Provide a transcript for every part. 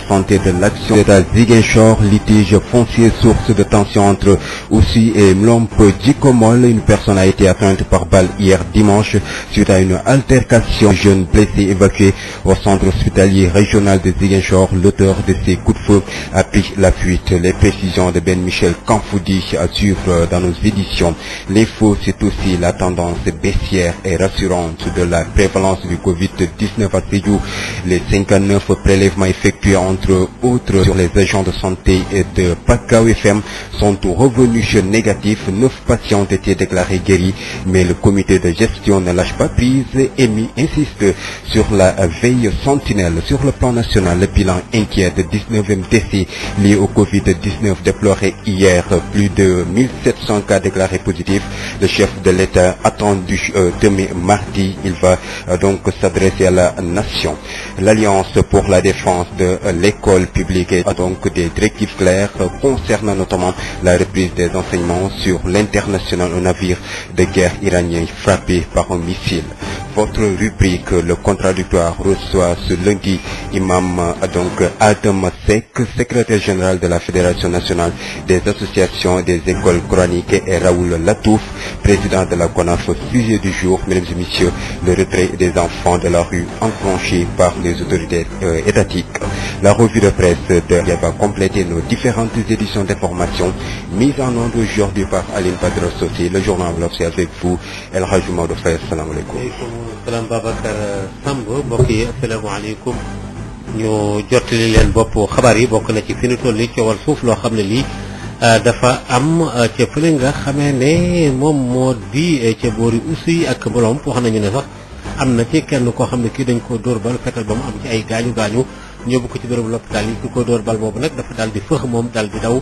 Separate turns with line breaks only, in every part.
santé de l'action d'État Ziguinchor, litige foncier source de tension entre Oussy et Mlomp Djikomol. Une personne a été atteinte par balle hier dimanche suite à une altercation. Jeune blessé évacué au centre hospitalier régional de Ziguinchor. L'auteur de ces coups de feu a pris la fuite. Les précisions de Ben Michel Kanfoudi à suivre dans nos éditions. L'info, c'est aussi la tendance baissière et rassurante de la prévalence du Covid-19 à Sédhiou. Les 59 prélèvements effectués entre autres sur les agents de santé et de Pakao FM sont revenus négatifs. 9 patients ont été déclarés guéris, mais le comité de gestion ne lâche pas prise. EMI insiste sur la veille sentinelle. Sur le plan national, le bilan inquiet de 19e décès lié au Covid-19 déploré hier. Plus de 1700 cas déclarés positifs. Le chef de l'État attendu demain mardi. Il va donc s'adresser à la nation. L'Alliance pour la défense de l'école publique a donc des directives claires concernant notamment la reprise des enseignements sur l'international. Un navire de guerre iranien frappé par un missile. Votre rubrique Le Contradictoire reçoit ce lundi Imam Adam Seck, secrétaire général de la Fédération nationale des associations des écoles coraniques, et Raoul Latouf, président de la CONAF. Sujet du jour, mesdames et messieurs, le retrait des enfants de la rue enclenché par les autorités étatiques. La revue de presse va compléter nos différentes éditions d'information mises en onde aujourd'hui par Aline Badra Sossi. Le journal c'est avec vous, El Hadji Maodo Faye. Assalamu alaikum.
Salaam Babacar Samb, mbokk yi asalaamaaleykum. ñu jottali leen bopp xabaar yi bokk na ci fi ñu toll nii coowal suuf loo xam ne lii dafa am ca fële nga xamee ne moom moo di ca boori Oussy ak Mlomp. wax nañu ne sax am na ci kenn koo xam ne kii dañ ko dóor bal fetal ba mu am ci ay gaañu gaañu ñëbbu ko ci bërëbu l'hôpital yi ku ko dóor bal boobu nag dafa daal di fëx moom daal di daw.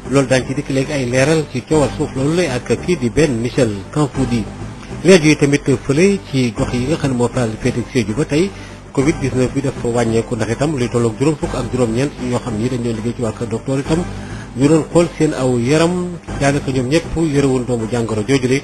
loolu daañu ci dikk léegi ay leeral ci coowal suuf loolu lay ak kii di Ben Michel Kanfoudi. léegi yi tamit fële ci gox yi nga xam ne moo faral di féete Sédhiou ba tey Covid 19 bi dafa wàññeeku ndax itam luy tolloog juróom fukk ak juróom-ñeent ñoo xam ni dañ doon liggéey ci waa kër docteur itam ñu doon xool seen aw yaram daanaka ñoom ñëpp yorewul doomu jàngoro joojule.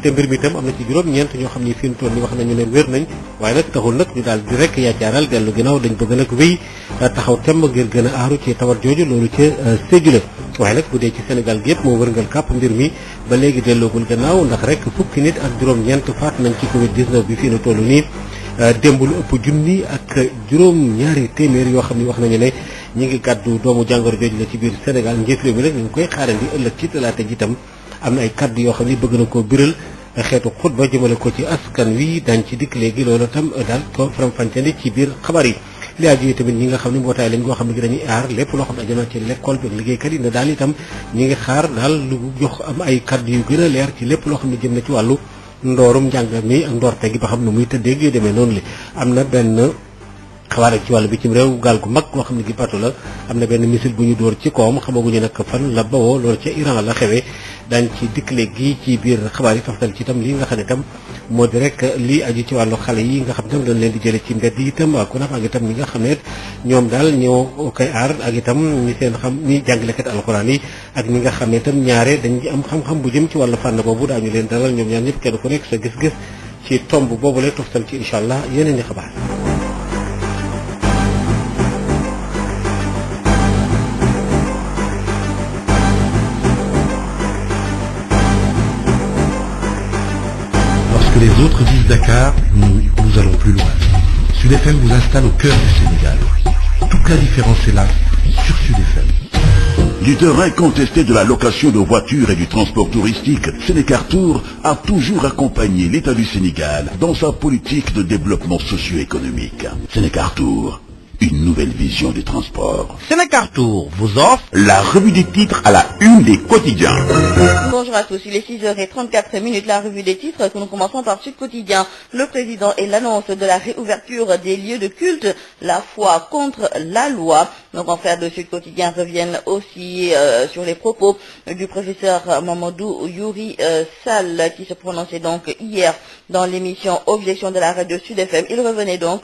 te mbir mi itam am na ci juróom-ñeent ñoo xam ni fi mu toll ni wax nañu ne wér nañ waaye nag taxul nag ñu daal di rek yaacaaral dellu ginnaaw dañ bëgg nag wéy taxaw temm ngir gën a aaru ci tawat jooju loolu ca Sédhiou la. waaye nag bu dee ci Sénégal gi yëpp moo wërngal kàpp mbir mi ba léegi delloogul gannaaw ndax rek fukki nit ak juróom-ñeent faat nañ ci Covid 19 bi fii na toll nii. démb lu ëpp junni ak juróom-ñaari téeméer yoo xam ne wax nañu ne ñi ngi gàddu doomu jàngoro jooju la ci biir Sénégal. njiit réew mi nag ñu ngi koy xaarandi ëllëg ci talaata ji itam am na ay kàddu yoo xam ne bëgg na koo biral xeetu xutba jëmale ko ci askan wi daañ ci dikk léegi loolu tam daal ko faram-fàccandi ci biir xabaar yi. li aju tamit ñi nga xam ne mbootaay lañ goo xam ne gi dañuy aar lépp loo xam ne ajana ci l'école bi ak liggéeykat yi ne daal itam ñi ngi xaar daal lu jox am ay kàddu yu gën a leer ci lépp loo xam ne jëm na ci wàllu ndoorum njàng mi ak ndoorte gi ba xam ne muy tëddee yu demee noonu li am na benn xabaar ak ci wàllu bitim réew gaal gu mag goo xam ne gi bato la am na benn missile bu ñu dóor ci kawam xamaguñu nag fan la bawoo loolu ca Iran la xewee daañ ci dikk léegi ci biir xabaar yi toftal ci itam lii nga xam ne itam moo di rek lii aju ci wàllu xale yi nga xam ne dañ leen di jëlee ci mbedd yi itam ak kunaf ak itam ñi nga xam ne ñoom daal ñoo koy aar ak itam ñi seen xam ñi jàngalekat alxuraan yi ak ñi nga xam ne itam ñaare dañ am xam-xam bu jëm ci wàllu fànn boobu daañu leen dalal ñoom ñaar ñëpp kenn ku nekk sa gis-gis ci tomb boobu lay toftal ci incha allah yeneen i xabaar.
Les autres disent Dakar, nous allons plus loin. Sud FM vous installe au cœur du Sénégal. Toute la différence est là, sur Sud FM.
Leader incontesté de la location de voitures et du transport touristique, Sénécartour a toujours accompagné l'État du Sénégal dans sa politique de développement socio-économique. Sénécartour, une nouvelle vision des transports.
Sénécartour vous offre
la revue des titres à la une des quotidiens.
Bonjour à tous, il est 6h34, la revue des titres que nous commençons par Sud Quotidien. Le président et l'annonce de la réouverture des lieux de culte, la foi contre la loi. Nos confrères de Sud Quotidien reviennent aussi sur les propos du professeur Mamadou Youri Sall qui se prononçait donc hier dans l'émission Objection de la radio Sud FM. Il revenait donc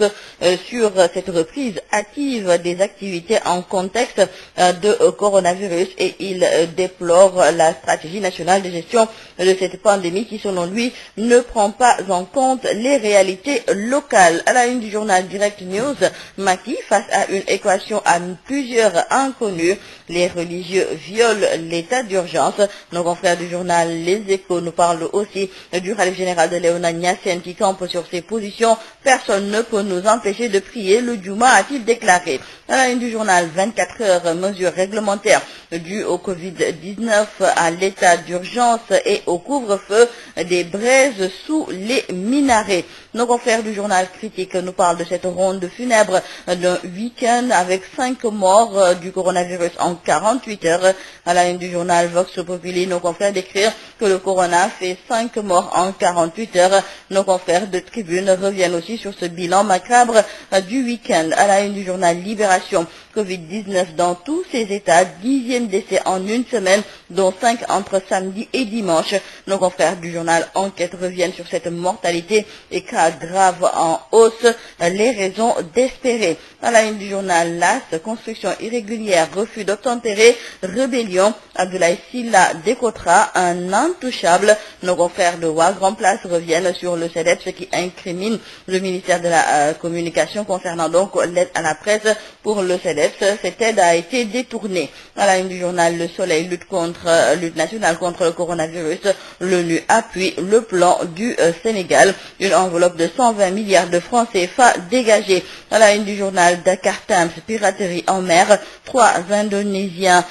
sur cette reprise active des activités en contexte de coronavirus et il déplore la stratégie nationale de gestion de cette pandémie qui, selon lui, ne prend pas en compte les réalités locales. À la une du journal Direct News, Macky face à une équation à plusieurs inconnus. Les religieux violent l'état d'urgence. Nos confrères du journal Les Échos nous parlent aussi du khalife général de Léona Niassène qui campe sur ses positions. Personne ne peut nous empêcher de prier le Juma, a-t-il déclaré. À la une du journal 24 heures, mesures réglementaires dues au Covid-19, à l'état d'urgence et au couvre-feu, des braises sous les minarets. Nos confrères du journal Critique nous parlent de cette ronde funèbre d'un week-end avec 5 morts du coronavirus en 48 heures. À la une du journal Vox Populi, nos confrères décrivent que le corona fait 5 morts en 48 heures. Nos confrères de Tribune reviennent aussi sur ce bilan macabre du week-end. À la une du journal Libération, Covid-19 dans tous ses états, 10e décès en une semaine, dont 5 entre samedi et dimanche. Nos confrères du journal Enquête reviennent sur cette mortalité et cas graves en hausse, les raisons d'espérer. À la une du journal LAS, construction irrégulière, refus d'obtempérer, rébellion, Abdoulaye Sylla décotera un intouchable. Nos confrères de Wa Grand Place reviennent sur le CEDEPS qui incrimine le ministère de la Communication concernant donc l'aide à la presse pour le CEDEPS. Cette aide a été détournée. À la une du journal Le Soleil, lutte nationale contre le coronavirus, l'ONU appuie le plan du Sénégal. Une enveloppe de 120 milliards de francs CFA dégagée. À la une du journal Dakar Times, piraterie en mer, 3 Indonésiens,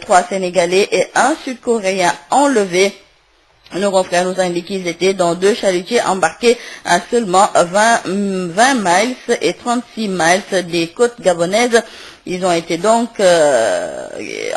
3 Sénégalais et 1 Sud-Coréen enlevés. Nos confrères nous indiquent qu'ils étaient dans 2 chalutiers embarqués à seulement 20 miles et 36 miles des côtes gabonaises. Ils ont été donc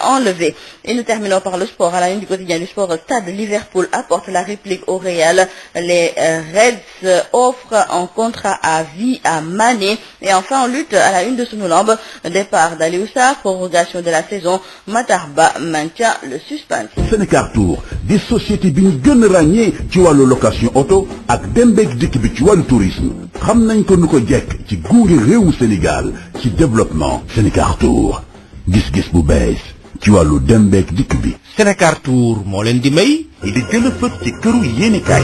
enlevés. Et nous terminons par le sport. À la une du quotidien du sport, Stade Liverpool apporte la réplique au Real. Les Reds offrent un contrat à vie à Mané. Et enfin, en lutte, à la une de Sunu Lamb, départ d'Aliou Sarr, prorogation de la saison, Matar Ba maintient le suspense.
Sénécartour di société bi ñu gën a ràññee ci wàllu location auto ak dem beeg dikk bi ci wàllu tourisme xam nañ ko nu ko jekk ci guuri réewu Sénégal ci développement. Sénécartour gis-gis bu bees ci wàllu dem beeg dikk bi.
Sénécartour moo leen di may
di gën a fët ci këru yéenekaay.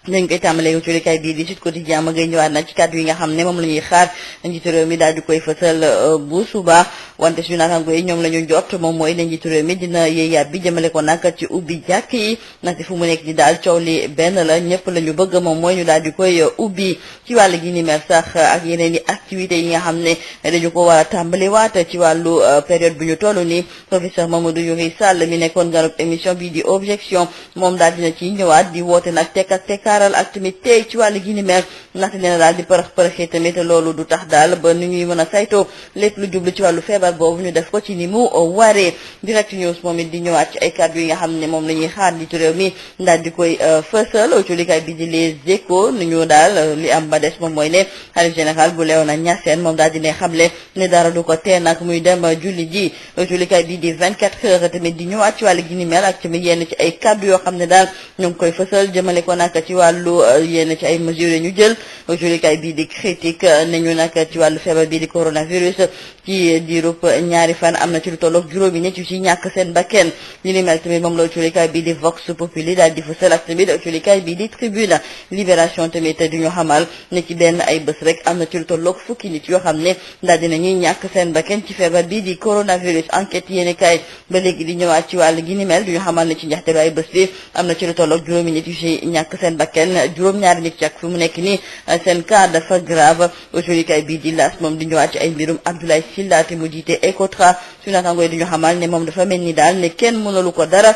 dañ koy tàmbalee ci likay bii di Sud Quotidien ma ngay ñëwaat nag ci kàddu yi nga xam ne moom la ñuy xaar njiitu réew mi daal di koy fësal bu suba wante suñu naataango yi ñoom la ñu jot moom mooy ne njiitu réew mi dina yéeyaat bi jëmale ko nag ci ubbi jàkk yi ndaxte fu mu nekk di daal coow li benn la ñëpp la ñu bëgg moom mooy ñu daal di koy ubbi ci wàll gi ni mel sax ak yeneen i activités yi nga xam ne dañu ko war a tàmbaliwaat ci wàllu période bu ñu toll nii professeur Mamadou Yuri Sall mi nekkoon ganub émission bi di objection moom daal dina ci ñëwaat di woote nag tekk ak tekkaaral ak tamit tey ci wàllu gi ni mel ndaxte dina daal di përëxi tamit loolu du tax daal ba nu ñuy mën a saytoo lépp lu jublu ci wàllu feebar boobu ñu def ko ci ni mu waree. Direct News moom it di ñëwaat ci ay kàddu yi nga xam ne moom la ñuy xaar di ci réew mi daal di koy fësal ci likaay bi di Les Échos nu ñu daal li am ba des moom mooy ne xalif général bu Léona Niassène moom daal di ne xamle ne dara du ko tee nag muy dem julli ji. ci likaay bi di 24 heures tamit di ñëwaat ci wàllu gi ni mel ak tamit yenn ci ay kàddu yoo xam ne daal ñu ngi koy fësal jëmale ko nag ci wàllu yenn ci ay mesures ñu jël. julikaay bii di critique nañu nag ci wàllu feebar bii di coronavirus ci diirub ñaari fan am na ci lu tolloog juróomi nit yu ci ñàkk seen bakken li ni mel tamit moom la julikaay bii di Vox Populi daal di fësal ak tamit julikaay bii di Tribune. Libération tamit di ñu xamal ne ci benn ay bés rek am na ci lu tolloog fukki nit yoo xam ne daal dina ñuy ñàkk seen bakken ci feebar bii di coronavirus. Enquête yéenekaay ba léegi di ñëwaat ci wàll gi ni mel du ñu xamal ne ci njaxteelu ay bés bi am na ci lu tolloog juróomi nit yu ci ñàkk seen bakken juróom-ñaari nit ci ak fi mu nekk nii seen cas dafa grave. julikaay bii di L'As moom di ñëwaat ci ay mbirum Abdoulaye Sylla te mu jiite Ecotra suñu naataangoo di ñu xamal ne moom dafa mel ni daal ne kenn mënalu ko dara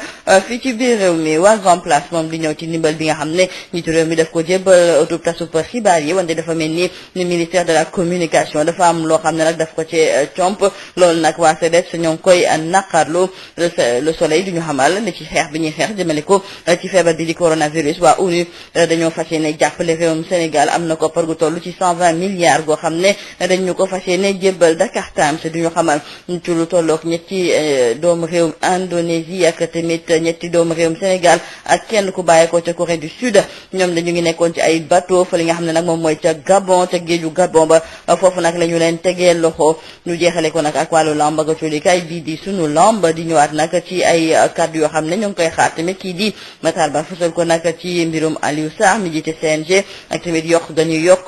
fii ci biir réew mi. Waa Grand Place moom di ñëw ci ndimbal bi nga xam ne njiitu réew mi daf ko jébbal autob tasub xibaar yi wante dafa mel ni le ministère de la communication dafa am loo xam ne nag daf ko ci comp loolu nag waa CEDEPS ñoo ngi koy naqarlu. Le Soleil di ñu xamal ne ci xeex bi ñuy xeex jëmale ko ci feebar bi di coronavirus waa ONU dañoo fas yéene jàppale réewum Sénégal am na ko par gu toll ci 120 milliards goo xam ne dañu ko fas yéene jébbal. Dakar Times du ñu xamal ci lu tolloog ñetti doomu réewum Indonésie ak tamit ñetti doomu réewum Sénégal ak kenn ku bàyyeekoo ca Corée du Sud ñoom dañu ngi nekkoon ci ay bateau fa li nga xam ne nag moom mooy ca Gabon ca géeju Gabon ba foofu nag la ñu leen tegee loxo. ñu jeexale ko nag ak wàllu lamb ak colikaay bii di Sunu Lamb di ñëwaat nag ci ay kàddu yoo xam ne ñu ngi koy xaar tamit kii di Matar Ba fësal ko nag ci mbirum Aliou Sarr mi jiite CNG ak tamit yokk dañuy yokk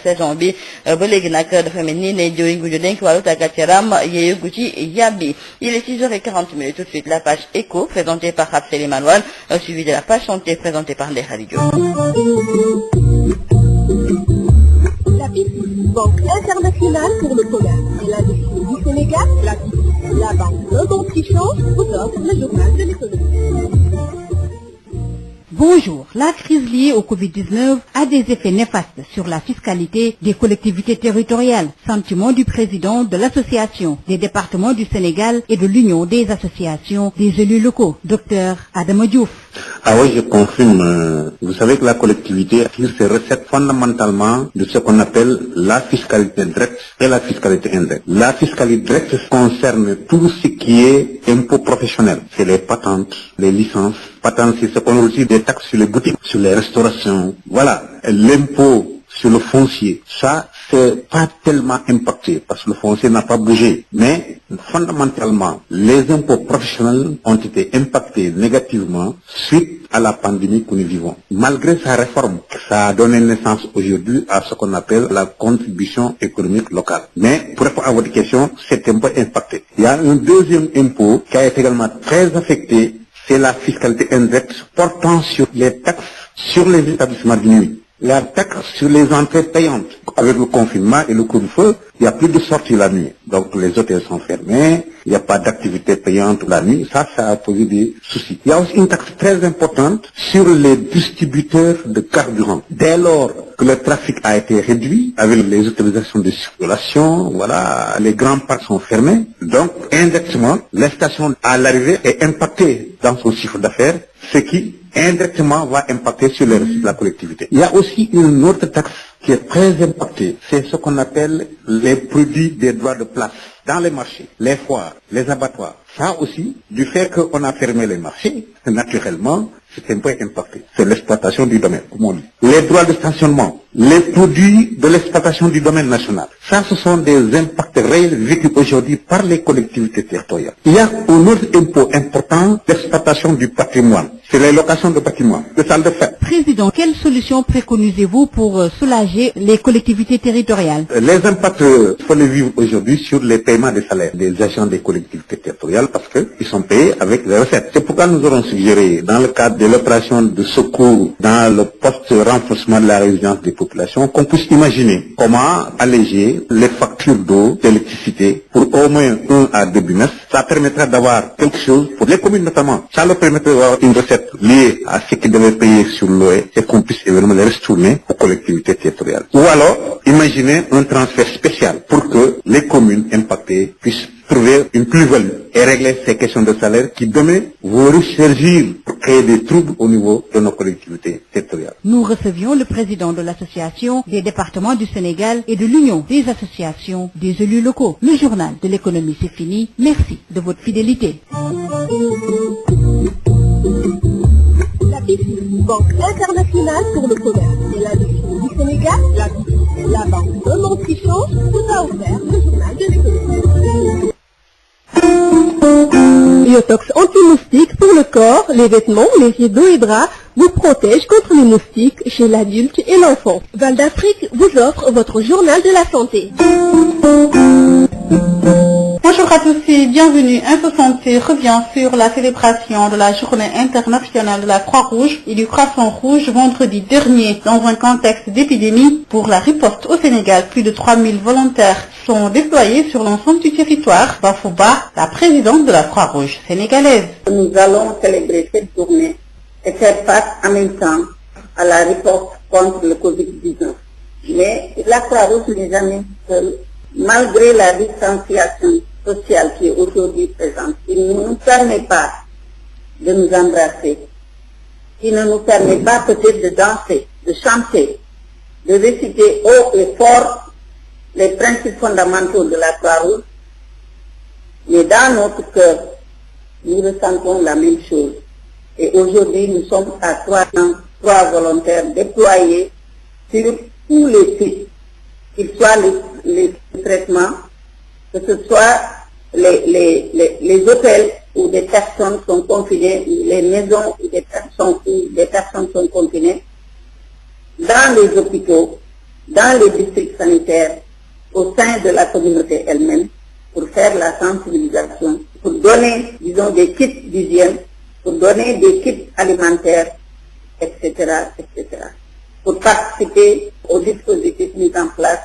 saison bi ba léegi nag dafa mel ni ne jëriñ gu ñu dénk wàllu tàggat yaram Mama Yeyegouti Yabi. Il est 6h40. Tout de suite, la page éco présentée par Rapsel Manouane, suivie de la page santé présentée par Ndeye Khady Diop.
La BIC, Banque internationale pour le commerce et l'industrie du Sénégal, la BIC, la banque de bon puissance, vous offre le journal de l'économie.
Bonjour. La crise liée au Covid-19 a des effets néfastes sur la fiscalité des collectivités territoriales. Sentiment du président de l'Association des départements du Sénégal et de l'Union des associations des élus locaux, Dr Adama Diouf.
Ah oui, je confirme. Vous savez que la collectivité tire ses recettes fondamentalement de ce qu'on appelle la fiscalité directe et la fiscalité indirecte. La fiscalité directe concerne tout ce qui est impôts professionnels. C'est les patentes, les licences. Patentes, c'est ce qu'on retire des taxes sur les boutiques, sur les restaurations. Voilà. L'impôt sur le foncier, ça, c'est pas tellement impacté parce que le foncier n'a pas bougé. Mais, fondamentalement, les impôts professionnels ont été impactés négativement suite à la pandémie que nous vivons. Malgré sa réforme, ça a donné naissance aujourd'hui à ce qu'on appelle la contribution économique locale. Mais, pour répondre à votre question, cet impôt est impacté. Il y a un deuxième impôt qui a été également très affecté, c'est la fiscalité indirecte portant sur les taxes sur les établissements de nuit. La taxe sur les entrées payantes. Avec le confinement et le couvre-feu, il n'y a plus de sortie la nuit. Donc les hôtels sont fermés, il n'y a pas d'activité payante la nuit. Ça a posé des soucis. Il y a aussi une taxe très importante sur les distributeurs de carburant. Dès lors que le trafic a été réduit, avec les autorisations de circulation, voilà, les grands parcs sont fermés. Donc, indirectement, la station à l'arrivée est impactée dans son chiffre d'affaires, ce qui indirectement va impacter sur les recettes de la collectivité. Il y a aussi une autre taxe qui est très impactée, c'est ce qu'on appelle les produits des droits de place dans les marchés, les foires, les abattoirs. Ça aussi, du fait qu'on a fermé les marchés, naturellement, c'est un peu impacté. C'est l'exploitation du domaine, comme on dit. Les droits de stationnement, les produits de l'exploitation du domaine national. Ça, ce sont des impacts réels vécus aujourd'hui par les collectivités territoriales. Il y a un autre impôt important, l'exploitation du patrimoine. C'est les locations de patrimoine, de salles de fête.
Président, quelles solutions préconisez-vous pour soulager les collectivités territoriales?
Les impacts, il faut les vivre aujourd'hui sur les paiements des salaires des agents des collectivités territoriales parce qu'ils sont payés avec les recettes. C'est pourquoi nous aurons suggéré, dans le cadre de l'opération de secours dans le post-renforcement de la résilience des populations, qu'on puisse imaginer comment alléger les factures d'eau, d'électricité pour au moins 1 à 2 bimestres. Ça permettra d'avoir quelque chose pour les communes notamment. Ça leur permettra d'avoir une recette liée à ce qu'ils devaient payer sur l'eau et qu'on puisse évidemment les retourner aux collectivités territoriales. Ou alors, imaginez un transfert spécial pour que les communes impactées puissent trouver une plus-value et régler ces questions de salaire qui demain vont ressurgir pour créer des troubles au niveau de nos collectivités territoriales.
Nous recevions le président de l'Association des départements du Sénégal et de l'Union des associations des élus locaux. Le journal de l'économie, c'est fini. Merci de votre fidélité.
La BIC, Banque internationale pour le commerce et l'industrie du Sénégal, la BIC, la banque de mon puissance, vous a offert le journal de l'économie. Biotox anti-moustique pour le corps, les vêtements, les rideaux et draps vous protège contre les moustiques chez l'adulte et l'enfant. Val d'Afrique vous offre votre journal de la santé.
Bonjour à tous et bienvenue. Info Santé revient sur la célébration de la Journée internationale de la Croix-Rouge et du Croissant-Rouge vendredi dernier. Dans un contexte d'épidémie pour la riposte au Sénégal, plus de 3000 volontaires sont déployés sur l'ensemble du territoire. Bafouba, la présidente de la Croix-Rouge sénégalaise.
Nous allons célébrer cette journée et faire face en même temps à la riposte contre le Covid-19. Mais la Croix-Rouge n'est jamais seule. Malgré la distanciation sociale qui est aujourd'hui présente, qui ne nous permet pas de nous embrasser, qui ne nous permet pas peut-être de danser, de chanter, de réciter haut et fort les principes fondamentaux de la Croix-Rouge, mais dans notre cœur, nous ressentons la même chose. Et aujourd'hui, nous sommes à 3 volontaires déployés sur tous les sites, qu'ils soient les traitements, que ce soit les hôtels où des personnes sont confinées, les maisons où des personnes sont confinées, dans les hôpitaux, dans les districts sanitaires, au sein de la communauté elle-même, pour faire la sensibilisation, pour donner, disons, des kits d'hygiène, pour donner des kits alimentaires, etc., etc., pour participer au dispositif mis en place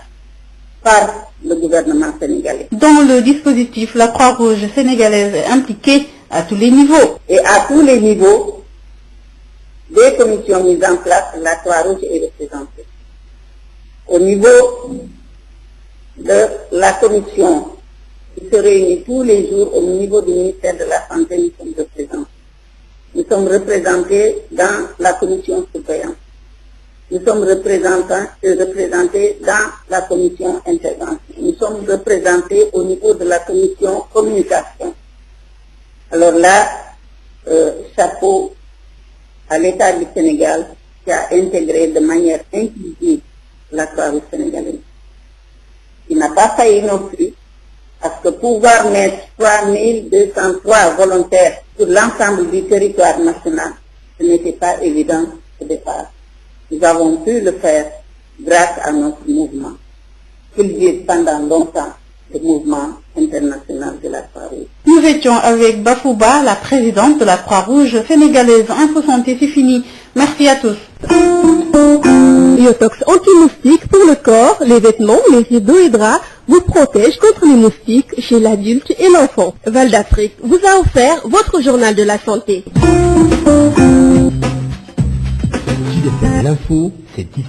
par le gouvernement sénégalais.
Dans le dispositif, la Croix-Rouge sénégalaise est impliquée à tous les niveaux.
Et à tous les niveaux, des commissions mises en place, la Croix-Rouge est représentée. Au niveau de la commission qui se réunit tous les jours au niveau du ministère de la Santé, nous sommes représentants. Nous sommes représentés dans la commission surveillance. Nous sommes représentés dans la commission intervention. Nous sommes représentés au niveau de la commission communication. Alors là, chapeau à l'État du Sénégal qui a intégré de manière inclusive la Croix-Rouge sénégalaise. Il n'a pas failli non plus, parce que pouvoir mettre 3203 volontaires sur l'ensemble du territoire national, ce n'était pas évident au départ. Nous avons pu le faire grâce à notre mouvement, qu'il dure pendant longtemps le mouvement international de la Croix-Rouge.
Nous étions avec Bafouba, la présidente de la Croix-Rouge sénégalaise. Info Santé, c'est fini. Merci à tous.
Biotox anti-moustique pour le corps, les vêtements, les rideaux et draps vous protège contre les moustiques chez l'adulte et l'enfant. Val d'Afrique vous a offert votre journal de la santé.
L'info, c'est ici.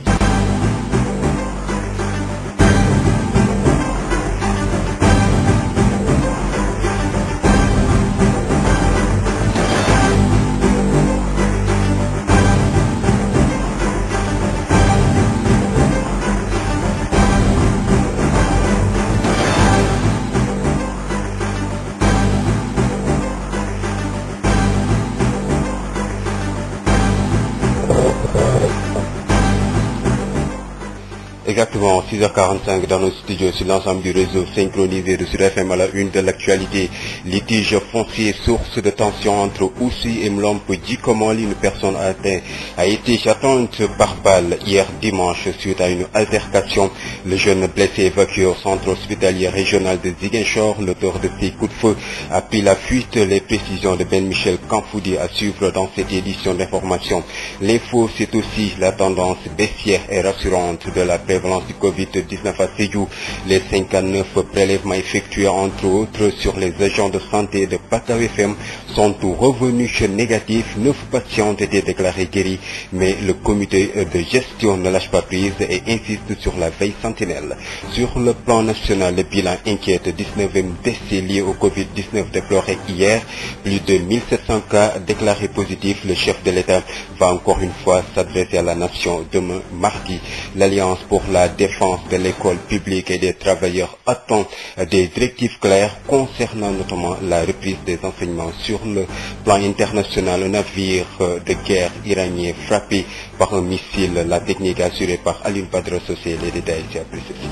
Exactement, 6h45 dans nos studios sur l'ensemble du réseau synchronisé de Sud FM à la une de l'actualité. Litige foncier, source de tension entre Oussouye et Mlomp Djikomol. Une personne a été atteinte par balle hier dimanche suite à une altercation. Le jeune blessé évacué au centre hospitalier régional de Ziguinchor. L'auteur de ces coups de feu a pris la fuite. Les précisions de Ben Michel Kanfoudi à suivre dans cette édition d'information. L'info, c'est aussi la tendance baissière et rassurante de la prévalence du Covid-19 à Sédhiou. Les 59 prélèvements effectués entre autres sur les agents de santé de Pataw FM sont revenus négatifs. 9 patients ont été déclarés guéris, mais le comité de gestion ne lâche pas prise et insiste sur la veille sentinelle. Sur le plan national, le bilan inquiète. 19e décès lié au Covid-19 déploré hier. Plus de 1700 cas déclarés positifs. Le chef de l'État va encore une fois s'adresser à la nation demain mardi. L'Alliance pour la défense de l'école publique et des travailleurs attend des directives claires concernant notamment la reprise des enseignements. Sur le plan international, un navire de guerre iranien frappé par un missile. La technique assurée par Aline Badra Socé. Les détails c'est après ceci.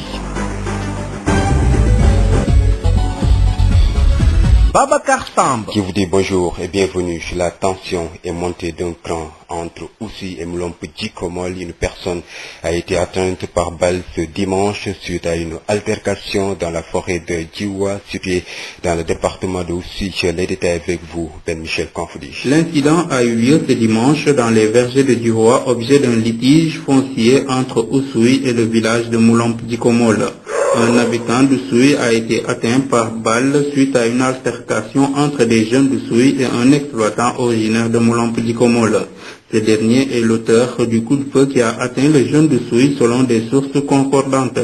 Babacar Samb
qui vous dit bonjour et bienvenue. La tension est montée d'un cran entre Oussouye et Mlomp Djikomol. Une personne a été atteinte par balle ce dimanche suite à une altercation dans la forêt de Djiwa située dans le département de Oussouye. Les détails avec vous, Ben Michel Kanfoudi.
L'incident a eu lieu ce dimanche dans les vergers de Djiwa, objet d'un litige foncier entre Oussouye et le village de Mlomp Djikomol. Un habitant d'Oussouye a été atteint par balle suite à une altercation entre des jeunes d'Oussouye et un exploitant originaire de Mlomp Djikomol. Ce dernier est l'auteur du coup de feu qui a atteint le jeune d'Oussouye selon des sources concordantes.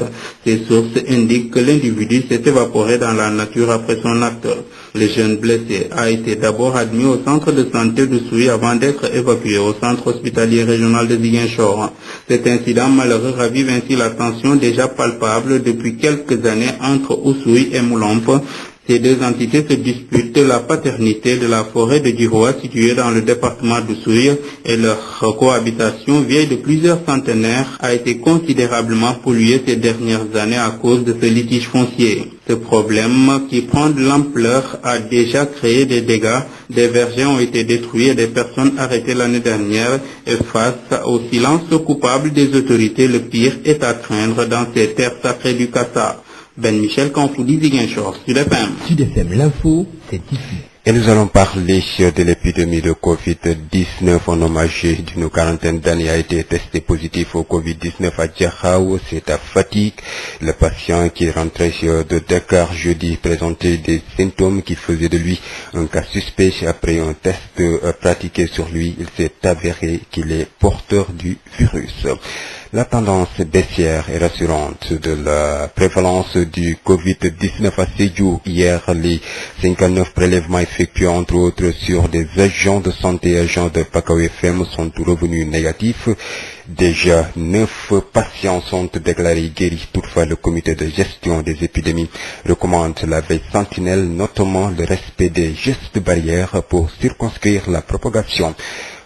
Ces sources indiquent que l'individu s'est évaporé dans la nature après son acte. Le jeune blessé a été d'abord admis au centre de santé d'Oussouye avant d'être évacué au centre hospitalier régional de Ziguinchor. Cet incident malheureux ravive ainsi la tension déjà palpable depuis quelques années entre Oussouye et Mlomp. Ces deux entités se disputent la paternité de la forêt de Djiwa située dans le département d'Oussouye et leur cohabitation vieille de plusieurs centenaires a été considérablement polluée ces dernières années à cause de ce litige foncier. Ce problème qui prend de l'ampleur a déjà créé des dégâts. Des vergers ont été détruits et des personnes arrêtées l'année dernière et face au silence coupable des autorités, le pire est à craindre dans ces terres sacrées du Kassa. Ben Michel Kanfoudi Ziguinchor, Sud FM.
Sud FM, l'info, c'est ici.
Et nous allons parler de l'épidémie de Covid-19. Un homme âgé d'une quarantaine d'années a été testé positif au Covid-19 à Diakhao. C'est à Fatick. Le patient qui est rentré de Dakar jeudi présentait des symptômes qui faisaient de lui un cas suspect. Après un test pratiqué sur lui, il s'est avéré qu'il est porteur du virus. La tendance baissière et rassurante de la prévalence du Covid-19 à Sédhiou. Hier, les 59 prélèvements effectués entre autres sur des agents de santé et agents de Pakao FM sont revenus négatifs. Déjà 9 patients sont déclarés guéris. Toutefois, le comité de gestion des épidémies recommande la veille sentinelle, notamment le respect des gestes barrières pour circonscrire la propagation.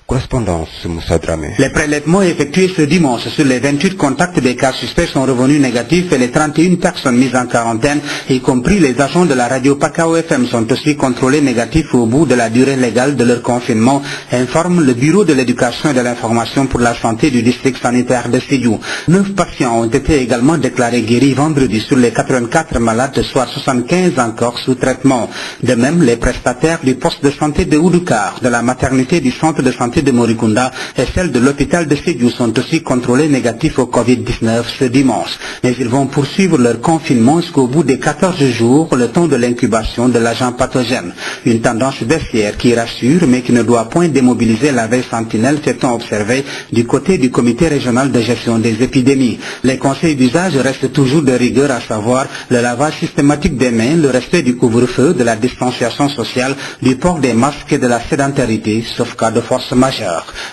Correspondance Moussa Dramé.
Les prélèvements effectués ce dimanche sur les 28 contacts des cas suspects sont revenus négatifs et les 31 personnes mises en quarantaine, y compris les agents de la radio Pakao FM, sont aussi contrôlés négatifs au bout de la durée légale de leur confinement, informe le Bureau de l'éducation et de l'information pour la santé du district sanitaire de Sédhiou. 9 patients ont été également déclarés guéris vendredi sur les 84 malades, soit 75 encore sous traitement. De même, les prestataires du poste de santé de Oudoukar, de la maternité du centre de santé de Morikunda et celles de l'hôpital de Sédhiou sont aussi contrôlés négatifs au Covid-19 ce dimanche. Mais ils vont poursuivre leur confinement jusqu'au bout des 14 jours, le temps de l'incubation de l'agent pathogène. Une tendance baissière qui rassure mais qui ne doit point démobiliser la veille sentinelle, s'étant observé du côté du comité régional de gestion des épidémies. Les conseils d'usage restent toujours de rigueur, à savoir le lavage systématique des mains, le respect du couvre-feu, de la distanciation sociale, du port des masques et de la sédentarité, sauf cas de force majeure.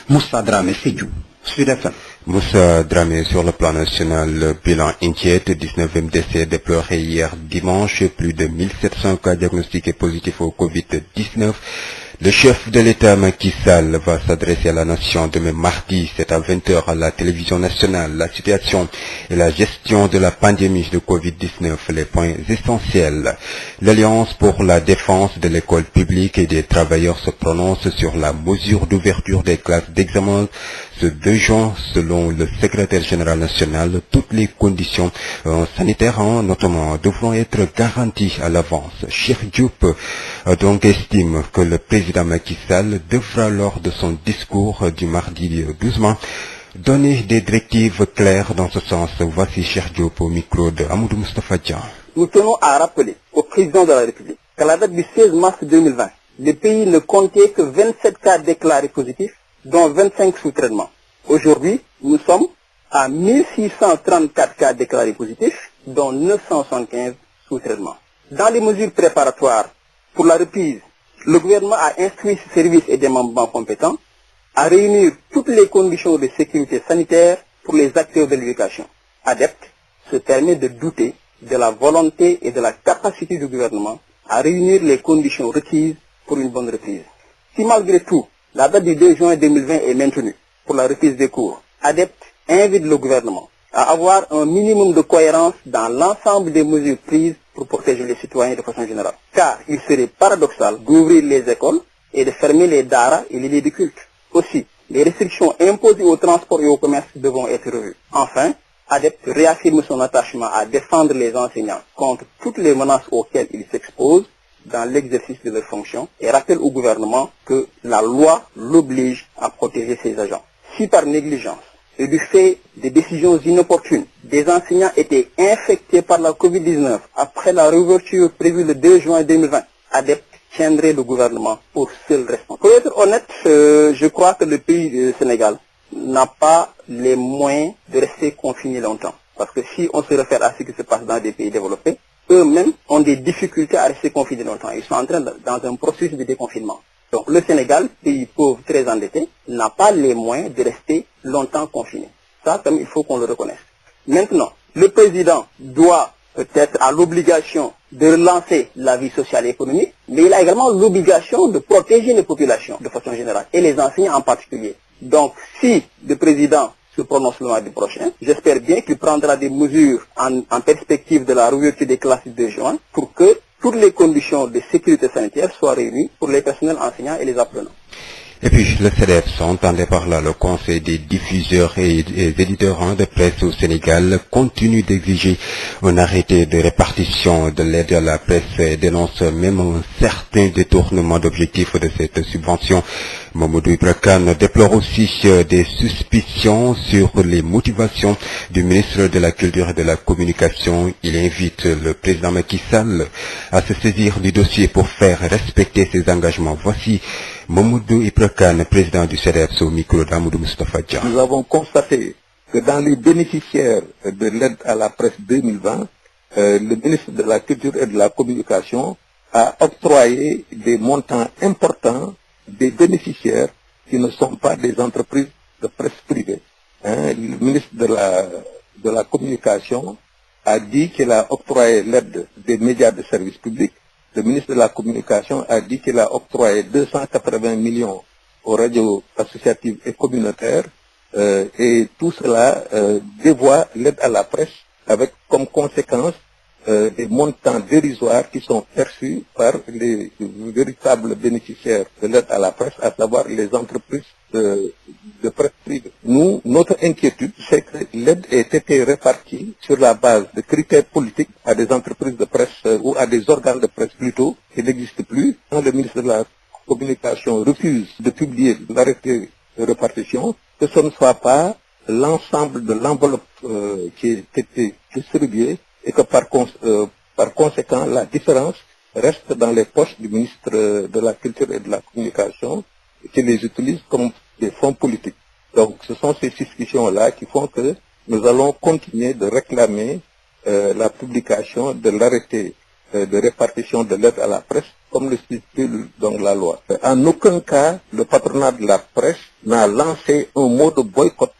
Moussa Dramé, Sédhiou, Sud FM.
Moussa Dramé, sur le plan national, le bilan inquiète, 19e décès déploré hier dimanche, plus de 1700 cas diagnostiqués positifs au Covid-19. Le chef de l'État, Macky Sall, va s'adresser à la nation demain mardi, c'est à 20h à la télévision nationale. La situation et la gestion de la pandémie de Covid-19, les points essentiels. L'Alliance pour la défense de l'école publique et des travailleurs se prononce sur la mesure d'ouverture des classes d'examen ce 2 juin. Selon le secrétaire général national, toutes les conditions sanitaires, notamment, devront être garanties à l'avance. Cheikh Diop donc estime que le président Macky Sall devra, lors de son discours du mardi 12 mai, donner des directives claires dans ce sens. Voici Cheikh Diop au micro de Amadou Moustapha Dian.
Nous tenons à rappeler au président de la République qu'à la date du 16 mars 2020, le pays ne comptait que 27 cas déclarés positifs, dont 25 sous traitement. Aujourd'hui, nous sommes à 1634 cas déclarés positifs, dont 975 sous traitement. Dans les mesures préparatoires pour la reprise, le gouvernement a instruit ses services et des membres compétents à réunir toutes les conditions de sécurité sanitaire pour les acteurs de l'éducation. ADEPT se permet de douter de la volonté et de la capacité du gouvernement à réunir les conditions requises pour une bonne reprise. Si malgré tout, la date du 2 juin 2020 est maintenue pour la reprise des cours, ADEPT invite le gouvernement à avoir un minimum de cohérence dans l'ensemble des mesures prises pour protéger les citoyens de façon générale. Car il serait paradoxal d'ouvrir les écoles et de fermer les daras et les lieux de culte. Aussi, les restrictions imposées au transport et au commerce devront être revues. Enfin, ADEPT réaffirme son attachement à défendre les enseignants contre toutes les menaces auxquelles ils s'exposent dans l'exercice de leurs fonctions et rappelle au gouvernement que la loi l'oblige à protéger ses agents. Si par négligence et du fait des décisions inopportunes, des enseignants étaient infectés par la Covid-19 après la réouverture prévue le 2 juin 2020, ADEPT tiendrait le gouvernement pour seul responsable. Pour être honnête, je crois que le pays du Sénégal n'a pas les moyens de rester confiné longtemps. Parce que si on se réfère à ce qui se passe dans des pays développés, eux-mêmes ont des difficultés à rester confinés longtemps. Ils sont en train dans un processus de déconfinement. Donc le Sénégal, pays pauvre, très endetté, n'a pas les moyens de rester longtemps confiné. Ça, comme il faut qu'on le reconnaisse. Maintenant, le président doit peut-être à l'obligation de relancer la vie sociale et économique, mais il a également l'obligation de protéger les populations de façon générale, et les enseignants en particulier. Donc, si le président se prononce le mardi prochain, j'espère bien qu'il prendra des mesures en perspective de la réouverture des classes du 2 juin pour que toutes les conditions de sécurité sanitaire soient réunies pour les personnels enseignants et les apprenants.
Et puis, le CDEPS, entendait par là le Conseil des diffuseurs et éditeurs de presse au Sénégal, continue d'exiger un arrêté de répartition de l'aide à la presse et dénonce même un certain détournement d'objectifs de cette subvention. Mamadou Ibra Kane déplore aussi des suspicions sur les motivations du ministre de la Culture et de la Communication. Il invite le président Macky Sall à se saisir du dossier pour faire respecter ses engagements. Voici Mamadou Ibra Kane, président du CDEPS, au micro d'Amadou Moustapha Dia.
Nous avons constaté que dans les bénéficiaires de l'aide à la presse 2020, le ministre de la Culture et de la Communication a octroyé des montants importants des bénéficiaires qui ne sont pas des entreprises de presse privée. Le ministre de la Communication a dit qu'il a octroyé l'aide des médias de service public. Le ministre de la Communication a dit qu'il a octroyé 280 millions aux radios associatives et communautaires et tout cela dévoie l'aide à la presse avec comme conséquence des montants dérisoires qui sont perçus par les véritables bénéficiaires de l'aide à la presse, à savoir les entreprises de presse privée. Notre inquiétude, c'est que l'aide ait été répartie sur la base de critères politiques à des entreprises de presse ou à des organes de presse plutôt, qui n'existent plus. Quand le ministre de la Communication refuse de publier l'arrêté de répartition, que ce ne soit pas l'ensemble de l'enveloppe qui a été distribuée et que par conséquent, la différence reste dans les poches du ministre de la Culture et de la Communication, qui les utilise comme des fonds politiques. Donc, ce sont ces suspicions-là qui font que nous allons continuer de réclamer la publication de l'arrêté de répartition de l'aide à la presse, comme le stipule donc la loi. En aucun cas, le patronat de la presse n'a lancé un mot de boycott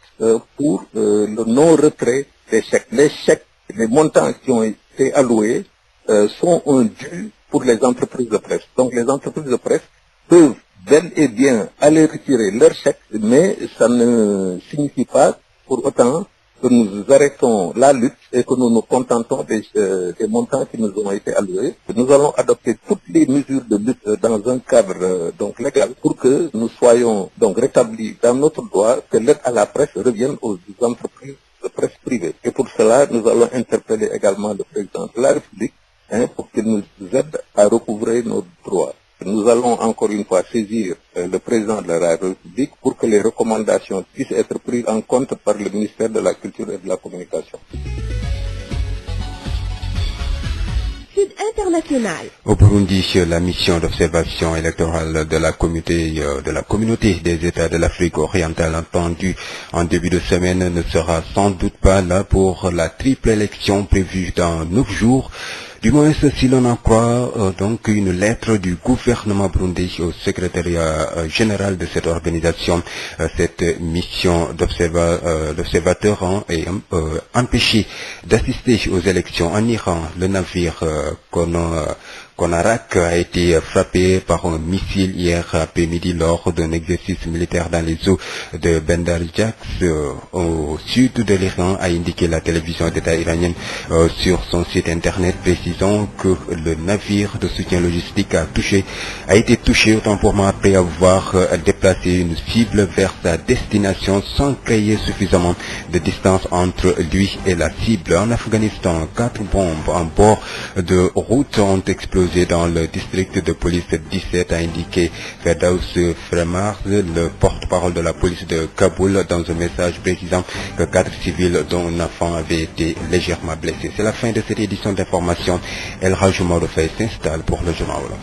pour le non-retrait des chèques. Les montants qui ont été alloués sont un dû pour les entreprises de presse. Donc les entreprises de presse peuvent bel et bien aller retirer leurs chèques, mais ça ne signifie pas pour autant que nous arrêtons la lutte et que nous nous contentons des montants qui nous ont été alloués. Nous allons adopter toutes les mesures de lutte dans un cadre donc légal pour que nous soyons donc rétablis dans notre droit que l'aide à la presse revienne aux entreprises de presse privée. Et pour cela, nous allons interpeller également le président de la République pour qu'il nous aide à recouvrer nos droits. Nous allons encore une fois saisir le président de la République pour que les recommandations puissent être prises en compte par le ministère de la Culture et de la Communication.
Sud International.
Au Burundi, la mission d'observation électorale de la communauté des États de l'Afrique orientale entendue en début de semaine ne sera sans doute pas là pour la triple élection prévue dans 9 jours. Du moins, si l'on en croit donc une lettre du gouvernement burundais au secrétariat général de cette organisation, cette mission d'observateurs est empêchée d'assister aux élections en Iran. Le navire Konarak a été frappé par un missile hier après-midi lors d'un exercice militaire dans les eaux de Bandar-Jax au sud de l'Iran, a indiqué la télévision d'État iranienne sur son site internet, précisant que le navire de soutien logistique a été touché autant pour moi après avoir déplacé une cible vers sa destination sans créer suffisamment de distance entre lui et la cible. En Afghanistan, 4 bombes en bord de route ont explosé dans le district de police 17, a indiqué Ferdaus Fremar, le porte-parole de la police de Kaboul, dans un message précisant que 4 civils dont un enfant avaient été légèrement blessés. C'est la fin de cette édition d'information. El Hadj Maodo Faye s'installe pour le journal Wolof.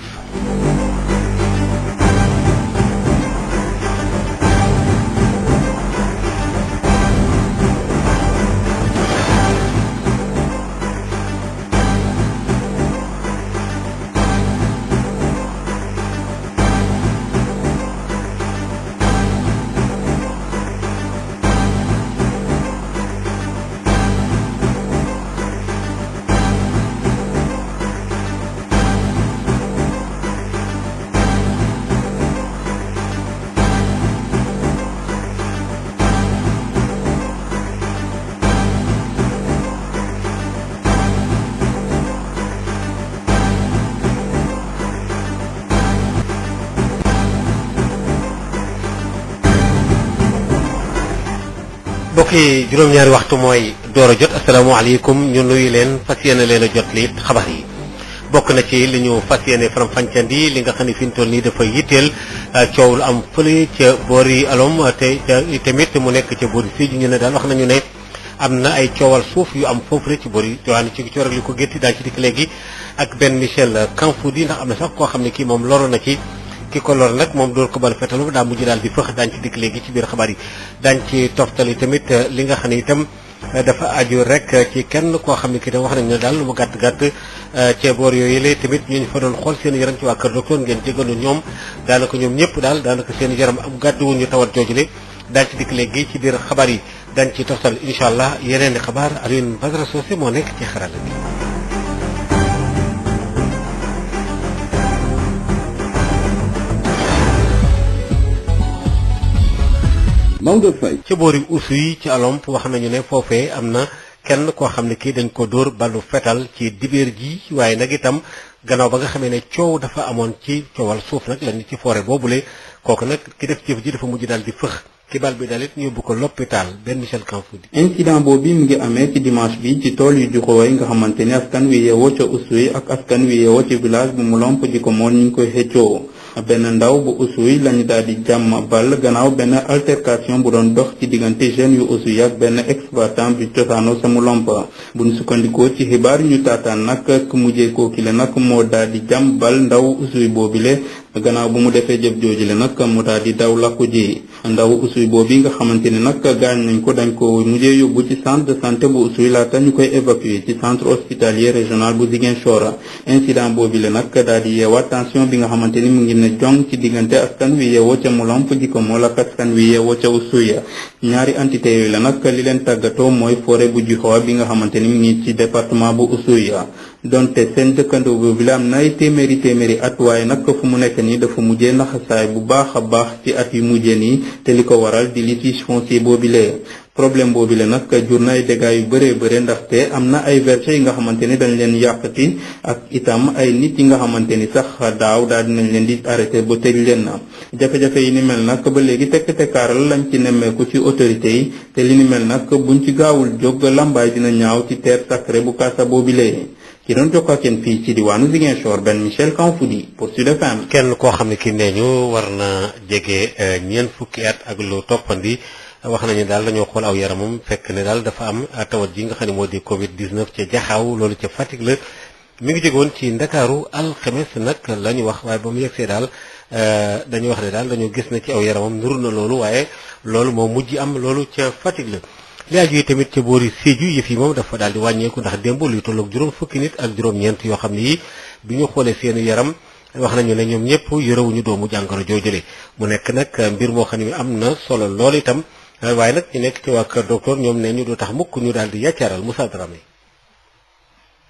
mbokk yi juróom-ñaari waxtu mooy door a jot asalaamaaleykum ñu nuyu leen fas yéene leen a jot li xabaar yi bokk na ci li ñu fas yéene faram-fàccandi li nga xam ne fi ñu toll nii dafa yitteel coow lu am fële ca boori alom te tamit mu nekk ca boori fii ñu ne daal wax nañu ne am na ay coowal suuf yu am foofu rek ci boori diwaanu ci coor ak li ko gétti daal ci dikk léegi ak benn Michel Kanfoudi ndax am na sax koo xam ne kii moom loro na ci ki ko lor nag moom doon ko bal fetalu daa mujj daal di fëx daañu ci dikk léegi ci biir xabaar yi daañu ci toftali tamit li nga xam ne itam dafa aju rek ci kenn koo xam ne kii tam wax nañu ne daal lu mu gàtt gàtt ca boor yooyu la tamit ñu fa doon xool seen yaram ci waa kër docteur ngeen jégalu ñoom daanaka ñoom ñëpp daal daanaka seen yaram am gàdduwuñ ñu tawat joojule daañu ci dikk léegi ci biir xabaar yi daañu ci toftal incha allah yeneen i xabaar Alioune Badara Socé moo nekk ci xarala bi.
Maodo Faye
ci boori usu yi ci alomp wax nañu ne foofee am na kenn koo xam ne kii dañ ko dóor ballu fetal ci dibéer ji waaye nag itam gannaaw ba nga xamee ne coow dafa amoon ci coowal suuf nag lañu ci forêt boobule kooku nag ki def jëf ji dafa mujj daal di fëx ki bal bi daal it ñu yóbbu ko l'hôpital benn Michel Kanfoudi.
incident boobu mu ngi amee ci dimanche bi ci tool yu Juxuwaay nga xamante ni askan wi yeewoo ca Oussouye ak askan wi yeewoo ci village bu Moulomp Djikomool ñu ngi koy xëccoo benn ndaw bu Oussouye lañu daal di jàmm bal gannaaw benn altercation bu doon dox ci diggante jeunes yu Oussouye ak benn exploitant bi cosaanoo sa Moulomp bu ñu sukkandikoo ci xibaar yu ñu taataan nag ku mujjee kooki la nag moo daal di jàmm bal ndaw Oussouye boobile gannaaw bu mu defee jëf joojule nag mu daal di daw làkku ji ndaw Oussouye boobu nga xamante ni nag gaañ nañ ko dañ ko mujjee yóbbu ci centre de santé bu Oussouye laata ñu koy évacuer ci centre hospitalier régional bu Ziguinchor incident boobule nag daal di yeewaat tension bi nga xamante ni mu ngi ne jong ci diggante askan wi yeewoo ca Moulomp Djikomool ak askan wi yeewoo ca Oussouye ñaari entité yooyu la nag li leen tàggatoo mooy forêt bu Djikhoa bi nga xamante ni mu ngi ci département bu Oussouye donte seen dëkkandoo boobu la am na ay téeméeri at waaye nag fu mu nekk nii dafa mujjee naxasaay bu baax a baax ci at yu mujjee nii te li ko waral di litige foncier boobile problème boobile nag jur na ay dégâts yu bëree bëre ndaxte am na ay verger yi nga xamante ni dañ leen yàqati ak itam ay nit yi nga xamante ni sax daaw daal dinañ leen di arrêté ba tëj leen na jafe-jafe yi ni mel nag ba léegi tekk-tekkaaral lañ ci nemmeeku ci autorité yi te li ni mel nag buñ ci gaawul jóg lambaay dina ñaaw ci terre sacrée bu Kaasa boobile ki doon jokkoo ak yéen fii ci diwaanu Ziguinchor benn Michel Kanfoudi pour Sud FM.
kenn koo xam ne ki nee ñu war na jege ñeent fukki at ak lu toppandi wax nañu daal dañoo xool aw yaramam fekk ne daal dafa am tawat ji nga xam ne moo di Covid 19 ca Jaxaaw loolu ca Fatick la mi ngi jógoon ci Ndakaaru alxames nag la ñu wax waaye ba mu yegsee daal dañu wax ne daal dañoo gis ne ci aw yaramam nuru na loolu waaye loolu moo mujj am loolu ca Fatick la. li aju yi tamit ca boori Sédhiou yëf yi moom dafa daal di wàññeeku ndax démb luy tolloog juróom fukki nit ak juróom-ñeent yoo xam ne yi bi ñu xoolee seen yaram wax nañu ne ñoom ñëpp yorewuñu doomu jàngoro joojule mu nekk nag mbir moo xam ne am na solo lool itam waaye nag ñu nekk ci waa kër docteur ñoom ne ñu du tax mukk ñu daal di yàccaaral Moussa Dramé.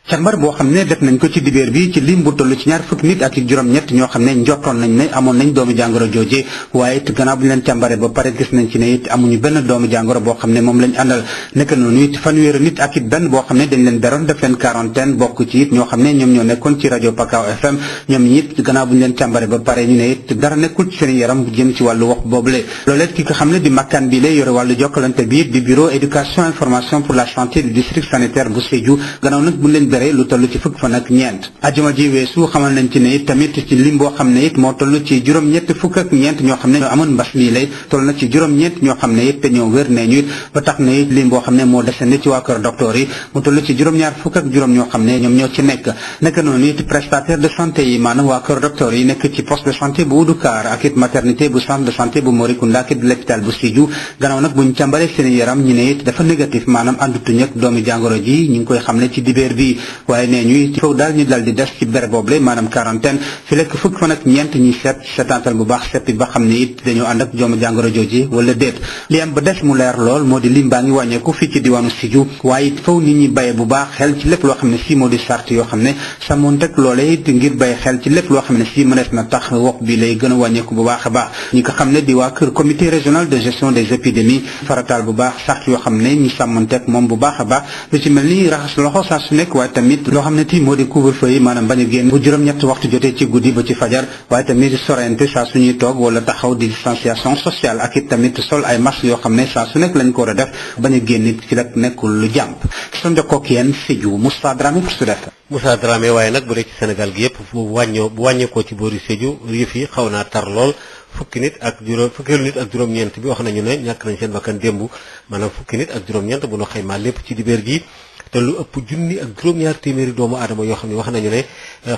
càmbar boo xam ne def nañ ko ci dibéer bi ci lim bu toll ci ñaar fukki nit ak juróom-ñett ñoo xam ne njottoon nañ ne amoon nañ doomu jàngoro jooje waaye it gannaaw bu ñu leen càmbare ba pare gis nañ ci ne it amuñu benn doomu jàngoro boo xam ne moom lañ àndal nekk noonu it fanweeri nit ak it benn boo xam ne dañ leen beroon def leen quarantaine bokk ci it ñoo xam ne ñoom ñoo nekkoon ci rajo Pakao FM ñoom ñi it gannaaw bu ñu leen càmbare ba pare ñu ne it dara nekkul ci seen yaram jëm ci wàllu wax boobule loolee ki nga xam ne di makkaan bi lay yore wàllu jokkalante bi di bureau éducation information pour la santé du district sanitaire bu Sédhiou gannaaw nag bu leen béré lu toll ci fukk fan ak ñeent ajuma ji weesu xamal nañ ci ne it tamit ci lim boo xam ne it moo toll ci juróom-ñett fukk ak ñeent ñoo xam ne ñoo amoon mbas mi lay toll na ci juróom-ñeent ñoo xam ne it ñoo wér ne ñu it ba tax na it lim boo xam ne moo desandi ci waa kër docteur yi mu toll ci juróom-ñaar fukk ak juróom ñoo xam ne ñoom ñoo ci nekk nekk noonu it prestataire de santé yi maanaam waa kër docteur yi nekk ci poste de santé bu Oudoukar ak it maternité bu centre de santé bu Morikunda ak it l'hôpital bu Sédhiou gannaaw nag buñ càmbalee seen yaram ñu ne it dafa négatif maanaam àndutuñ ak doomi jàngoro ji ñu ngi koy xam ne ci dibéer bi waaye nee ñuy foofu daal ñu dal di des ci béréb boobule maanaam quarantaine fi lekk fukk fan ak ñeent ñuy seetantal bu baax seppi ba xam ne it dañoo ànd ak doomu jàngoro jooji wala déet li am ba des mu leer lool moo di lim baa ngi wàññeeku fii ci diwaanu Sédhiou waaye it faw nit ñi bàyyi bu baax xel ci lépp loo xam ne si moo di sart yoo xam ne sàmmoonteeg loolee it ngir bàyyi xel ci lépp loo xam ne si mënees na tax wopp bi lay gën a wàññeeku bu baax a baax ñi ko xam ne di waa kër comité régional de gestion des épidémies farataal bu baax sart yoo xam ne ñi sàmmoonteeg moom bu baax a baax lu ci mel ni raxas loxo saa su nekk waaye tamit loo xam ne ti moo di couvre-feu yi maanaam bañ a génn bu juróom-ñett waxtu jotee ci guddi ba ci fajar waaye tamit sorente saa suñuy toog wala taxaw di distanciation sociale ak it tamit sol ay masque yoo xam ne saa su nekk lañ ko war a def bañ a génn ci rek nekkul lu jàmp sa njokkook yéen Sédhiou Moussa Dramé pour Sud FM.
Moussa Dramé waaye nag bu dee ci Sénégal gi yëpp bu wàññeekoo ci boori Sédhiou yëf yi xaw naa tar lool fukki nit ak juróom-ñeent bi wax nañu ne ñàkk nañ seen bakkan démb maanaam fukki nit ak juróom-ñeent bu ñu xaymaa lépp ci dibéer gi te lu ëpp junni ak juróom-ñaar téeméeri doomu aadama yoo xam ne wax nañu ne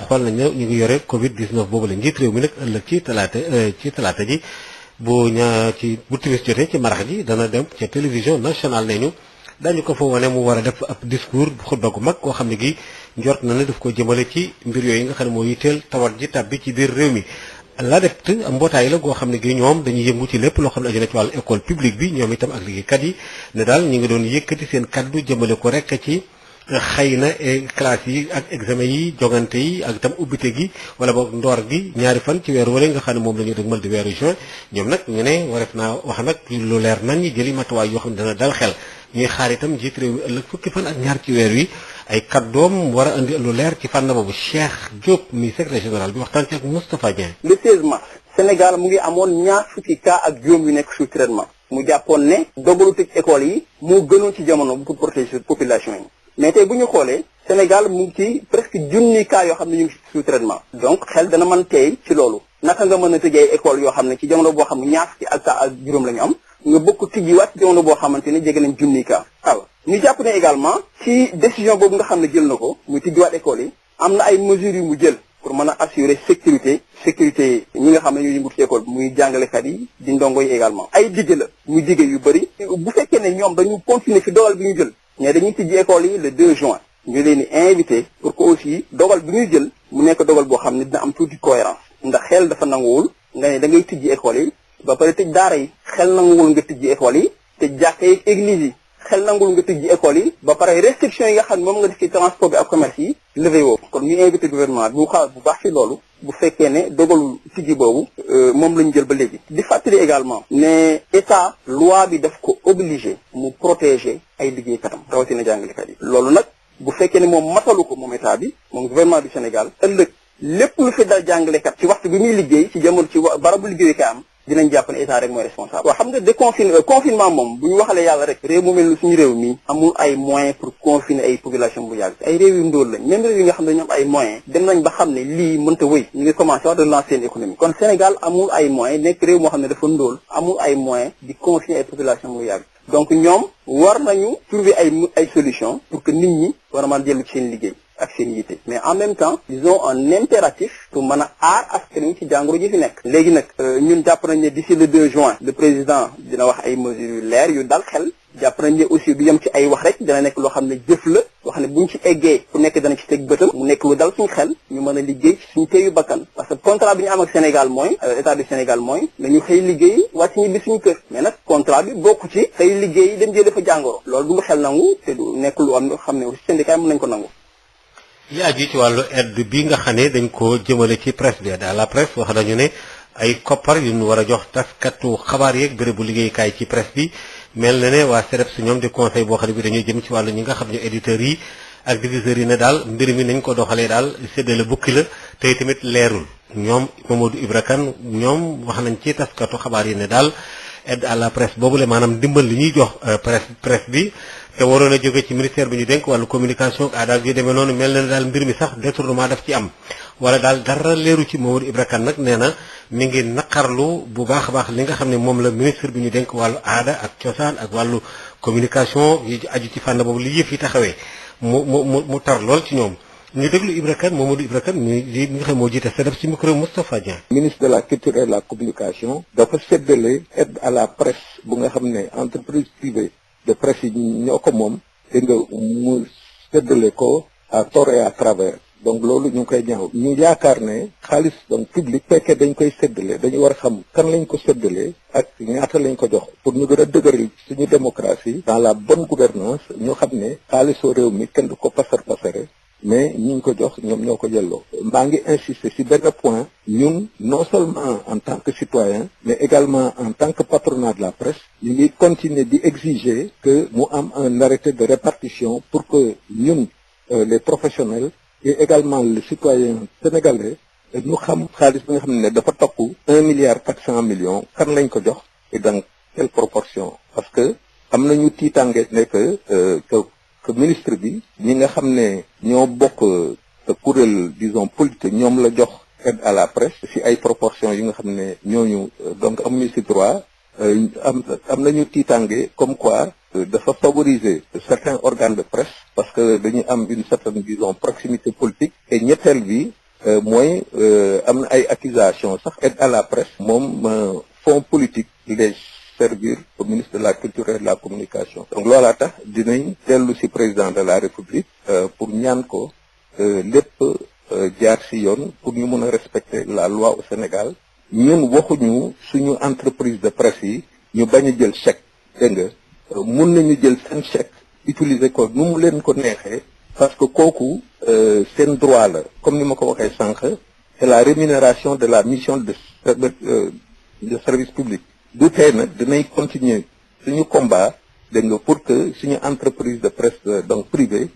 xool nañ ne ñu ngi yore Covid 19 boobu la njiit réew mi nag ëllëg ci talaata ji bu timis jotee ci marax ji dana dem ca télévision nationale ne ñu dañu ko fa wane mu war a def ab discours xutba gu mag koo xam ne gi njort na ne daf ko jëmale ci mbir yooyu nga xam ne moo yitteel tawat ji tàbbi ci biir réew mi. l'ADEPT mbootaay la goo xam ne gi ñoom dañuy yëngu ci lépp loo xam ne aju na ci wàllu école publique bi ñoom itam ak liggéeykat yi ne daal ñu ngi doon yëkkati seen kaddu jëmale ko rek ci xëy na classe yi ak examen yi jogante yi ak itam ubbite gi wala boog ndoor gi ñaari fan ci weeru wala nga xam ne moom la ñu dëgmal di weeru juin ñoom nag ñu ne wareef naa wax nag lu leer nañ ñi jëli matuwaay yoo xam ne dana dal xel ñuy xaar itam njiit réew mi ëllëg fukki fan ak ñaar ci weer wi ay kaddoom war a indi lu leer ci fànn boobu Cheikh Diop mi secrétaire général bi waxtaan ci ak Moustapha Dieng.
le 16 mars Sénégal mu ngi amoon ñaar fukki cas ak juróom yu nekk sous traitement mu jàppoon ne dogalu tëj école yi moo gënoon ci jamono pour protéger population yi mais tey bu ñu xoolee Sénégal mu ngi ci presque junni cas yoo xam ne ñu ngi sous traitement donc xel dana mën tey ci loolu naka nga mën a tëjee école yoo xam ne ci jamono boo xam ne ñaar fukki ak cas ak juróom la ñu am nga bokk tijjiwaat ci jamono boo xamante ne jege nañ junni cas waaw ñu jàpp ne également ci décision boobu nga xam ne jël na ko muy tijjiwaat école yi am na ay mesures yu mu jël pour mën a assurer sécurité ñi nga xam ne ñoo yëngut ci école bi muy jàngalekat yi di ndongo yi également ay digge la muy digge yu bëri bu fekkee ne ñoom dañu continuer fi dogal bi ñu jël mais dañuy tijji école yi le 2 juin ñu leen di invité pour que aussi dogal bi ñu jël mu nekk dogal boo xam ne dina am tuuti cohérence ndax xel dafa nanguwul nga ne da ngay tijji école yi ba pare tëj daara yi xel nanguwul nga tijji école yi tëj jàkka yi église yi xel nanguwul nga tijji école yi ba pare restriction yi nga xam ne moom nga def ci transport bi ak commerce yi levé woo kon ñu invité gouvernement bi mu xaar bu baax ci loolu bu fekkee ne dogalu tijji boobu moom lañu jël ba léegi di fàttali également ne état loi bi daf ko obligé mu protéger ay liggéeykatam rawatina jàngalekat yi loolu nag bu fekkee ne moom matalu ko moom état bi moom gouvernement du Sénégal ëllëg lépp lu fi dal jàngalekat ci waxtu bi muy liggéey ci jamono ci barabu liggéeyukaay am dinañ jàpp ne état rek mooy responsable waaw xam nga confinement moom bu ñu waxalee yàlla rek réew mu mel ni suñu réew mi amul ay moyens pour confiner ay population bu yàgg ay réew yu ndóol lañ même réew yi nga xam ne ñoom ay moyens dem nañ ba xam ne lii mënta wëy ñu ngi commencé wax de lancer une économie kon Sénégal amul ay moyens nekk réew moo xam ne dafa ndóol amul ay moyens di confiner ay population bu yàgg donc ñoom war nañu trouver ay solution pour que nit ñi war a mën dellu ci seen liggéey ak seen yitte mais en même temps ils ont un impératif pour mën a aar askan wi ci jàngoro ji fi nekk léegi nag ñun jàpp nañ ne d'ici le 2 juin le président dina wax ay mesures yu leer yu dal xel jàpp nañ ne aussi du yem ci ay wax rek dina nekk loo xam ne jëf la loo xam ne buñ ci eggee ku nekk dana ci teg bëtam mu nekk lu dal suñu xel ñu mën a liggéey ci suñu teeyu bakkan parce que contrat bi ñu am ak Sénégal mooy état du Sénégal mooy nañu xëy liggéey wàcc ñibbi suñu kër mais nag contrat bi bokku ci xëy liggéey dem jëlee fa jàngoro loolu du lu xel nangu te du nekk lu am xam ne aussi syndicat mën nañ ko nangu.
li aju ci wàllu aide bi nga xam ne dañ ko jëmale ci presse bi à la presse wax nañu ne ay koppar yu ñu war a jox taskatu xabaar yeeg bérébu liggéeykaay ci presse bi mel na ne waa CEDEPS ñoom di conseil boo xam ne bi dañuy jëm ci wàllu ñi nga xam ne éditeurs yi ak diffuseurs yi ne daal mbir mi nañ ko doxalee daal séddale bukki la tey tamit leerul ñoom Mamadou Ibra Kane ñoom wax nañ ci taskatu xabaar yi ne daal aide à la presse boobu la maanaam dimbal li ñuy jox presse bi te waroon a jóge ci ministère bi ñu dénk wàllu communication ak aadaal yu demee noonu mel na ne daal mbir mi sax détournement daf ci am wala daal dara leeru ci Mamadou Ibra Kane nag nee na mi ngi naqarlu bu baax a baax li nga xam ne moom la ministre bi ñu dénk wàllu aada ak cosaan ak wàllu communication yi aju ci fànn boobu li yëf yi taxawee mu tar lool ci ñoom ñu déglu Ibra Kane Mamadou Ibra Kane mi nga xam moo jiite CEDEPS ci micro Moustapha Dieng.
ministre de la culture et de la communication dafa séddale aide à la presse bu nga xam ne entreprise privée de presse yi ñoo ko moom te nga mu séddale ko à tort et à travers donc loolu ñu ngi koy ñaaw ñu yaakaar ne xaalis donc public fekkee dañ koy séddale dañu war a xam kan lañ ko séddale ak ñaata lañ ko jox pour ñu gën a dëgëral suñu démocratie dans la bonne gouvernance ñu xam ne xaalisoo réew mi kenn du ko pasare mais ñi ñu ko jox ñoom ñoo ko yelloo maa ngi insister ci benn point ñun non seulement en tant que citoyen mais également en tant que patronat de la presse ñu ngi continuer di exiger que mu am un arrêté de répartition pour que ñun les professionnels et également le citoyen sénégalais ñu xam xaalis bi nga xam ne dafa topp 1,4 milliard kan lañ ko jox et dans quelle proportion parce que am nañu tiitange ne que ministre bi ñi nga xam ne ñoo bokk kuréel disons politique ñoom la jox aide à la presse ci ay proportions yi nga xam ne ñooñu donc amuñu ci droit am nañu tiitange comme quoi dafa favoriser certains organes de presse parce que dañu am une certaine disons proximité politique et ñetteel bi mooy am na ay accusations sax aide à la presse moom fonds politique les servir au ministre de la culture et de la communication donc loolaa tax dinañ dellu ci président de la république pour ñaan ko lépp jaar ci yoon pour ñu mën a respecter la loi au Sénégal ñun waxuñu suñu entreprise de presse yi ñu bañ a jël chèque dégg nga mun nañu jël seen chèque utiliser ko nu mu leen ko neexee parce que kooku seen droit la comme ni ma ko waxee sànq c'est la rémunération de la mission de service public du tey nag dinañ continuer suñu combat dégg nga pour que suñu entreprise de presse donc privée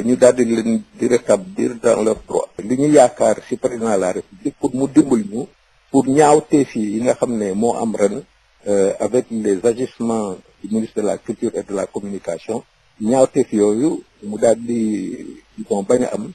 ñu daal di leen di rétablir dans leurs droits li ñu yaakaar ci président de la République pour mu dimbali ñu pour ñaawteef yi nga xam ne moo am ren avec les agissements du ministre de la culture et de la communication ñaawteef yooyu mu daal di bon bañ a am.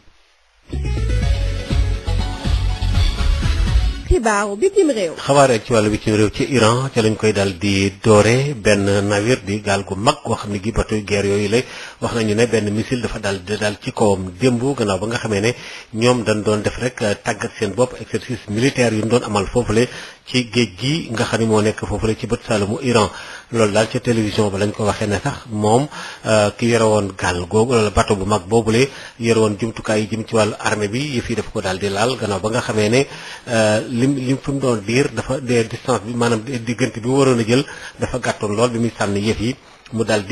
xibaaru bitim réew.
xabaar ci wàllu bitim réew ci Iran ca lañ koy dal di doore benn navire di gaal gu mag goo xam ne gi bateau guerre yooyu la wax nañu ne benn missile dafa dal ci kawam démb gannaaw ba nga xamee ne ñoom dañ doon def rek tàggat seen bopp exercice militaire yu ñu doon amal foofule ci géej gi nga xam ne moo nekk foofule ci bët saalumu Iran loolu daal ca télévision ba lañ ko waxee ne sax moom ki yore woon gaal googu wala bateau bu mag boobule yore woon jumtukaay yi jëm ci wàllu armée bi yëf yi dafa ko daal di laal gannaaw ba nga xamee ne lim fi mu doon diir dafa de distance bi maanaam diggante bi mu waroon a jël dafa gàttoon lool bi muy sànni yëf yi mu dal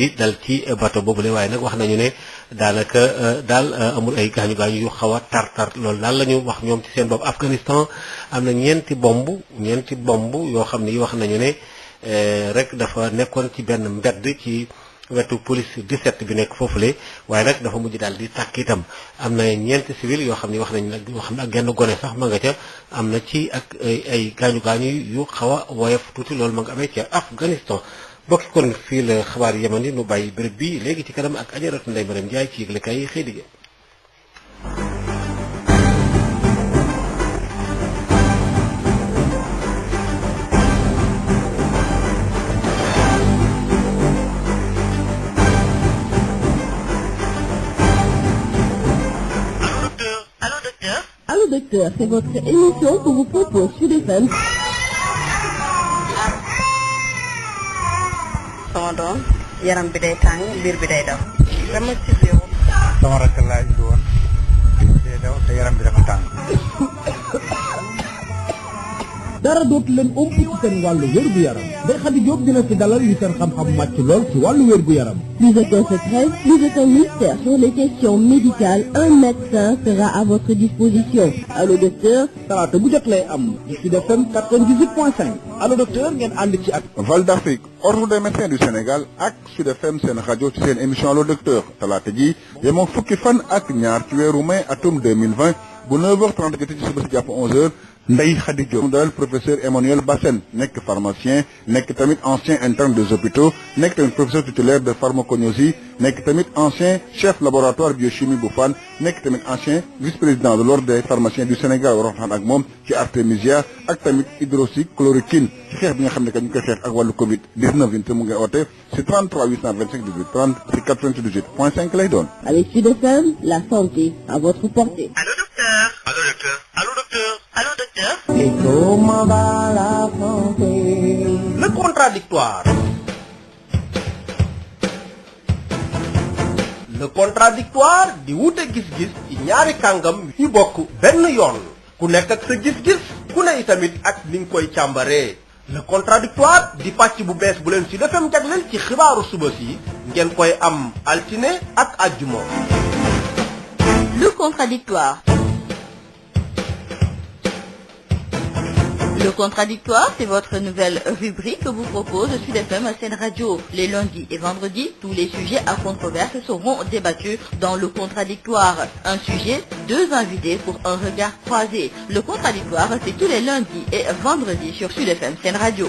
ci bateau boobule waaye nag wax nañu ne daanaka daal amul ay gaañu gaañu yu xaw a tar loolu daal la ñu wax ñoom ci seen bopp. Afghanistan am na ñeenti bomb yoo xam ne yi wax nañu ne rek dafa nekkoon ci benn mbedd ci wetu police 17 bi nekk foofule waaye nag dafa mujj daal di tàkk itam am na ñeenti civil yoo xam ne wax nañ nag yoo xam ne ak genn gone sax ma nga ca am na ci ak ay gaañu yu xaw a woyof tuuti loolu ma nga amee ca Afghanistan. bokki kon fii la xabaar yeman yi nu bàyyi béréb bi léegi ci kanam ak Ajaratu Ndeye Mariam Ndiaye ci yëglekaay yi xëy di
Allô docteur, c'est votre émission que vous propose Sud FM.
sama doom yaram bi day tàng biir bi day daw. dama ci yow.
sama rakk laa indi woon day daw te yaram bi dafa tàng.
dara dootu leen ëmp ci seen wàllu wér-gu yaram Ndeye Khady Diop dina ci dalal yu seen xam-xam màcc lool ci wàllu wér-gu yaram.
Plus de secret, plus de mystère sur les questions médicales, un médecin sera à votre disposition. Allô docteur.
talaata bu jot lay am ci Sud FM 98.5. Allô docteur ngeen ànd ci ak.
Val d'Afrique ordre des médecins du Sénégal ak Sud FM seen rajo ci seen émission Allô docteur talaata ji yemoo fukki fan ak ñaar ci weeru mai atum 2020 bu 9h30 jotee ci suba si jàpp 11h. Ndeye Khady Diop mu dalal professeur Emmanuel Bassène nekk pharmacien nekk tamit ancien interne des hôpitaux nekk tamit professeur titulaire de pharmacognosie nekk tamit ancien chef laboratoire biochimie bu Fann nekk tamit ancien vice-président de l'ordre des pharmaciens du Sénégal war waxtaan ak moom ci artémisia ak tamit hydroxychloroquine ci xeex bi nga xam ne que ñu koy xeex ak wàllu Covid 19 yi te mu ngi oote si 33 825 18 30 si 98 point 5 lay doon.
Avec Sud FM, la santé à votre portée.
Allô docteur. Allô docteur. Allô docteur. Allô docteur.
Et comment va la santé? Le contradictoire. Le contradictoire di wute gis-gis ci ñaari kàngam yu bokk benn yoon ku nekk ak sa gis-gis ku ne itamit ak ni nga koy càmbaree. Le contradictoire di pàcc bu bees bu leen ci defem jagleel ci xibaaru suba si ngeen koy am altine ak àjjuma.
Le contradictoire. Le Le contradictoire, c'est votre nouvelle rubrique que vous propose Sud FM Sen Radio. Les lundis et vendredis, tous les sujets à controverse seront débattus dans le contradictoire. Un sujet, deux invités pour un regard croisé. Le contradictoire, c'est tous les lundis et vendredis sur Sud FM Sen Radio.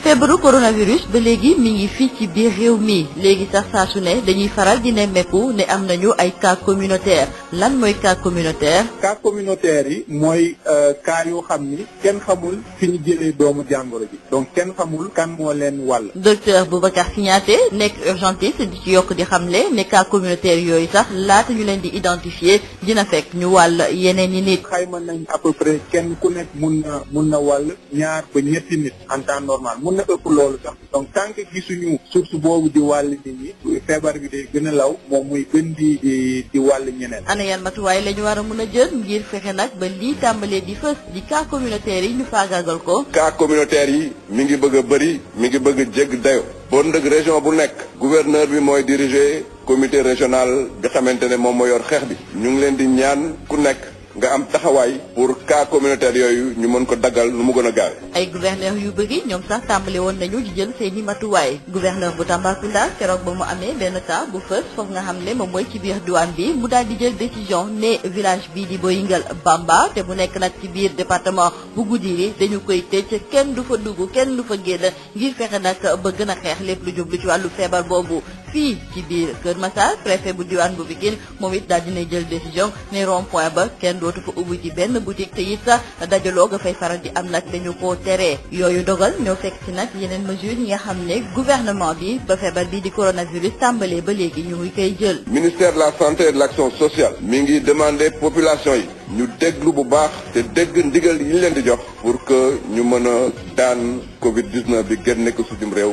feebaru coronavirus ba léegi mi ngi fii ci biir réew mi léegi sax saa su ne dañuy faral di nemmeeku ne am nañu ay cas communautaire lan mooy cas communautaire.
cas communautaire yi mooy cas yoo xam ni kenn xamul fi ñu jëlee doomu jàngoro ji donc kenn xamul kan moo leen wàll.
docteur Boubacar Signaté nekk urgentiste di ci yokk di xamle ne cas communautaire yooyu sax laata ñu leen di identifier dina fekk ñu wàll yeneen i nit.
xayma nañ à peu près kenn ku nekk mun na wàll ñaar ba ñetti nit en temps normal. na ëpp loolu sax donc tant que gisuñu source boobu di wàll nit ñi feebar bi day gën a law moom muy gën di wàll ñeneen.
ana yan matuwaay la ñu war a mën a jël ngir fexe nag ba lii tàmbalee di fës di cas communautaire yi ñu faagaagal ko.
cas communautaire yi mi ngi bëgg a bëri mi ngi bëgg a jégg dayo bon dëgg région bu nekk gouverneur bi mooy diriger comité régional bi xamante ne moom moo yor xeex bi ñu ngi leen di ñaan ku nekk nga am taxawaay pour cas communautaire yooyu ñu mën ko daggal nu mu gën a gaawe.
ay gouverneur yu bëri ñoom sax tàmbale woon nañu di jël seeni matuwaay gouverneur bu Tambacounda keroog ba mu amee benn cas bu fës foofu nga xam ne moom mooy ci biir douane bi mu daal di jël décision ne village bii di Boyingal Bamba te mu nekk nag ci biir département bu Goudiri dañu koy tëj kenn du fa dugg kenn du fa génn ngir fexe nag ba gën a xeex lépp lu jublu ci wàllu feebar boobu. fii ci biir Kër Massar préfet bu diwaan bu Pikine moom it daal dina jël décision ne rond point ba kenn dootu fa ubbi ci benn boutique te it sax dajaloo nga fay faral di am nag dañu koo teree yooyu dogal ñoo fekk ci nag yeneen mesures yi nga xam ne gouvernement bi ba feebar bi di coronavirus tàmbalee ba léegi ñu ngi koy jël.
ministère de la santé et de l'action sociale mi ngi demander population yi ñu déglu bu baax te dégg ndigal yi ñu leen di jox pour que ñu mën a daan Covid 19 bi gën nekk suñu réew.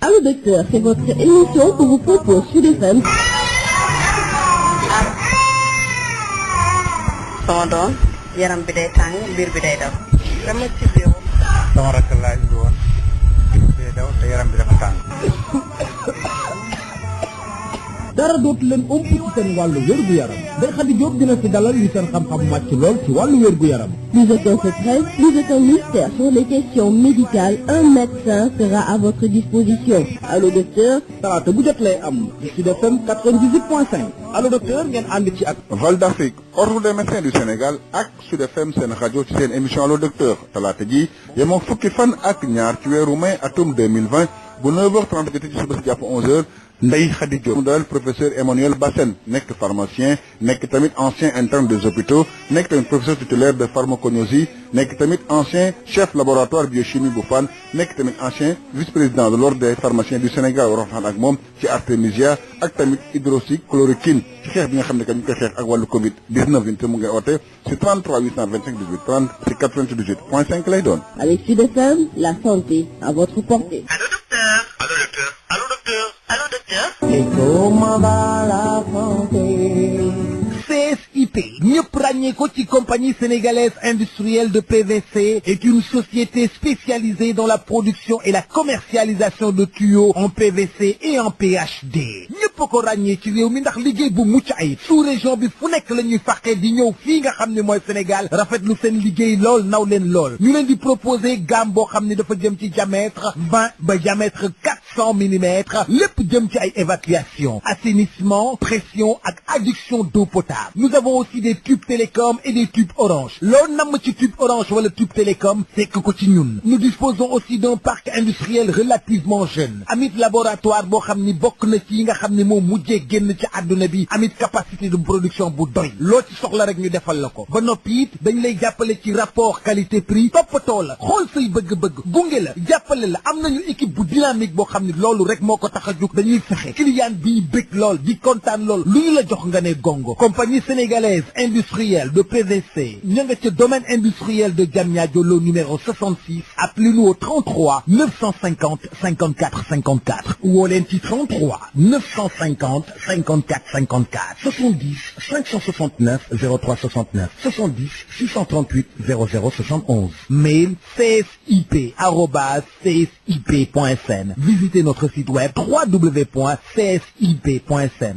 Allô docteur, c'est votre émission que vous propose Sud FM.
sama doom yaram bi day tàng biir bi day daw. dama ci biir.
sama rakk laa indi woon biir bi day daw te yaram bi dafa tàng.
dara dootu leen ëmp ci seen wàllu wérgu yaram Ndeye Khady Diop dina ci dalal ñu seen xam-xam màcc lool ci wàllu wérgu yaram.
Plus aucun secret, plus aucun mystère sur les questions médicales, un médecin sera à votre disposition. Allô docteur.
talaata bu jot lay am ci Sud FM 98.5. Allô docteur ngeen ànd ci ak.
Val d'Afrique ordre des médecins du Sénégal ak Sud FM seen rajo ci seen émission Allô docteur talaata ji yemoo fukki fan ak ñaar ci weeru mai atum 2020 bu 9h30 jotee ci suba si jàpp 11h. Ndeye Khady Diop mu dalal professeur Emmanuel Bassène nekk pharmacien nekk tamit ancien interne des hôpitaux nekk tamit professeur titulaire de pharmacognosie nekk tamit ancien chef laboratoire biochimie bu Fann nekk tamit ancien vice-président de l'ordre des pharmaciens du Sénégal war a waxtaan ak moom ci artémisia ak tamit hydroxychloroquine ci xeex bi nga xam ne que ñu koy xeex ak wàllu Covid 19 bi te mu ngi oote ci 33 825 18 30 ci 98.5 lay doon.
Avec Sud FM, la santé à votre portée.
Allô docteur. Allô docteur. Allô docteur. Allô docteur.
Et comment va la santé? CSIP ñëpp ràññee ko ci compagnie sénégalaise industrielle de PVC est une société spécialisée dans la production et la commercialisation de tuyaux en PVC et en PHD ñëpp ko ràññee ci réew mi ndax liggéey bu mucc ayib sous région bi fu nekk la ñuy fàqee di ñëw fii nga xam ne mooy Sénégal rafetlu seen liggéey lool naw leen lool ñu leen di proposer gamme boo xam ne dafa jëm ci diamètre 20 ba diamètre 400 millimètres lépp jëm ci ay évacuation assainissement pression ak adduction d'eau potable. Nous avons aussi des tubes télécom et des tubes orange. Loo namm ci tube orange wala tube télécom fekk ko ci ñun. Nous disposons aussi d'un parc industriel relativement jeune. Amit laboratoire boo xam ni bokk na ci yi nga xam ni moom mujjee génn ci àdduna bi amit capacité de production bu doy. loo ci soxla rek ñu defal la ko. ba noppi it dañ lay jàppale ci rapport qualité prix toppatoo la xool say bëgg-bëgg gunge la jàppale la am nañu équipe bu dynamique boo xam xam ni loolu rek moo ko tax a jóg dañuy fexe client bi bëgg lool di kontaan lool lu ñu la jox nga ne gongo. compagnie sénégalaise industrielle de PVC ña nga ca domaine industriel de Diamniadio lo numéro 66 appelez-nous au 33 950 54 54 woo leen ci 33 950 54 54 70 569 03 69 70 638 00 71 mail csip@csip.sn. Visitez notre site web www.csip.sn.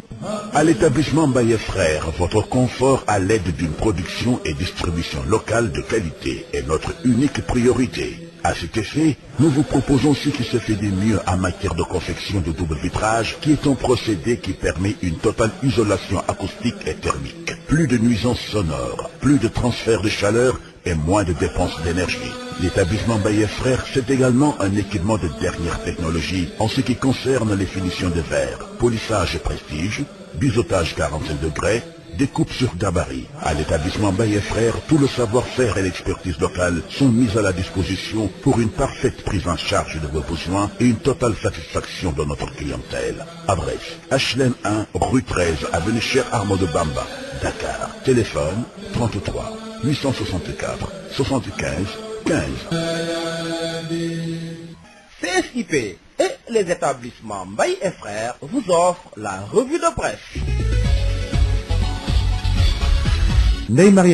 À l'établissement Mbaye Frères, votre confort à l'aide d'une production et distribution locale de qualité est notre unique priorité. À cet effet, nous vous proposons ce qui se fait de mieux en matière de confection de double vitrage, qui est un procédé qui permet une totale isolation acoustique et thermique. Plus de nuisances sonores, plus de transfert de chaleur et moins de dépenses d'énergie. L'établissement Mbaye Frères, c'est également un équipement de dernière technologie en ce qui concerne les finitions de verre, polissage prestige, biseautage 45 degrés, découpe sur gabarit. À l'établissement Mbaye Frères, tout le savoir-faire et l'expertise locale sont mis à la disposition pour une parfaite prise en charge de vos besoins et une totale satisfaction de notre clientèle. Adresse HLM 1, rue 13, avenue Cheikh Ahmadou Bamba, Dakar. Téléphone 33 864 75 15.
CSIP et les établissements Mbaye et Frères vous offrent la revue de presse.
Mesdames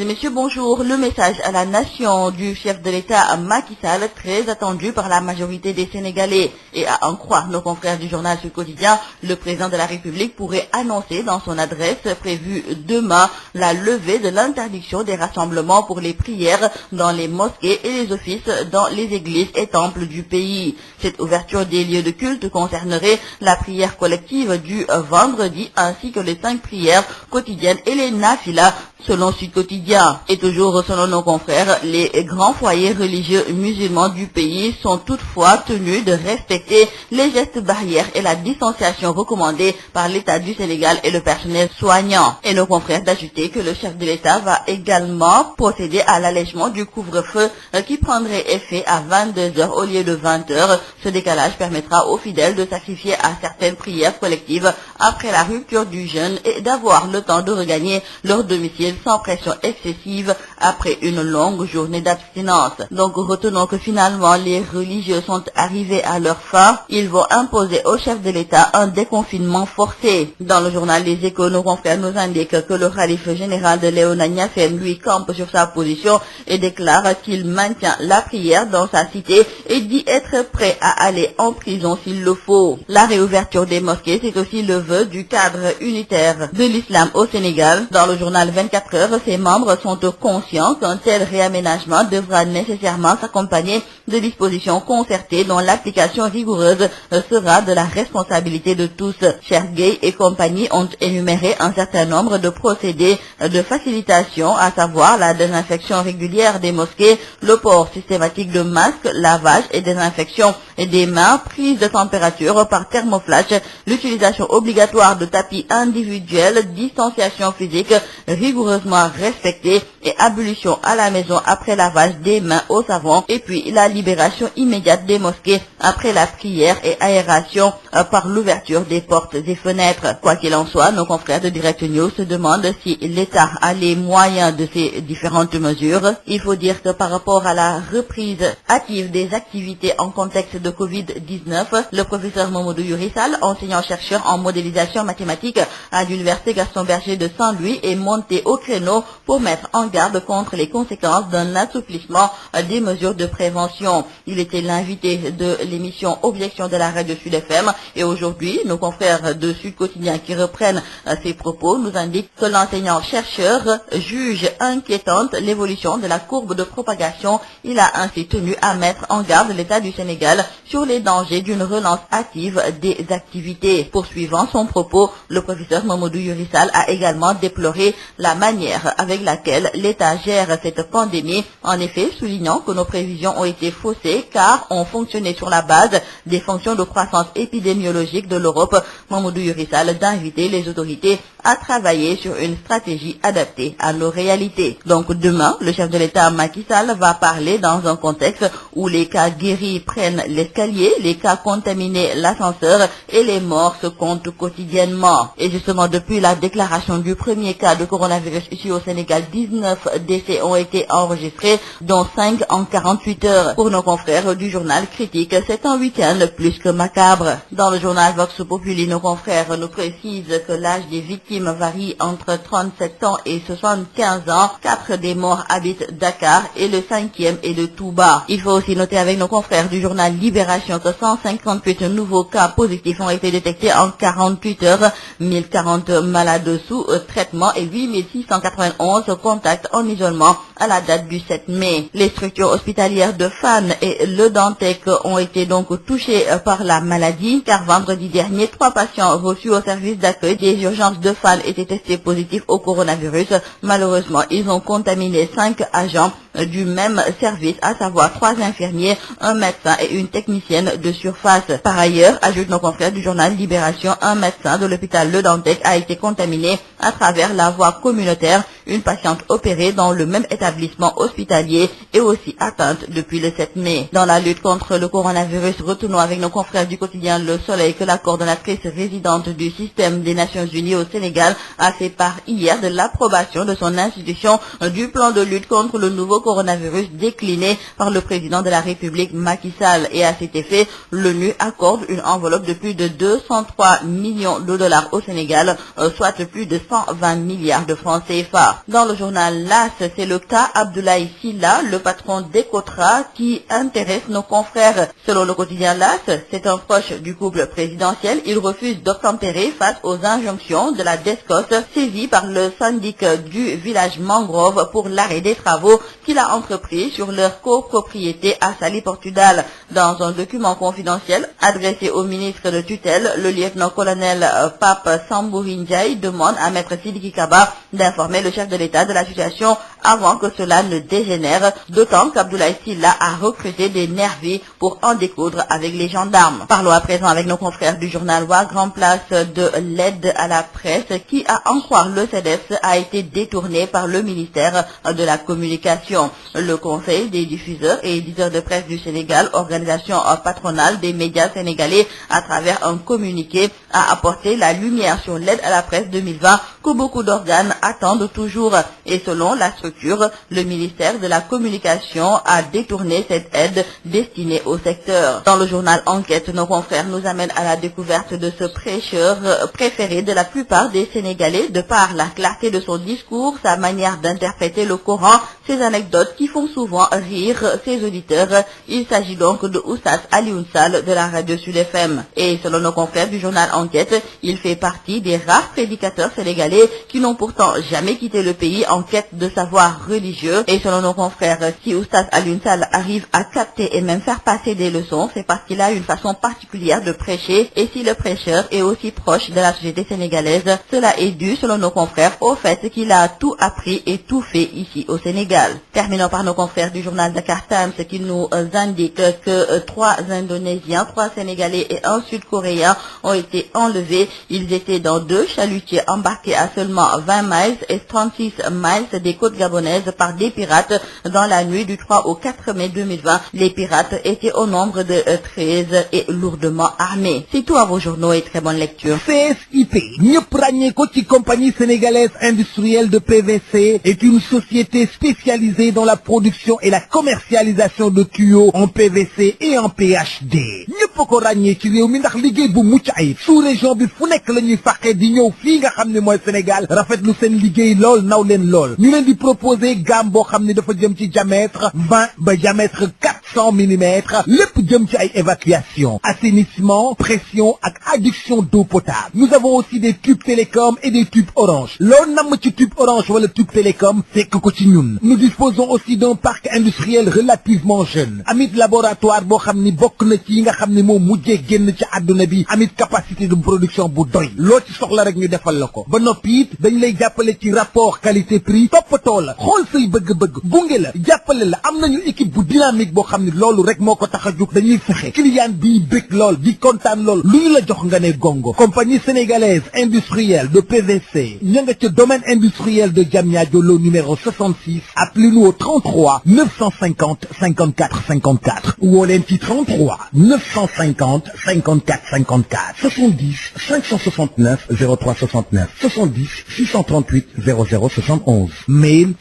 et messieurs, bonjour. Le message à la nation du chef de l'État Macky Sall, très attendu par la majorité des Sénégalais. Et à en croire nos confrères du journal Sud Quotidien, le président de la République pourrait annoncer dans son adresse prévue demain la levée de l'interdiction des rassemblements pour les prières dans les mosquées et les offices dans les églises et temples du pays. Cette ouverture des lieux de culte concernerait la prière collective du vendredi ainsi que les 5 prières quotidiennes et les nafilas selon Sud Quotidien. Et toujours selon nos confrères, les grands foyers religieux musulmans du pays sont toutefois tenus de respecter les gestes barrières et la distanciation recommandée par l'État du Sénégal et le personnel soignant. Et nos confrères d'ajouter que le chef de l'État va également procéder à l'allègement du couvre-feu qui prendrait effet à 22h au lieu de 20h. Ce décalage permettra aux fidèles de sacrifier à certaines prières collectives après la rupture du jeûne et d'avoir le temps de regagner leur domicile sans pression excessive après une longue journée d'abstinence. Donc retenons que finalement les religieux sont arrivés à leur fin. Ils vont imposer au chef de l'État un déconfinement forcé. Dans le journal Les Échos, nos confrères nous indiquent que le khalife général de Léona Niassène lui campe sur sa position et déclare qu'il maintient la prière dans sa cité et dit être prêt à aller en prison s'il le faut. La réouverture des mosquées, c'est aussi le vœu du cadre unitaire de l'islam au Sénégal. Dans le journal 24 heures, ses membres sont conscients qu'un tel réaménagement devra nécessairement s'accompagner de dispositions concertées dont l'application rigoureuse sera de la responsabilité de tous. Cherguey et compagnie ont énuméré un certain nombre de procédés de facilitation, à savoir la désinfection régulière des mosquées, le port systématique de masques, lavage et désinfection des mains, prise de température par thermoflash, l'utilisation obligatoire de tapis individuels, distanciation physique rigoureusement respectée et ablution à la maison après lavage des mains au savon, et puis la libération immédiate des mosquées après la prière et aération par l'ouverture des portes et fenêtres. Quoi qu'il en soit, nos confrères de Direct News se demandent si l'État a les moyens de ces différentes mesures. Il faut dire que par rapport à la reprise hâtive des activités en contexte de Covid-19, le professeur Mamadou Yuri Sall, enseignant-chercheur en modélisation mathématique à l'université Gaston Berger de Saint-Louis, est monté au créneau pour mettre en garde contre les conséquences d'un assouplissement des mesures de prévention. Il était l'invité de l'émission Objection de la radio Sud FM, et aujourd'hui, nos confrères de Sud Quotidien qui reprennent ces propos nous indiquent que l'enseignant-chercheur juge inquiétante l'évolution de la courbe de propagation. Il a ainsi tenu à mettre en garde l'État du Sénégal sur les dangers d'une relance hâtive des activités. Poursuivant son propos, le professeur Mamadou Yuri Sall a également déploré la manière avec laquelle l'État gère cette pandémie, en effet soulignant que nos prévisions ont été faussée car ont fonctionné sur la base des fonctions de croissance épidémiologique de l'Europe. Mamadou Yuri Sall d'inviter les autorités à travailler sur une stratégie adaptée à nos réalités. Donc demain, le chef de l'État Macky Sall va parler dans un contexte où les cas guéris prennent l'escalier, les cas contaminés l'ascenseur et les morts se comptent quotidiennement. Et justement, depuis la déclaration du premier cas de coronavirus ici au Sénégal, 19 décès ont été enregistrés, dont 5 en 48 heures. Pour nos confrères du journal Critique, c'est un week-end plus que macabre. Dans le journal Vox Populi, nos confrères nous précisent que l'âge des victimes varie entre 37 ans et 75 ans. 4 des morts habitent Dakar et le 5e est de Touba. Il faut aussi noter avec nos confrères du journal Libération que 158 nouveaux cas positifs ont été détectés en 48 heures, 1040 malades sous traitement et 8691 contacts en isolement à la date du 7 mai. Les structures hospitalières de Fann et Le Dantec ont été donc touchées par la maladie car vendredi dernier, 3 patients reçus au service d'accueil des urgences de Fann étaient testés positifs au coronavirus. Malheureusement, ils ont contaminé 5 agents du même service, à savoir 3 infirmiers, un médecin et une technicienne de surface. Par ailleurs, ajoute nos confrères du journal Libération, un médecin de l'hôpital Le Dantec a été contaminé à travers la voie communautaire. Une patiente opérée dans le même établissement hospitalier est aussi atteinte depuis le 7 mai. Dans la lutte contre le coronavirus, retournons avec nos confrères du quotidien Le Soleil que la coordonnatrice résidente du système des Nations Unies au Sénégal a fait part hier de l'approbation de son institution du plan de lutte contre le nouveau coronavirus décliné par le président de la République Macky Sall. Et à cet effet, l'ONU accorde une enveloppe de plus de 203 millions de dollars au Sénégal, soit plus de 120 milliards de francs CFA. Dans le journal LAS, c'est le cas Abdoulaye Sylla, le patron d'Ecotra, qui intéresse nos confrères. Selon le quotidien LAS, c'est un proche du couple présidentiel. Il refuse d'obtempérer face aux injonctions de la DESCOS, saisie par le syndic du village Mangrove pour l'arrêt des travaux qu'il a entrepris sur leur copropriété à Saly Portudal. Dans un document confidentiel adressé au ministre de tutelle, le lieutenant-colonel Pape Samboury Ndiaye demande à Maître Sidiki Kaba d'informer le chef de l'État de la situation avant que cela ne dégénère, d'autant qu'Abdoulaye Sylla a recruté des nervis pour en découdre avec les gendarmes. Parlons à présent avec nos confrères du journal Wa Grand Place de l'aide à la presse qui, à en croire le CEDEPS, a été détourné par le ministère de la Communication. Le Conseil des diffuseurs et éditeurs de presse du Sénégal, organisation patronale des médias sénégalais, à travers un communiqué, a apporté la lumière sur l'aide à la presse 2020 que beaucoup d'organes attendent toujours. Et selon la structure, le ministère de la Communication a détourné cette aide destinée au secteur. Dans le journal Enquête, nos confrères nous amènent à la découverte de ce prêcheur préféré de la plupart des Sénégalais de par la clarté de son discours, sa manière d'interpréter le Coran, ses anecdotes qui font souvent rire ses auditeurs. Il s'agit donc de Oustaz Alioune Sall de la radio Sud FM. Et selon nos confrères du journal Enquête, il fait partie des rares prédicateurs sénégalais qui n'ont pourtant jamais quitté le pays en quête de savoir religieux. Et selon nos confrères, si Oustaz Alioune Sall arrive à capter et même faire passer des leçons, c'est parce qu'il a une façon particulière de prêcher. Et si le prêcheur est aussi proche de la société sénégalaise, cela est dû, selon nos confrères, au fait qu'il a tout appris et tout fait ici au Sénégal. Terminons par nos confrères du journal Dakar Times qui nous indique que 3 Indonésiens, 3 Sénégalais et 1 Sud-Coréen ont été enlevés. Ils étaient dans 2 chalutiers embarqués à seulement 20 miles et 36 miles des côtes gabonaises par des pirates dans la nuit du 3 au 4 mai 2020. Les pirates étaient au nombre de 13 et lourdement armés. C'est tout à vos journaux et très bonne lecture.
CSIP, ñëpp ràññee ko ci compagnie sénégalaise industrielle de PVC, est une société spécialisée dans la production et la commercialisation de tuyaux en PVC et en PHD. ñëpp ko ràññee ci réew mi ndax liggéey bu mucc ayib. sous région bi fu nekk la ñuy fàqee di ñëw fii nga xam ne mooy Sénégal rafetlu seen liggéey lool naw leen lool. ñu leen di proposer gamme boo xam ne dafa jëm ci diamètre 20 ba diamètre 400 mm, lépp jëm ci ay évacuation, assainissement, pression ak adduction d'eau potable. Nous avons aussi des tubes télécom et des tubes orange. Loo namm ci tube orange wala tube télécom fekk ko ci ñun. Nous disposons aussi d'un parc industriel relativement jeune. Amit laboratoire boo xam ni bokk na ci yi nga xam ne moo mujjee génn ci àdduna bi amit capacité de production bu doy loo ci soxla rek ñu defal la ko ba noppi it dañ lay jàppale ci rapport qualité prix toppatoo la xool say bëgg-bëgg gunge la jàppale la am nañu équipe bu dynamique boo xam ne loolu rek moo ko tax a jóg dañuy fexe client bi bëgg lool di kontaan lool lu ñu la jox nga ne gongo compagnie sénégalaise industrielle de PVC ña nga ca domaine industriel de Diamniadio lo numéro 66 appelez-nous au 33 950 54 54 woo leen ci 33 950 54 54 70 569 03 69 70 638 00 71 mail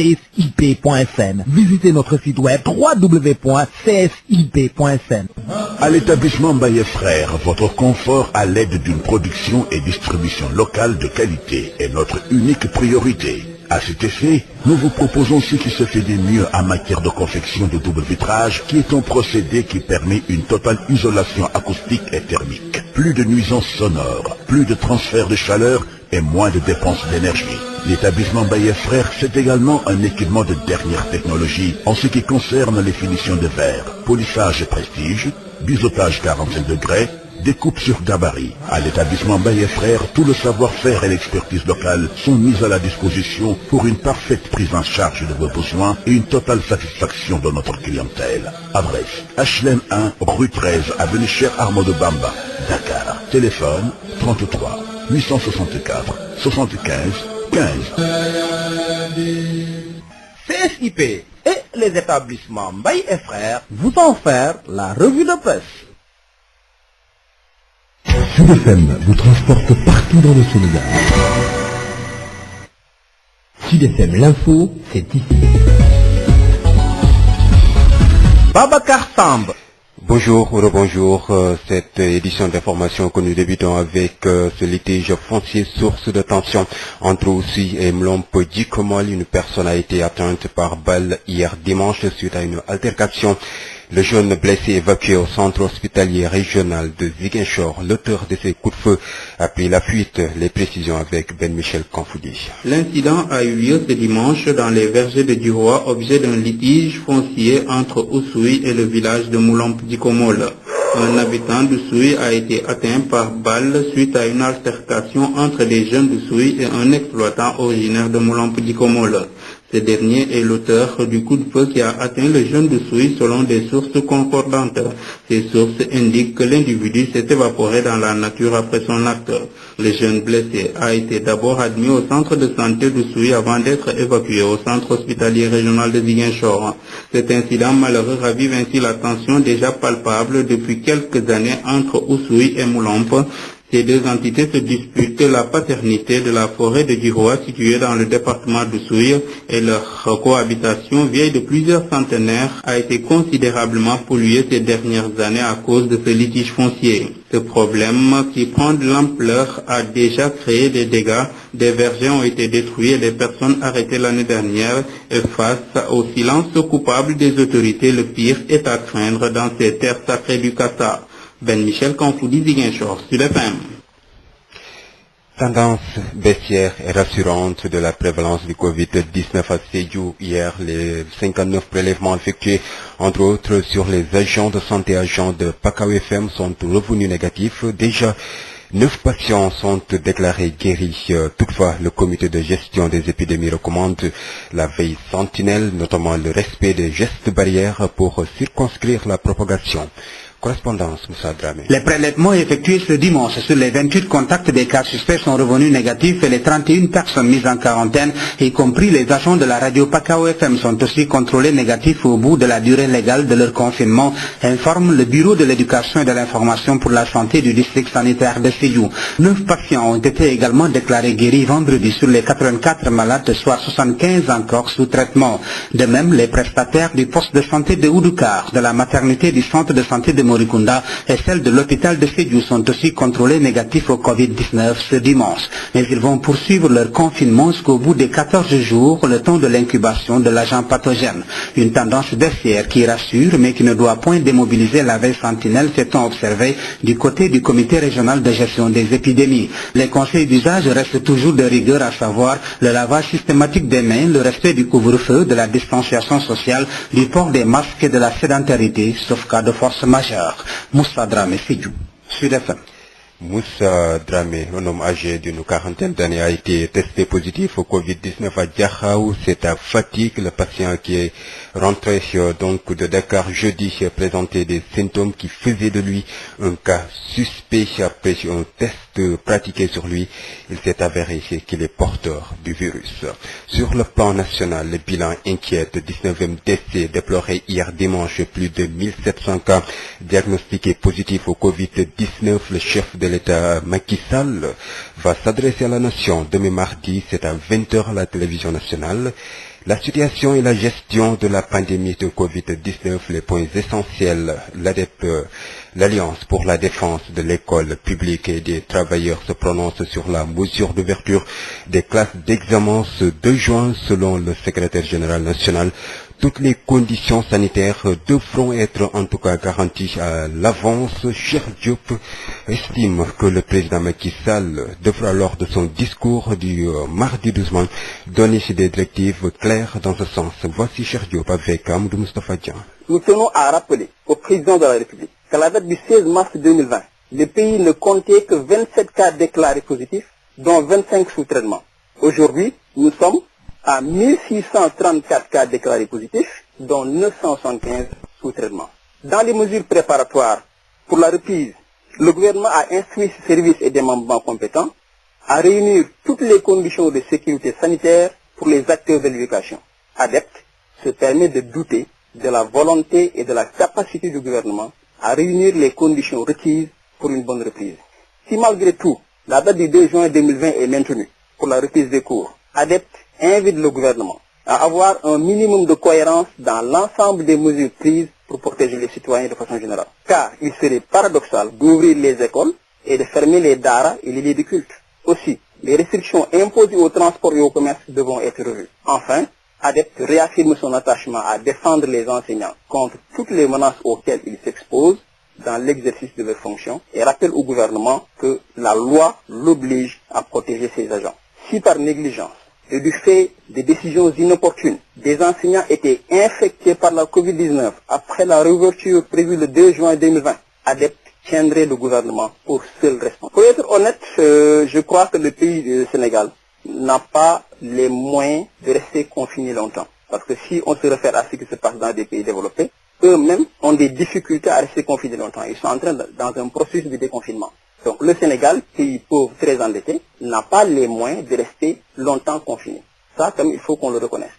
csip@csip.sn. Visitez notre site web www.csip.sn.
À l'établissement Mbaye Frères, votre confort à l'aide d'une production et distribution locale de qualité est notre unique priorité. À cet effet, nous vous proposons ce qui se fait de mieux en matière de confection de double vitrage, qui est un procédé qui permet une totale isolation acoustique et thermique. Plus de nuisances sonores, plus de transfert de chaleur et moins de dépenses d'énergie. L'établissement Mbaye Frères, c'est également un équipement de dernière technologie en ce qui concerne les finitions de verre, polissage et prestige, biseautage 45 degrés, découpe sur gabarit. À l'établissement Mbaye Frères, tout le savoir-faire et l'expertise locale sont mis à la disposition pour une parfaite prise en charge de vos besoins et une totale satisfaction de notre clientèle. Adresse HLM 1, rue 13, avenue Cheikh Ahmadou Bamba, Dakar. Téléphone 33 864 75 15.
CSIP et les établissements Mbaye et Frères vous ont offert la revue de presse.
Sud FM vous transporte partout dans le Sénégal. Sud FM, l'info, c'est ici.
Babacar Samb.
Bonjour, rebonjour. Cette édition d'information que nous débutons avec ce litige foncier source de tension entre Oussouye et Mlomp Djikomol. Une personne a été atteinte par balle hier dimanche suite à une altercation. Le jeune blessé évacué au centre hospitalier régional de Ziguinchor. L'auteur de ces coups de feu a pris la fuite. Les précisions avec Ben Michel Kanfoudi.
L'incident a eu lieu ce dimanche dans les vergers de Duroy, objet d'un litige foncier entre Oussouye et le village de Mlomp Djikomol. Un habitant d'Oussouye a été atteint par balle suite à une altercation entre des jeunes d'Oussouye et un exploitant originaire de Mlomp Djikomol. Ce dernier est l'auteur du coup de feu qui a atteint le jeune d'Oussouye selon des sources concordantes. Ces sources indiquent que l'individu s'est évaporé dans la nature après son acte. Le jeune blessé a été d'abord admis au centre de santé d'Oussouye avant d'être évacué au centre hospitalier régional de Ziguinchor. Cet incident malheureux ravive ainsi la tension déjà palpable depuis quelques années entre Oussouye et Mlomp. Ces deux entités se disputent la paternité de la forêt de Duroy située dans le département d'Oussouye et leur cohabitation vieille de plusieurs centenaires a été considérablement polluée ces dernières années à cause de ce litige foncier. Ce problème qui prend de l'ampleur a déjà créé des dégâts. Des vergers ont été détruits et des personnes arrêtées l'année dernière. Et face au silence coupable des autorités, le pire est à craindre dans ces terres sacrées du Qatar. Ben Michel Kanfoudi, Ziguinchor, Sud FM.
Tendance baissière et rassurante de la prévalence du Covid-19 à Sédhiou. Hier, les 59 prélèvements effectués, entre autres sur les agents de santé agents de Pakao FM, sont revenus négatifs. Déjà, 9 patients sont déclarés guéris. Toutefois, le comité de gestion des épidémies recommande la veille sentinelle, notamment le respect des gestes barrières pour circonscrire la propagation. Correspondance, Moussa Dramé.
Les prélèvements effectués ce dimanche sur les 28 contacts des cas suspects sont revenus négatifs et les 31 personnes mises en quarantaine, y compris les agents de la radio Pakao FM, sont aussi contrôlés négatifs au bout de la durée légale de leur confinement, informe le Bureau de l'éducation et de l'information pour la santé du district sanitaire de Sédhiou. 9 patients ont été également déclarés guéris vendredi sur les 84 malades, soit 75 encore sous traitement. De même, les prestataires du poste de santé de Oudoukar, de la maternité du centre de santé de Morikunda et celles de l'hôpital de Sédhiou sont aussi contrôlées négatives au Covid-19 ce dimanche. Mais ils vont poursuivre leur confinement jusqu'au bout des 14 jours, le temps de l'incubation de l'agent pathogène. Une tendance baissière qui rassure, mais qui ne doit point démobiliser la veille sentinelle, s'étant observé du côté du comité régional de gestion des épidémies. Les conseils d'usage restent toujours de rigueur, à savoir le lavage systématique des mains, le respect du couvre-feu, de la distanciation sociale, du port des masques et de la sédentarité, sauf cas de force majeure. Moussa Dramé, Sédhiou, Sud FM.
Moussa Dramé, un homme âgé d'une quarantaine d'années, a été testé positif au Covid-19 à Diakhao. C'est à Fatick. Le patient qui est rentré donc de Dakar jeudi présentait des symptômes qui faisaient de lui un cas suspect. Après un test pratiqué sur lui, il s'est avéré qu'il est porteur du virus. Sur le plan national, le bilan inquiète. 19e décès déploré hier dimanche. Plus de 1700 cas diagnostiqués positifs au Covid-19. Le chef de l'État Macky Sall va s'adresser à la nation demain mardi, c'est à 20h à la télévision nationale. La situation et la gestion de la pandémie de Covid-19, les points essentiels. L'ADEP, l'Alliance pour la défense de l'école publique et des travailleurs, se prononce sur la mesure d'ouverture des classes d'examen ce 2 juin. Selon le secrétaire général national, toutes les conditions sanitaires devront être en tout cas garanties à l'avance. Cheikh Diop estime que le président Macky Sall devra, lors de son discours du mardi 12 mai, donner des directives claires dans ce sens. Voici Cheikh Diop avec Amadou Moustapha Dian.
Nous tenons à rappeler au président de la République qu'à la date du 16 mars 2020, le pays ne comptait que 27 cas déclarés positifs, dont 25 sous traitement. Aujourd'hui, nous sommes à 1634 cas déclarés positifs, dont 975 sous traitement. Dans les mesures préparatoires pour la reprise, le gouvernement a instruit ses services et des membres compétents à réunir toutes les conditions de sécurité sanitaire pour les acteurs de l'éducation. ADEPT se permet de douter de la volonté et de la capacité du gouvernement à réunir les conditions requises pour une bonne reprise. Si malgré tout, la date du 2 juin 2020 est maintenue pour la reprise des cours, ADEPT invite le gouvernement à avoir un minimum de cohérence dans l'ensemble des mesures prises pour protéger les citoyens de façon générale. Car il serait paradoxal d'ouvrir les écoles et de fermer les daras et les lieux de culte. Aussi, les restrictions imposées au transport et au commerce devront être revues. Enfin, ADEPT réaffirme son attachement à défendre les enseignants contre toutes les menaces auxquelles ils s'exposent dans l'exercice de leurs fonctions et rappelle au gouvernement que la loi l'oblige à protéger ses agents. Si par négligence et du fait des décisions inopportunes, des enseignants étaient infectés par la Covid-19 après la réouverture prévue le 2 juin 2020, ADEPT tiendrait le gouvernement pour seul responsable. Pour être honnête, je crois que le pays du Sénégal n'a pas les moyens de rester confiné longtemps. Parce que si on se réfère à ce qui se passe dans des pays développés, eux-mêmes ont des difficultés à rester confinés longtemps. Ils sont en train dans un processus de déconfinement. Donc le Sénégal, pays pauvre, très endetté, n'a pas les moyens de rester longtemps confiné. Ça, comme il faut qu'on le reconnaisse.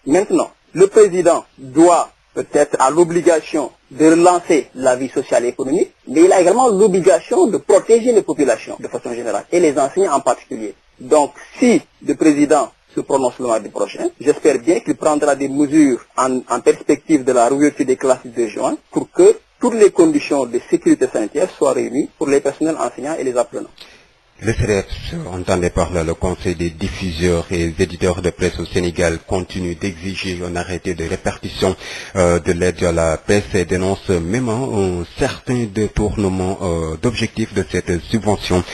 Maintenant, le président doit peut-être à l'obligation de relancer la vie sociale et économique, mais il a également l'obligation de protéger les populations de façon générale, et les enseignants en particulier. Donc, si le président se prononce le mardi prochain, j'espère bien qu'il prendra des mesures en perspective de la réouverture des classes de juin pour que toutes les conditions de sécurité sanitaire soient réunies pour les personnels enseignants et les apprenants.
Le CREPS, entendait par là le Conseil des diffuseurs et éditeurs de presse au Sénégal, continue d'exiger un arrêté de répartition de l'aide à la presse et dénonce même un certain détournement d'objectifs de cette subvention.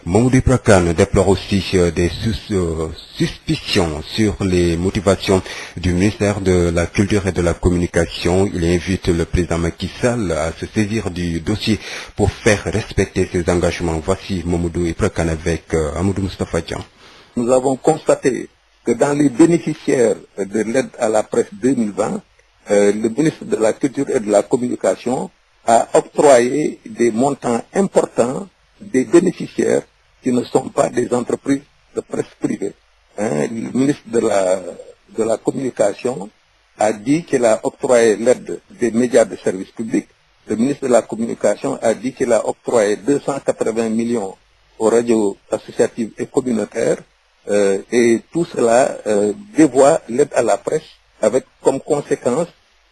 Mamoudou Prakane déplore aussi des suspicions sur les motivations du ministère de la Culture et de la Communication. Il invite le président Macky Sall à se saisir du dossier pour faire respecter ses engagements. Voici Mamoudou Prakane avec Amadou Moustapha Dian.
Nous avons constaté que dans les bénéficiaires de l'aide à la presse 2020, le ministre de la Culture et de la Communication a octroyé des montants importants des bénéficiaires qui ne sont pas des entreprises de presse privée. Le ministre de la Communication a dit qu'il a octroyé l'aide des médias de service public. Le ministre de la Communication a dit qu'il a octroyé 280 millions aux radios associatives et communautaires et tout cela dévoie l'aide à la presse avec comme conséquence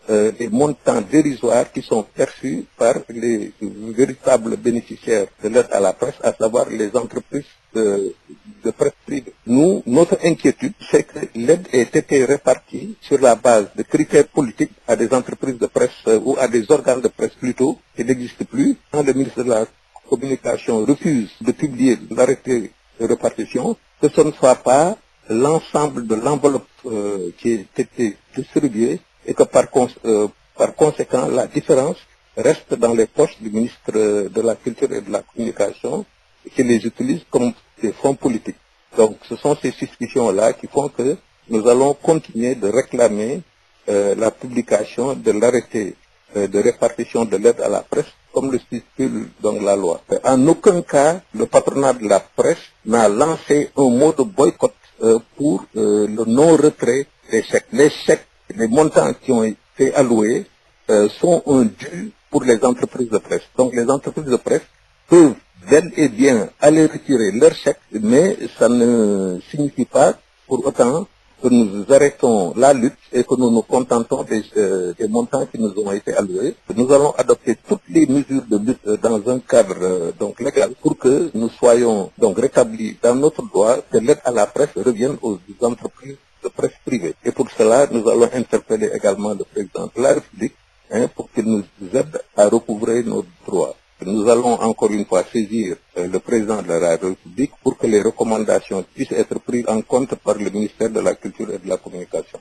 des montants dérisoires qui sont perçus par les véritables bénéficiaires de l'aide à la presse, à savoir les entreprises de presse privée. Nous, notre inquiétude, c'est que l'aide ait été répartie sur la base de critères politiques à des entreprises de presse ou à des organes de presse plutôt, qui n'existent plus. Quand le ministre de la Communication refuse de publier l'arrêté de répartition, que ce ne soit pas l'ensemble de l'enveloppe qui a été distribuée et que par conséquent la différence reste dans les poches du ministre de la Culture et de la Communication qui les utilise comme des fonds politiques. Donc ce sont ces suspicions-là qui font que nous allons continuer de réclamer la publication de l'arrêté de répartition de l'aide à la presse comme le stipule donc la loi. En aucun cas, le patronat de la presse n'a lancé un mot de boycott pour le non-retrait des chèques. Les chèques, les montants qui ont été alloués sont un dû pour les entreprises de presse. Donc les entreprises de presse peuvent bel et bien aller retirer leurs chèques, mais ça ne signifie pas pour autant que nous arrêtons la lutte et que nous nous contentons des montants qui nous ont été alloués. Nous allons adopter toutes les mesures de lutte dans un cadre donc légal pour que nous soyons donc rétablis dans notre droit que l'aide à la presse revienne aux entreprises de presse privée. Et pour cela, nous allons interpeller également le président de la République pour qu'il nous aide à recouvrer nos droits. Nous allons encore une fois saisir le président de la République pour que les recommandations puissent être prises en compte par le ministère de la Culture et de la Communication.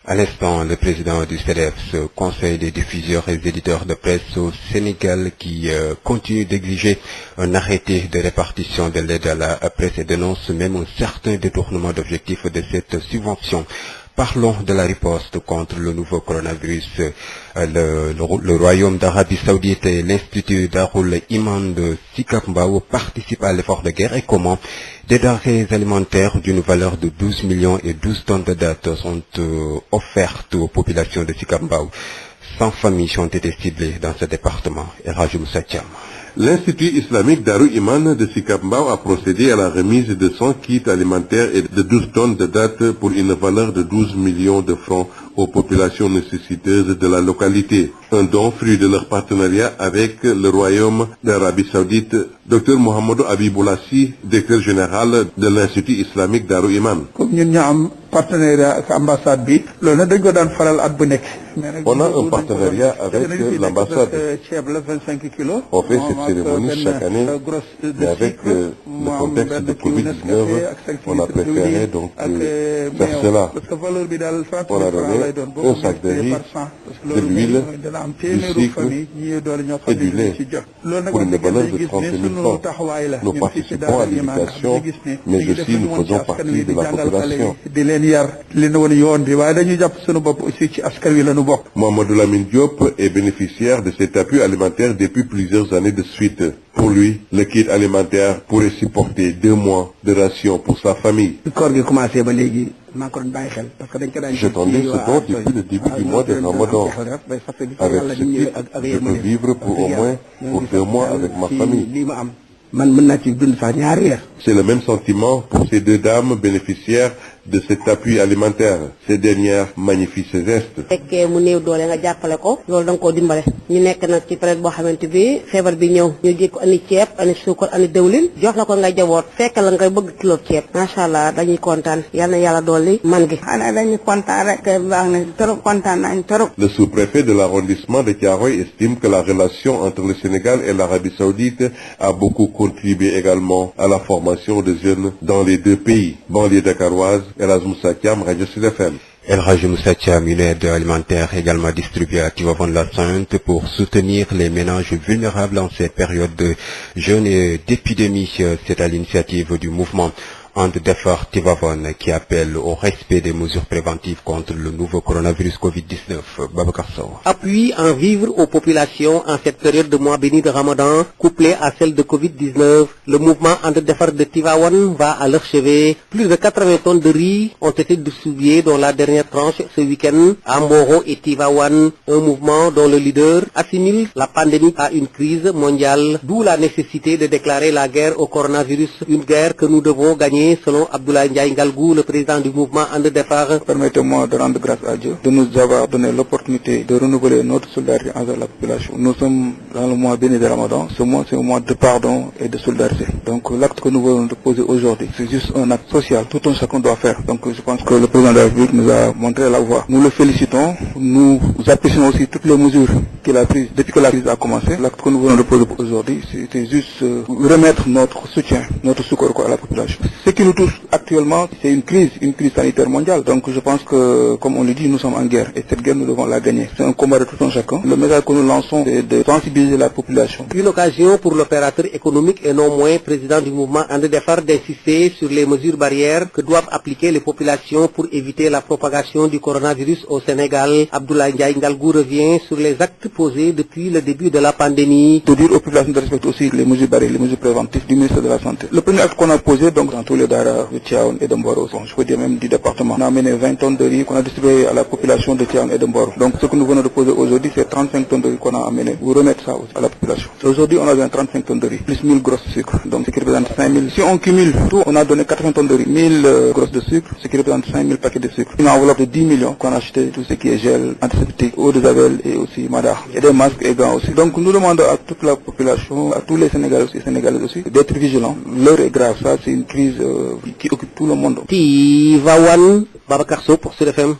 À l'instant, le président du CEDEPS, Conseil des diffuseurs et éditeurs de presse au Sénégal, qui continue d'exiger un arrêté de répartition de l'aide à la presse et dénonce même un certain détournement d'objectifs de cette subvention. Parlons de la riposte contre le nouveau coronavirus. Le Royaume d'Arabie Saoudite et l'Institut Darul Iman de Sicap Mbao participent à l'effort de guerre et comment des denrées alimentaires d'une valeur de 12 millions et 12 tonnes de dattes sont offertes aux populations de Sicap Mbao. 100 familles ont été ciblées dans ce département. Et Rajoum Satiam.
L'Institut islamique Darul Iman de Sicap Mbao a procédé à la remise de 100 kits alimentaires et de 12 tonnes de dattes pour une valeur de 12 millions de francs aux populations nécessiteuses de la localité. Un don fruit de leur partenariat avec le Royaume d'Arabie Saoudite. Dr Mohamedou Abiboulassi, directeur général de l'Institut islamique Darul Iman.
Partenariat avec l'ambassade bi loolu nag dañ ko daan faral at bu nekk.
On a un partenariat avec l'ambassade. On fait cette cérémonie chaque année, mais avec le contexte de Covid-19, on a préféré donc faire cela. On a donné un sac de riz, de l'huile, du sucre et du lait pour une valeur de 30 000 francs. Nous participons à l'éducation, mais aussi nous faisons partie de la population. Mohamedou Lamine Diop est bénéficiaire de cet appui alimentaire depuis plusieurs années de suite. Pour lui, le kit alimentaire pourrait supporter 2 mois de ration pour sa famille. J'attendais ce don depuis le début du mois de Ramadan. Avec ce kit, je peux vivre pour au moins 2 mois avec ma famille. C'est le même sentiment pour ces 2 dames bénéficiaires de cet appui alimentaire. Ces dernières magnifient ces gestes. Le sous-préfet de l'arrondissement de Thiaroye estime que la relation entre le Sénégal et l'Arabie Saoudite a beaucoup contribué également à la formation de jeunes dans les 2 pays. Banlieue dakaroise, Erasmus Satiam, Radio Sud FM.
El Hadji Moussa Thiam, une aide alimentaire également distribuée à Tivaouane-la-Sainte pour soutenir les ménages vulnérables en cette période de jeûne et d'épidémie. C'est à l'initiative du mouvement And Defar Tivaouane qui appelle au respect des mesures préventives contre le nouveau coronavirus Covid-19. Babacar Sow.
Appui en vivre aux populations en cette période de mois béni de Ramadan, couplée à celle de Covid-19, le mouvement And Defar de Tivaouane va à leur chevet. Plus de 80 tonnes de riz ont été distribuées dans la dernière tranche ce week-end à Mboro et Tivaouane, un mouvement dont le leader assimile la pandémie à une crise mondiale, d'où la nécessité de déclarer la guerre au coronavirus, une guerre que nous devons gagner gagné selon Abdoulaye Ndiaye Ngalgou, le président du mouvement And Defar.
Permettez-moi de rendre grâce à Dieu de nous avoir donné l'opportunité de renouveler notre solidarité envers la population. Nous sommes dans le mois béni de Ramadan. Ce mois, c'est un mois de pardon et de solidarité. Donc l'acte que nous voulons poser aujourd'hui, c'est juste un acte social. Tout un chacun doit faire. Donc je pense que le président de la République nous a montré la voie. Nous le félicitons. Nous apprécions aussi toutes les mesures qu'il a prises depuis que la crise a commencé. L'acte que nous voulons poser aujourd'hui, c'était juste remettre notre soutien, notre secours à la population. Ce qui nous touche actuellement, c'est une crise sanitaire mondiale. Donc je pense que, comme on le dit, nous sommes en guerre. Et cette guerre, nous devons la gagner. C'est un combat de tout un chacun. Le message que nous lançons, c'est de sensibiliser la population.
Une occasion pour l'opérateur économique et non moins président du mouvement And Defar d'insister sur les mesures barrières que doivent appliquer les populations pour éviter la propagation du coronavirus au Sénégal. Abdoulaye Ndiaye Ngalgou revient sur les actes posés depuis le début de la pandémie.
De dire aux populations de respecter aussi les mesures barrières, les mesures préventives du ministère de la Santé. Le premier acte qu'on a posé, donc dans tous les daras de Tivaouane et de Mboro, je peux dire même du département, on a amené 20 tonnes de riz qu'on a distribué à la population de Tivaouane et de Mboro. Donc ce que nous venons de poser aujourd'hui, c'est 35 tonnes de riz qu'on a amené. Vous remettez ça à la population. Aujourd'hui, on a besoin de 35 tonnes de riz, plus 1000 grosses de sucre. Donc ce qui représente 5000. Si on cumule tout, on a donné 80 tonnes de riz, 1000 grosses de sucre, ce qui représente 5000 paquets de sucre. Une enveloppe de 10 millions qu'on a acheté, tout ce qui est gel, antiseptique, eau de javel et aussi madar. Et des masques et gants aussi. Donc nous demandons à toute la population, à tous les Sénégalais aussi, Sénégalaises aussi, d'être vigilants. L'heure est grave, ça c'est une crise qui occupe tout le monde.
Tivaouane, Babacar Sow pour Sud FM.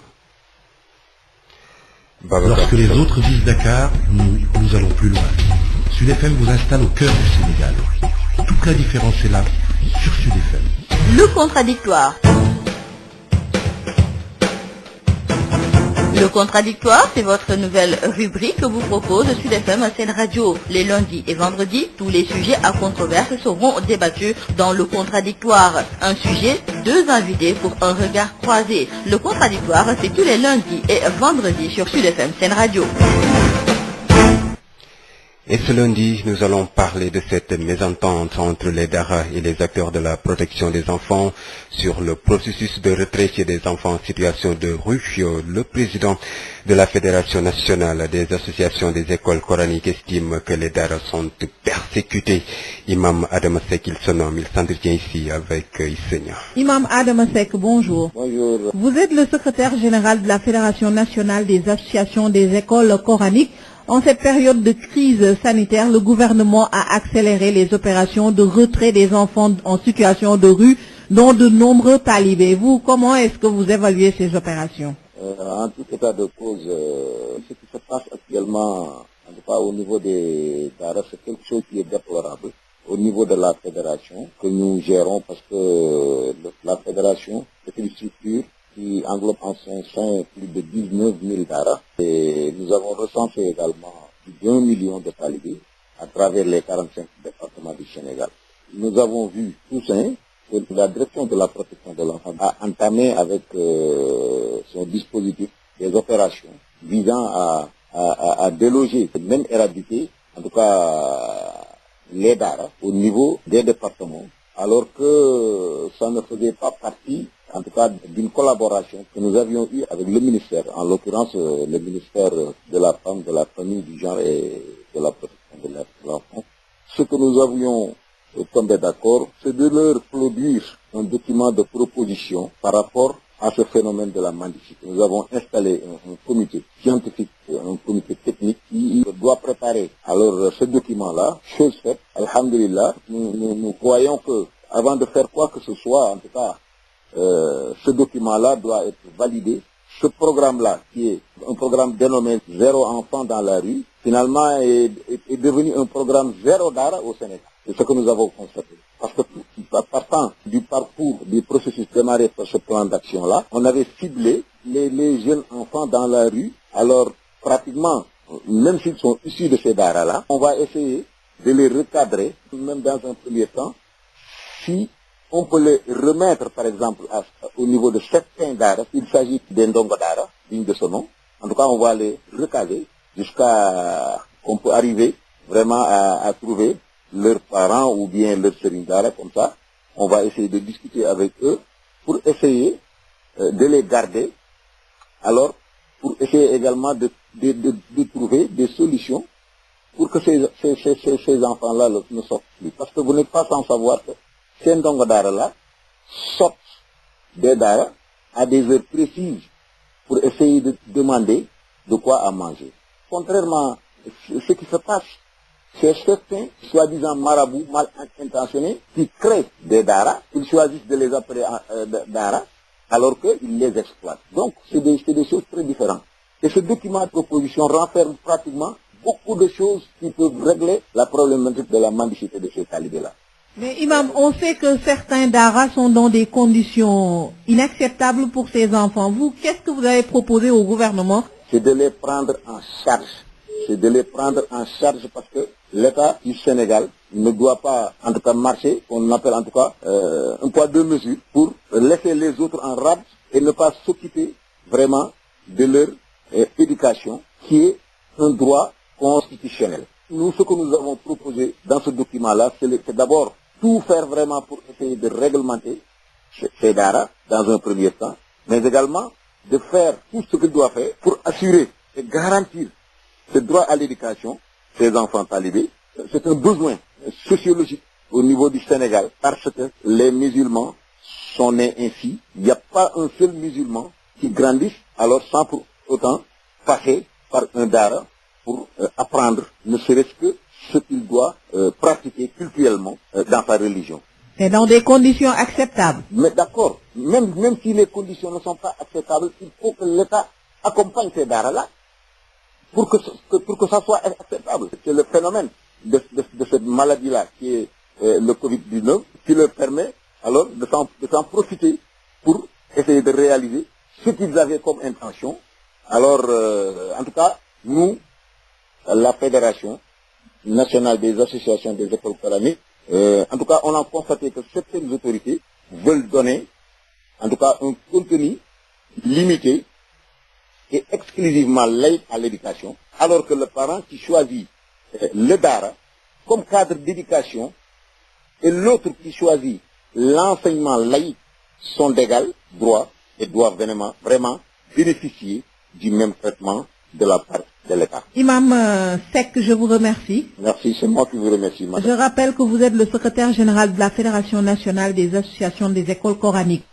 Lorsque les autres visent Dakar, nous allons plus loin. Sud FM vous installe au cœur du Sénégal. Toute la différence est là, sur Sud FM.
Le contradictoire. Le contradictoire, c'est votre nouvelle rubrique que vous propose Sud FM à Sen Radio. Les lundis et vendredis, tous les sujets à controverse seront débattus dans le contradictoire. Un sujet, deux invités pour un regard croisé. Le contradictoire, c'est tous les lundis et vendredis sur Sud FM Sen Radio.
Et ce lundi, nous allons parler de cette mésentente entre les daras et les acteurs de la protection des enfants sur le processus de retrait chez des enfants en situation de rue. Le président de la Fédération nationale des associations des écoles coraniques estime que les daras sont persécutés. Imam Adama Sek, il se nomme, il s'entretient ici avec Issenia.
Imam Adama Sek, bonjour.
Bonjour.
Vous êtes le secrétaire général de la Fédération nationale des associations des écoles coraniques. En cette période de crise sanitaire, le gouvernement a accéléré les opérations de retrait des enfants en situation de rue, dont de nombreux talibés. Vous, comment est-ce que vous évaluez ces opérations?
En tout état de cause, ce qui se passe actuellement, en tout cas au niveau des daras, c'est quelque chose qui est déplorable. Au niveau de la fédération que nous gérons, parce que la fédération est une structure qui englobe en son sein plus de 19 000 daras. Et nous avons recensé également plus d'1 million de talibés à travers les 45 départements du Sénégal. Nous avons vu tous que la direction de la protection de l'enfant a entamé avec son dispositif des opérations visant à déloger, même éradiquer, en tout cas les daras au niveau des départements, alors que ça ne faisait pas partie, en tout cas, d'une collaboration que nous avions eue avec le ministère, en l'occurrence le ministère de la Femme, de la Famille, du Genre et de la Protection de l'Enfant. Ce que nous avions tombé d'accord, c'est de leur produire un document de proposition par rapport à ce phénomène de la mendicité. Nous avons installé un comité scientifique, un comité technique qui doit préparer alors ce document-là. Chose faite, alhamdulillah, nous croyons que avant de faire quoi que ce soit, en tout cas, ce document-là doit être validé. Ce programme-là, qui est un programme dénommé Zéro enfant dans la rue, finalement est devenu un programme Zéro Dara au Sénégal. C'est ce que nous avons constaté. Parce que partant du parcours, du processus démarré par ce plan d'action-là, on avait ciblé les jeunes enfants dans la rue. Alors, pratiquement, même s'ils sont issus de ces daras-là, on va essayer de les recadrer, même dans un premier temps, si on peut les remettre, par exemple, au niveau de certains daras. Il s'agit des ndongo daras, digne de ce nom. En tout cas, on va les recaler jusqu'à qu'on peut arriver vraiment à trouver leurs parents ou bien leurs sëriñ dara, comme ça. On va essayer de discuter avec eux pour essayer de les garder. Alors, pour essayer également de trouver des solutions pour que ces enfants-là ne sortent plus. Parce que vous n'êtes pas sans savoir que ces ndongo daara là, sortent des daara à des heures précises pour essayer de demander de quoi à manger. Contrairement à ce qui se passe, c'est certains, soi-disant marabouts mal intentionnés, qui créent des daara, ils choisissent de les appeler daara, alors qu'ils les exploitent. Donc, c'est des choses très différentes. Et ce document de proposition renferme pratiquement beaucoup de choses qui peuvent régler la problématique de la mendicité de ces talibés-là.
Mais Imam, on sait que certains daara sont dans des conditions inacceptables pour ces enfants. Vous, qu'est-ce que vous avez proposé au gouvernement? C'est de les prendre en charge. C'est de les prendre en charge parce que l'État du Sénégal ne doit pas, en tout cas, marcher, on appelle en tout cas un poids deux mesures, pour laisser les autres en rade et ne pas s'occuper vraiment de leur éducation, qui est un droit constitutionnel. Nous, ce que nous avons proposé dans ce document-là, c'est d'abord tout faire vraiment pour essayer de réglementer ces daara dans un premier temps, mais également de faire tout ce qu'il doit faire pour assurer et garantir ce droit à l'éducation des enfants talibés. C'est un besoin sociologique au niveau du Sénégal parce que les musulmans sont nés ainsi. Il n'y a pas un seul musulman qui grandisse alors sans pour autant passer par un daara pour apprendre ne serait-ce que ce qu'il doit pratiquer culturellement dans sa religion. C'est dans des conditions acceptables. Mais d'accord, même si les conditions ne sont pas acceptables, il faut que l'État accompagne ces daara-là pour que ça soit acceptable. C'est le phénomène de cette maladie-là qui est le Covid-19 qui leur permet alors de s'en profiter pour essayer de réaliser ce qu'ils avaient comme intention. Alors, en tout cas, nous, la Fédération nationale des associations des écoles coraniques, en tout cas, on a constaté que certaines autorités veulent donner, en tout cas, un contenu limité et exclusivement laïque à l'éducation, alors que le parent qui choisit le daara comme cadre d'éducation et l'autre qui choisit l'enseignement laïque sont d'égal droit et doivent vraiment bénéficier du même traitement de la part de l'État. Imam Seck, je vous remercie. Merci, c'est moi qui vous remercie, madame. Je rappelle que vous êtes le secrétaire général de la Fédération nationale des associations des écoles coraniques.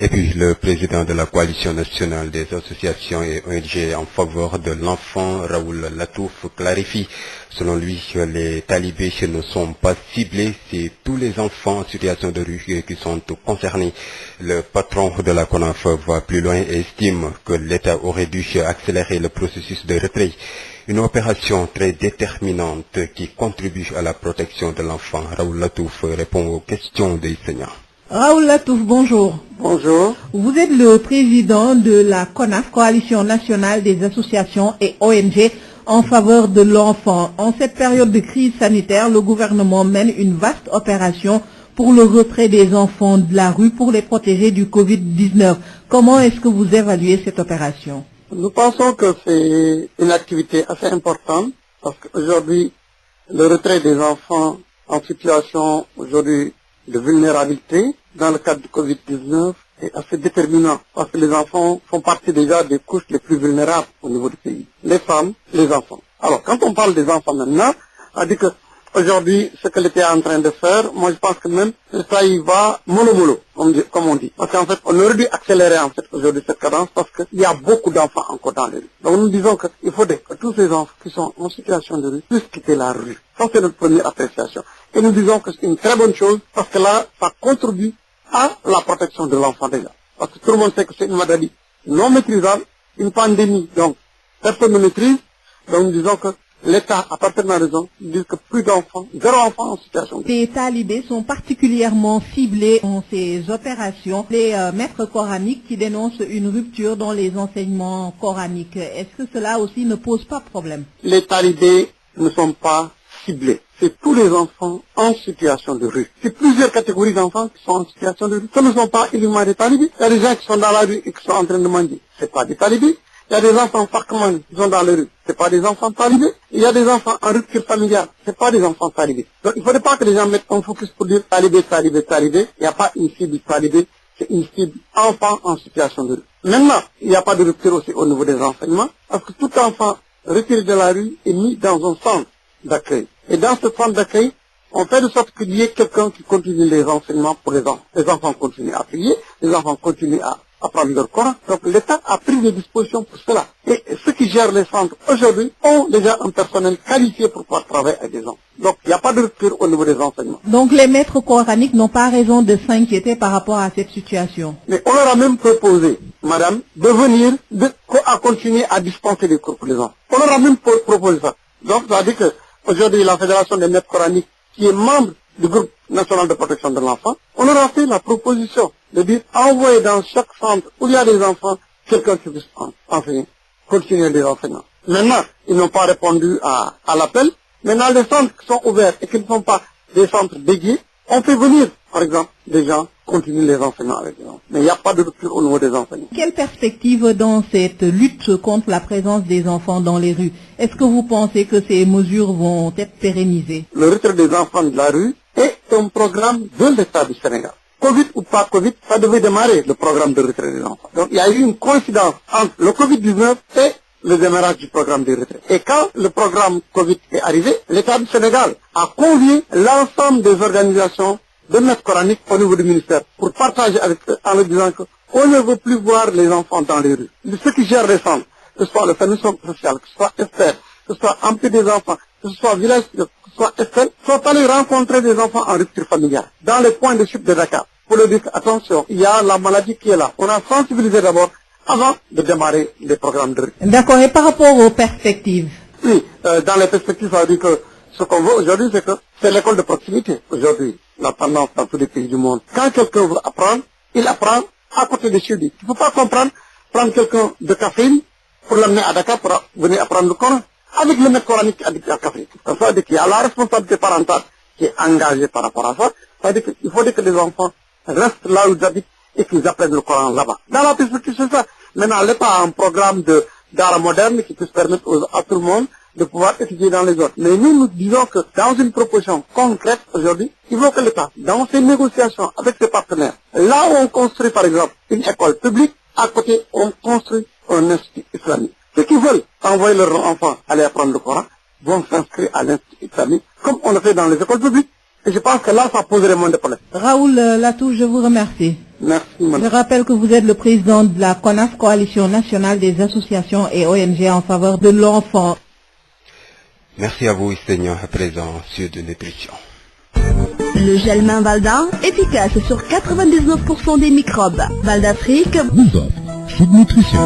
Et puis le président de la coalition nationale des associations et ONG en faveur de l'enfant, Raoul Latouf, clarifie, selon lui, que les talibés ne sont pas ciblés, c'est tous les enfants en situation de rue qui sont concernés. Le patron de la CONAF va plus loin et estime que l'État aurait dû accélérer le processus de retrait. Une opération très déterminante qui contribue à la protection de l'enfant. Raoul Latouf répond aux questions des enseignants.
Raoul Latouf, bonjour. Bonjour. Vous êtes le président de la CONAF, Coalition nationale des associations et ONG en faveur de l'enfant. En cette période de crise sanitaire, le gouvernement mène une vaste opération pour le retrait des enfants de la rue pour les protéger du Covid-19. Comment est-ce que vous évaluez cette opération?
Nous pensons que c'est une activité assez importante parce qu'aujourd'hui, le retrait des enfants en situation aujourd'hui de vulnérabilité dans le cadre du Covid-19 est assez déterminant parce que les enfants font partie déjà des couches les plus vulnérables au niveau du pays. Les femmes, les enfants. Alors, quand on parle des enfants maintenant, on dit que aujourd'hui, ce que l'État est en train de faire, moi je pense que même ça y va mollo, comme on dit. Parce qu'en fait, on aurait dû accélérer en fait aujourd'hui cette cadence parce qu'il y a beaucoup d'enfants encore dans les rues. Donc nous disons qu'il faudrait que tous ces enfants qui sont en situation de rue puissent quitter la rue. Ça c'est notre première appréciation. Et nous disons que c'est une très bonne chose parce que là, ça contribue à la protection de l'enfant déjà. Parce que tout le monde sait que c'est une maladie non maîtrisable, une pandémie, donc personne ne maîtrise. Donc nous disons que l'État a parfaitement raison de dire que plus d'enfants, 0 enfants en situation de...
Les talibés sont particulièrement ciblés dans ces opérations. Les maîtres coraniques qui dénoncent une rupture dans les enseignements coraniques, est-ce que cela aussi ne pose pas de problème?
Les talibés ne sont pas ciblés. C'est tous les enfants en situation de rue. C'est plusieurs catégories d'enfants qui sont en situation de rue. Ce ne sont pas uniquement des talibés. Il y a des gens qui sont dans la rue et qui sont en train de mendier. Ce n'est pas des talibés. Il y a des enfants farcman qui sont dans les rues. Ce n'est pas des enfants talibés. Il y a des enfants en rupture familiale. Ce n'est pas des enfants talibés. Donc il ne faudrait pas que les gens mettent un focus pour dire talibé, talibé, talibé. Il n'y a pas une cible talibé. C'est une cible enfant en situation de rue. Maintenant, il n'y a pas de rupture aussi au niveau des enseignements. Parce que tout enfant retiré de la rue est mis dans un centre d'accueil. Et dans ce centre d'accueil, On fait de sorte qu'il y ait quelqu'un qui continue les enseignements pour les enfants. Les enfants continuent à prier, les enfants continuent à apprendre leur Coran. Donc l'État a pris des dispositions pour cela. Et ceux qui gèrent les centres aujourd'hui ont déjà un personnel qualifié pour pouvoir travailler avec des enfants. Donc il n'y a pas de rupture au niveau des enseignements.
Donc les maîtres coraniques n'ont pas raison de s'inquiéter par rapport à cette situation.
Mais on leur a même proposé, madame, de venir, à continuer à dispenser des cours pour les enfants. On leur a même proposé ça. Donc ça veut dire que aujourd'hui la Fédération des maîtres coraniques, qui est membre du groupe national de protection de l'enfant, on leur a fait la proposition de dire envoyer dans chaque centre où il y a des enfants quelqu'un qui puisse enseigner, continuer les enseignements. Maintenant, ils n'ont pas répondu à l'appel. Maintenant, les centres qui sont ouverts et qui ne sont pas des centres dédiés, on fait venir, par exemple, des gens continuer les enseignements avec les enfants. Mais il n'y a pas de rupture au niveau des enseignements.
Quelle perspective dans cette lutte contre la présence des enfants dans les rues? Est-ce que vous pensez que ces mesures vont être pérennisées?
Le retrait des enfants de la rue est un programme de l'État du Sénégal. Covid ou pas Covid, ça devait démarrer le programme de retrait des enfants. Donc il y a eu une coïncidence entre le Covid-19 et le démarrage du programme de retrait. Et quand le programme Covid est arrivé, l'État du Sénégal a convié l'ensemble des organisations de maîtres coraniques au niveau du ministère pour partager avec eux en leur disant qu'on ne veut plus voir les enfants dans les rues. Ceux qui gèrent les centres, que ce soit le service social, que ce soit Esther, que ce soit Ampé des enfants, que ce soit Village, que ce soit Esther, sont allés rencontrer des enfants en rupture familiale dans les points de chute de Dakar pour leur dire attention, il y a la maladie qui est là. On a sensibilisé d'abord avant de démarrer les programmes de rupture.
D'accord, et par rapport aux perspectives?
Oui, dans les perspectives, ça veut dire que ce qu'on veut aujourd'hui, c'est que c'est l'école de proximité. Aujourd'hui, la tendance dans tous les pays du monde. Quand quelqu'un veut apprendre, il apprend à côté de chez lui. Tu ne peux pas prendre quelqu'un de Kaffrine pour l'amener à Dakar pour venir apprendre le Coran. Avec le maître coranique à Kaffrine. Ça veut dire qu'il y a la responsabilité parentale qui est engagée par rapport à ça. Ça veut dire qu'il faut que les enfants restent là où ils habitent et qu'ils apprennent le Coran là-bas. Dans la perspective, c'est ça. Maintenant, l'État a un programme d'art moderne qui puisse permettre à tout le monde de pouvoir étudier dans les autres. Mais nous disons que dans une proposition concrète aujourd'hui, il faut que l'État, dans ses négociations avec ses partenaires, là où on construit par exemple une école publique, à côté on construit un institut islamique. Ceux qui veulent envoyer leurs enfants aller apprendre le Coran vont s'inscrire à l'institut islamique, comme on le fait dans les écoles publiques. Et je pense que là, ça poserait moins de problèmes.
Raoul Latou, je vous remercie.
Merci, madame.
Je rappelle que vous êtes le président de la CONAF, Coalition nationale des associations et ONG en faveur de l'enfant.
Merci à vous, Seigneur, à présent, sur de nutrition.
Le gel main Valda, efficace sur 99% des microbes. Val d'Afrique
vous offre Food Nutrition.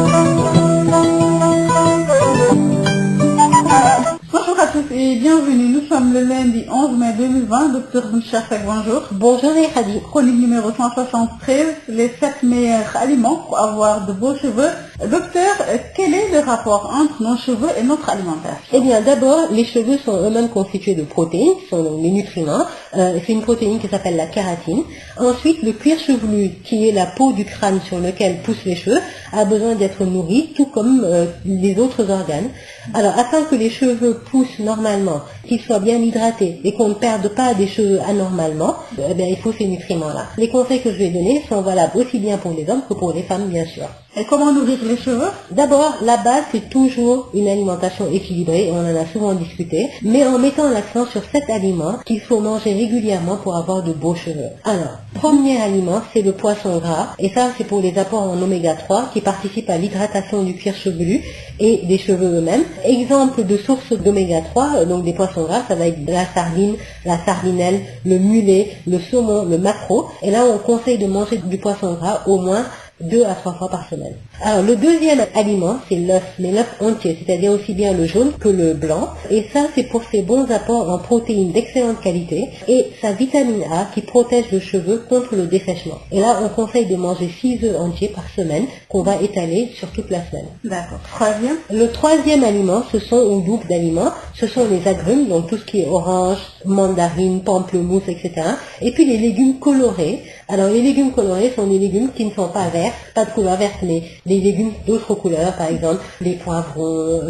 Bonjour à tous et bienvenue. Nous sommes le lundi 11 mai 2020. Docteur Bounchafek, bonjour.
Bonjour et Khadi.
Chronique numéro 173, les 7 meilleurs aliments pour avoir de beaux cheveux. Docteur, quel est le rapport entre nos cheveux et notre alimentation?
Eh bien, d'abord, les cheveux sont eux-mêmes constitués de protéines, ce sont les nutriments. C'est une protéine qui s'appelle la kératine. Ensuite, le cuir chevelu, qui est la peau du crâne sur lequel poussent les cheveux, a besoin d'être nourri, tout comme les autres organes. Alors, afin que les cheveux poussent normalement, qu'ils soient bien hydratés et qu'on ne perde pas des cheveux anormalement, il faut ces nutriments-là. Les conseils que je vais donner sont valables aussi bien pour les hommes que pour les femmes, bien sûr.
Et comment nourrir les cheveux?
D'abord, la base, c'est toujours une alimentation équilibrée, on en a souvent discuté, mais en mettant l'accent sur 7 aliments qu'il faut manger régulièrement pour avoir de beaux cheveux. Alors, premier aliment, c'est le poisson gras, et ça, c'est pour les apports en oméga 3 qui participent à l'hydratation du cuir chevelu et des cheveux eux-mêmes. Exemple de source d'oméga 3, donc des poissons gras, ça va être la sardine, la sardinelle, le mulet, le saumon, le maquereau, et là, on conseille de manger du poisson gras au moins 2 à 3 fois par semaine. Alors le deuxième aliment, c'est l'œuf, mais l'œuf entier, c'est-à-dire aussi bien le jaune que le blanc. Et ça, c'est pour ses bons apports en protéines d'excellente qualité et sa vitamine A qui protège le cheveu contre le dessèchement. Et là, on conseille de manger 6 œufs entiers par semaine qu'on va étaler sur toute la semaine.
D'accord. Troisième.
Le troisième aliment, ce sont un groupe d'aliments, ce sont les agrumes, donc tout ce qui est orange, mandarine, pamplemousse, etc. Et puis les légumes colorés. Alors les légumes colorés sont des légumes qui ne sont pas verts, pas de couleur verte, mais
des légumes d'autres couleurs, par exemple les poivrons,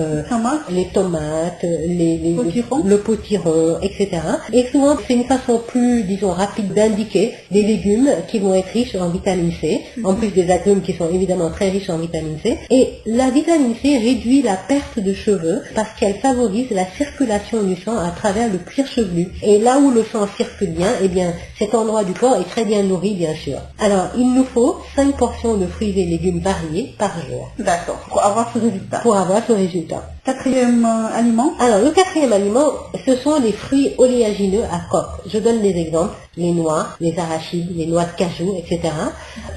les tomates, le potiron, etc. Et souvent, c'est une façon plus, disons, rapide d'indiquer des légumes qui vont être riches en vitamine C, en plus des agrumes qui sont évidemment très riches en vitamine C. Et la vitamine C réduit la perte de cheveux parce qu'elle favorise la circulation du sang à travers le cuir chevelu. Et là où le sang circule bien, eh bien, cet endroit du corps est très bien nourri, bien sûr. Alors, il nous faut 5 portions de fruits et légumes variés par jour.
D'accord, pour avoir ce résultat.
Pour avoir ce résultat.
Quatrième aliment?
Alors, le quatrième aliment, ce sont les fruits oléagineux à coque. Je donne des exemples, les noix, les arachides, les noix de cajou, etc.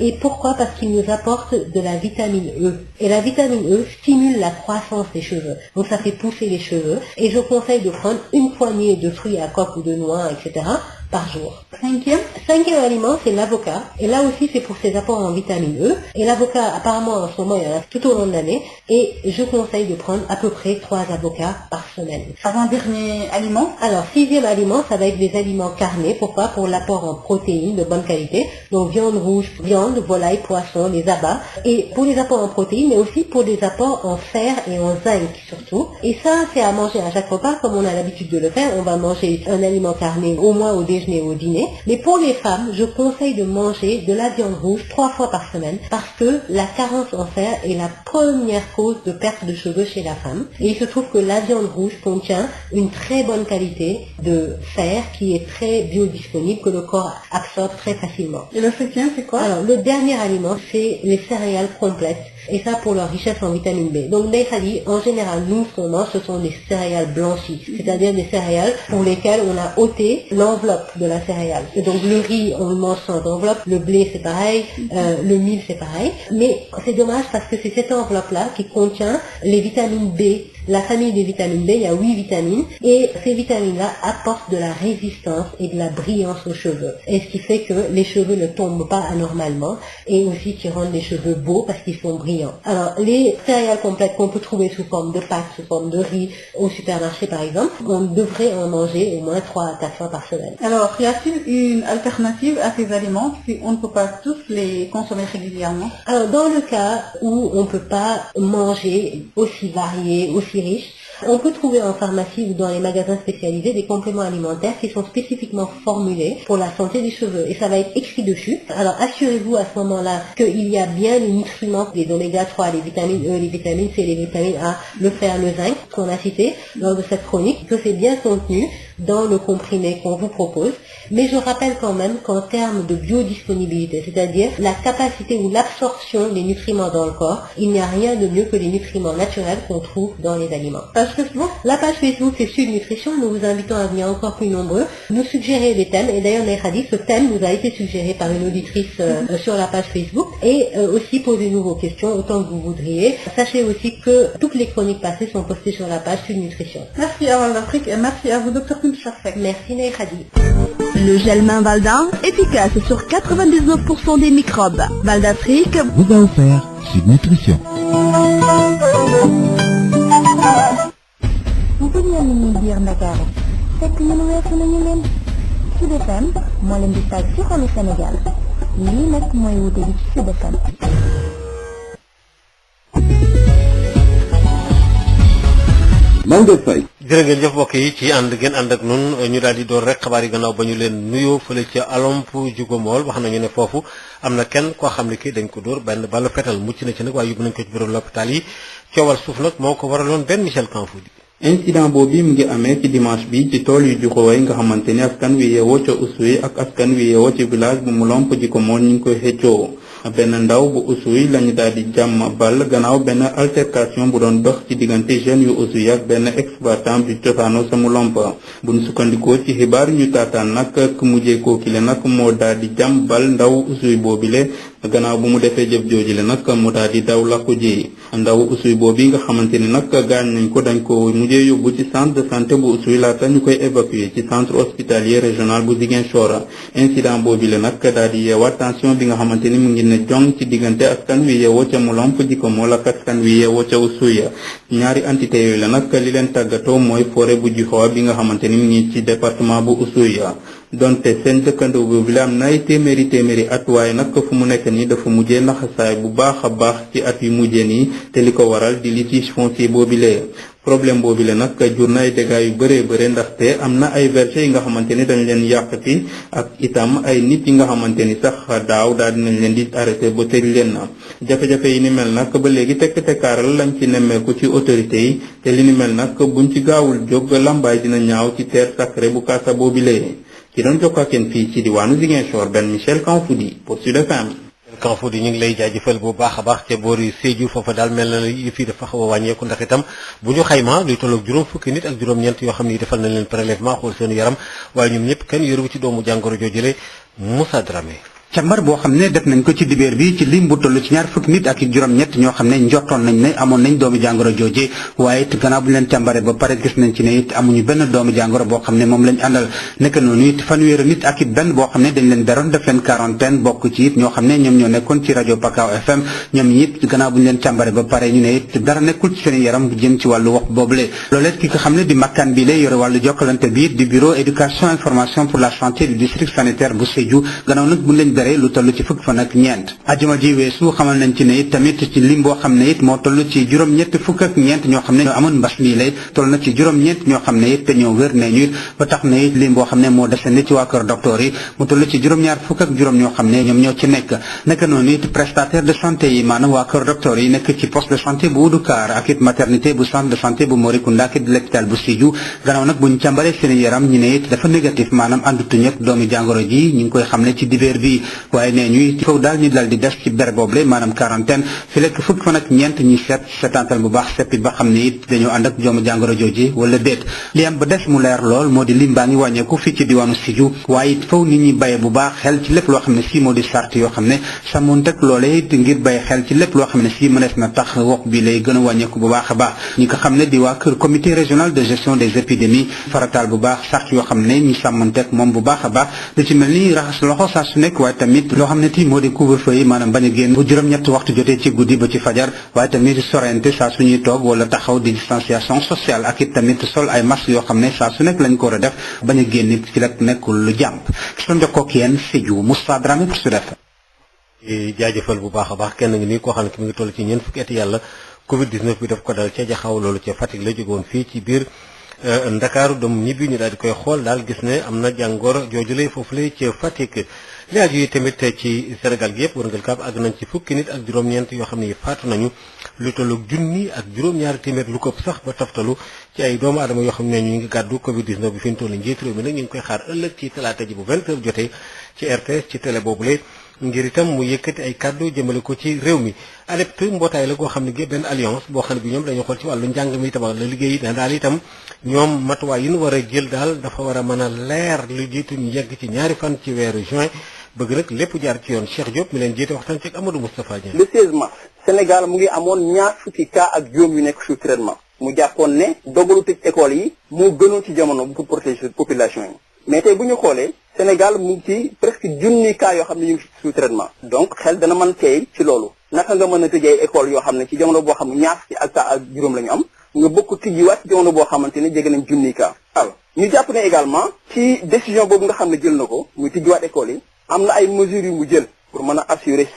Et pourquoi? Parce qu'ils nous apportent de la vitamine E. Et la vitamine E stimule la croissance des cheveux. Donc ça fait pousser les cheveux. Et je conseille de prendre une poignée de fruits à coque ou de noix, etc. par jour. Cinquième aliment, c'est l'avocat. Et là aussi, c'est pour ses apports en vitamine E. Et l'avocat, apparemment, en ce moment, il y en a tout au long de l'année. Et je conseille de prendre à peu près 3 avocats par semaine.
Avant-dernier aliment?
Alors, 6e aliment, ça va être des aliments carnés. Pourquoi? Pour l'apport en protéines de bonne qualité. Donc, viande rouge, viande, volaille, poisson, les abats. Et pour les apports en protéines, mais aussi pour des apports en fer et en zinc, surtout. Et ça, c'est à manger à chaque repas, comme on a l'habitude de le faire. On va manger un aliment carné au moins au déjeuner ou au dîner. Mais pour les femmes, je conseille de manger de la viande rouge 3 fois par semaine parce que la carence en fer est la première cause de perte de cheveux chez la femme. Et il se trouve que la viande rouge contient une très bonne qualité de fer qui est très biodisponible, que le corps absorbe très facilement.
Et le 7e, c'est quoi?
Alors, le dernier aliment, c'est les céréales complètes. Et ça pour leur richesse en vitamine B. Donc Nekhadi, en général, nous, ce qu'on mange, ce sont des céréales blanchies, c'est-à-dire des céréales pour lesquelles on a ôté l'enveloppe de la céréale. Et donc le riz, on le mange sans enveloppe, le blé c'est pareil, le mil c'est pareil. Mais c'est dommage parce que c'est cette enveloppe-là qui contient les vitamines B. La famille des vitamines B, il y a 8 vitamines, et ces vitamines-là apportent de la résistance et de la brillance aux cheveux. Et ce qui fait que les cheveux ne tombent pas anormalement, et aussi qui rendent les cheveux beaux parce qu'ils sont brillants. Alors, les céréales complètes qu'on peut trouver sous forme de pâtes, sous forme de riz, au supermarché par exemple, on devrait en manger au moins 3 à 4 fois par semaine.
Alors, y a-t-il une alternative à ces aliments si on ne peut pas tous les consommer régulièrement?
Alors, dans le cas où on ne peut pas manger aussi varié, aussi riche, on peut trouver en pharmacie ou dans les magasins spécialisés des compléments alimentaires qui sont spécifiquement formulés pour la santé des cheveux. Et ça va être écrit dessus. Alors assurez-vous à ce moment-là qu'il y a bien les nutriments, les oméga 3, les vitamines E, les vitamines C, les vitamines A, le fer, le zinc, qu'on a cité lors de cette chronique, que c'est bien contenu dans le comprimé qu'on vous propose. Mais je rappelle quand même qu'en termes de biodisponibilité, c'est-à-dire la capacité ou l'absorption des nutriments dans le corps, il n'y a rien de mieux que les nutriments naturels qu'on trouve dans les aliments. La page Facebook c'est Sud Nutrition. Nous vous invitons à venir encore plus nombreux, nous suggérer des thèmes. Et d'ailleurs, Nekhadi, ce thème nous a été suggéré par une auditrice sur la page Facebook. Et aussi posez-nous vos questions autant que vous voudriez. Sachez aussi que toutes les chroniques passées sont postées sur la page Sud Nutrition.
Merci à Val-d'Afrique et merci à vous, Dr Kumsharfek.
Merci Nekhadi.
Le gel main Valda, efficace sur 99% des microbes. Val d'Afrique
vous a offert Sud Nutrition.
Mungkin yang ini biar Ndakaaru fekk ñun weesu nañu leen Sud FM moo leen di taaj ci xolu Sénégal lii nag mooy wute bi ci Sud FM.
Maodo Faye. jërë ngeen jëf mbokk yi ci ànd ngeen ànd ak nun ñu daal di door rek xabaar yi gannaaw ba ñu leen nuyoo fële ca Alomp Jugomol wax nañu ne foofu am na kenn koo xam ne kii dañ ko dóor benn balu fetal mucc na ci nag waaye yóbbu nañ ko ci bureau l'hôpital yi coowal suuf nag moo ko waraloon benn Michel Kanfoudi.
incident boobu mu ngi amee ci dimanche bi ci tool yu Juxoway nga xamante ni askan wi yeewoo ca Oussouye ak askan wi yeewoo ci village bu Mulomp Jikomool ñu ngi koy xëccoo benn ndaw bu Oussouye lañu daal di jàmm bal gannaaw benn altercation bu doon dox ci diggante jeunes yu Oussouye ak benn exploitant bi cosaanoo sa Mulomp bu ñu sukkandikoo ci xibaar ñu taataan nag ku mujjee kookile nag moo daal di jàmm bal ndaw Oussouye boobile gannaaw bu mu defee jëf joojile nag mu daal di daw làqu ji ndaw Oussouye boobu nga xamante ni nag gaañ nañ ko dañ ko mujjee yóbbu ci centre de santé bu Oussouye laata ñu koy évacuer ci centre hospitalier régional bu Ziguinchor incident boobile nag daal di yeewaat tension bi nga xamante ni mu ngi ne jong ci diggante askan wi yeewoo ca Mulomp Jikomool ak askan wi yeewoo ca Oussouye ñaari entité yooyu la nag li leen tàggatoo mooy forêt bu Djikhoa bi nga xamante ni mu ngi ci département bu Oussouye donte seen dëkkandoo boobu la am na ay téeméeri at waaye nag fu mu nekk nii dafa mujjee naxasaay bu baax a baax ci at yu mujjee nii te li ko waral di litige foncier boobile. problème boobile nag jur na ay dégâts yu bëree ndaxte am na ay verger yi nga xamante ni dañ leen yàqati ak itam ay nit yi nga xamante ni sax daaw daal dinañ leen di arrêté ba tëj leen na jafe-jafe yi ni mel nag ba léegi tekk-tekkaaral lañ ci nemmeeku ci autorités yi te li ni mel nag buñ ci gaawul jóg lambaay dina ñaaw ci terre sacrée bu Casa boobile. ci doon jokkoo ak yéen fii ci diwaanu Ziguinchor Ben Michel Kanfoudi pour Sud FM.
Kanfoudi ñu ngi lay jaajëfal bu baax a baax ca boori Sédhiou foofa daal mel na ne fii dafa xaw a wàññeeku ndax itam bu ñu xayma luy tolloog juróom fukki nit ak juróom-ñeent yoo xam ni defal nañ leen prélèvement xool seen yaram waaye ñoom ñëpp kenn yoru ci doomu jàngoro joojule Moussa Dramé.
càmbar boo xam ne def nañ ko ci dibéer bi ci lim bu toll ci ñaar fukki nit ak juróom-ñett ñoo xam ne njortoon nañ ne amoon nañ doomu jàngoro jooje waaye it gannaaw bu ñu leen càmbare ba pare gis nañ ci ne it amuñu benn doomu jàngoro boo xam ne moom lañ àndal nekk noonu it fanweeri nit ak it benn boo xam ne dañ leen beroon def leen quarantaine bokk ci it ñoo xam ne ñoom ñoo nekkoon ci rajo Pakao FM ñoom it gannaaw bu ñu leen càmbare ba pare ñu ne it dara nekkul ci seen yaram bu jëm ci wàllu wax boobule loolee ki nga xam ne di makkaan bi lay yore wàllu jokkalante bi di bureau éducation information pour la santé du district sanitaire bu Sédhiou gannaaw nag bu ñu leen beree lu toll ci fukk fan ak ñeent ajuma ji weesu xamal nañ ci ne it tamit ci lim boo xam ne it moo toll ci juróom-ñett fukk ak ñeent ñoo xam ne ñoo amoon mbas mi lay toll na ci juróom-ñeent ñoo xam ne it te ñoo wér ne ñu it ba tax na it lim boo xam ne moo desandi ci waa kër docteur yi mu toll ci juróom-ñaar fukk ak juróom ñoo xam ne ñoom ñoo ci nekk noonu it prestataire de santé yi maanaam waa kër docteur yi nekk ci poste de santé bu Oudoukar ak it maternité bu centre de santé bu Morikunda ak it l'hôpital bu Sédhiou gannaaw nag bu ñu càmbaree seen yaram ñu ne it dafa négatif maanaam àndutuñu ak doomi jàngoro ji ñu ngi koy xam ne ci dibeer bi waaye nee ñuy foofu daal ñu dal di des ci ber boobule maanaam quarantaine fi lekk fukk fan ak ñeent ñi seetantal bu baax seppit ba xam ne it dañoo ànd ak doomu jàngoro jooji wala déet li am ba des mu leer lool moo di lim baa ngi wàññeeku fii ci diwaanu Sédhiou waaye it faw nit ñi bàyyi bu baax xel ci lépp loo xam ne si moo di sart yoo xam ne sàmmoonteeg loolee it ngir bàyyi xel ci lépp loo xam ne si mënees na tax wopp bi lay gën a wàññeeku bu baax a baax ñi ko xam ne di waa kër comité régional de gestion des épidémies farataal bu baax sart yoo xam ne ñu sàmmoonteeg moom bu baax a baax lu ci mel ni raxas loxo saa su nekk waaye tamit loo xam ne ti moo di couvre-feu yi maanaam bañ a génn bu juróom-ñetti waxtu jotee ci guddi ba ci fajar waaye tamit sorente saa suñuy toog wala taxaw di distanciation sociale ak it tamit sol ay masque yoo xam ne saa su nekk lañ ko war a def bañ a génn it ci rek nekkul lu jàmp ki doon jokkoo ak yéen Sédhiou Moussa Dramé pour Sud FM.
jaajëfal bu baax a baax kenn ngi nii koo xam ne ki mi ngi toll ci ñeent fukki at yàlla Covid 19 bi daf ko dal ca Jaxaw loolu ca Fatick la jógoon fii ci biir Ndakaaru dem ñibbi ñu daal di koy xool daal gis ne am na jàngoro jooju lay foofu lay ca Fatick. li aju yi tamit ci Sénégal gi yëpp wërngal kaab àgg nañ ci fukki nit ak juróom-ñeent yoo xam ne faatu nañu lu tollu junni ak juróom-ñaari téeméer lu ko sax ba taftalu ci ay doomu aadama yoo xam ne ñu ngi gàddu Covid 19 bi fi ñu toll njiitu réew mi nag ñu ngi koy xaar ëllëg ci talaata ji bu 20h jotee ci RTS ci télé boobule ngir itam mu yëkkati ay kàddu jëmale ko ci réew mi. ADEPT mbootaay la goo xam ne benn alliance boo xam ne bi ñoom dañoo xool ci wàllu njàng mi itam la liggéey yi daal itam ñoom matuwaay yi ñu war a jël daal dafa war a mën a leer lu jiitu ñu yegg ci ñaari fan ci weeru juin bëgg nag lépp jaar ci yoon Cheikh Diop mi leen jiite waxtaan ci Amadou Moustapha Dieng.
le 16 mars Sénégal mu ngi amoon ñaar fukki cas ak juróom yu nekk sous traitement mu jàppoon ne dogalu tëj école yi moo gënoon ci jamono pour protéger population yi mais tey bu ñu xoolee Sénégal mu ngi ci presque junni cas yoo xam ne ñu ngi sous traitement donc xel dana mën tey ci loolu naka nga mën a tëjee école yoo xam ne ci jamono boo xam ne ñaar fukki ak cas ak juróom la ñu am nga bokk tijjiwaat ci jamono boo xamante ne jege nañ junni cas waaw ñu jàpp ne également ci décision boobu nga xam ne jël na ko muy tijjiwaat école yi am na ay mesures yu mu jël pour mën a assurer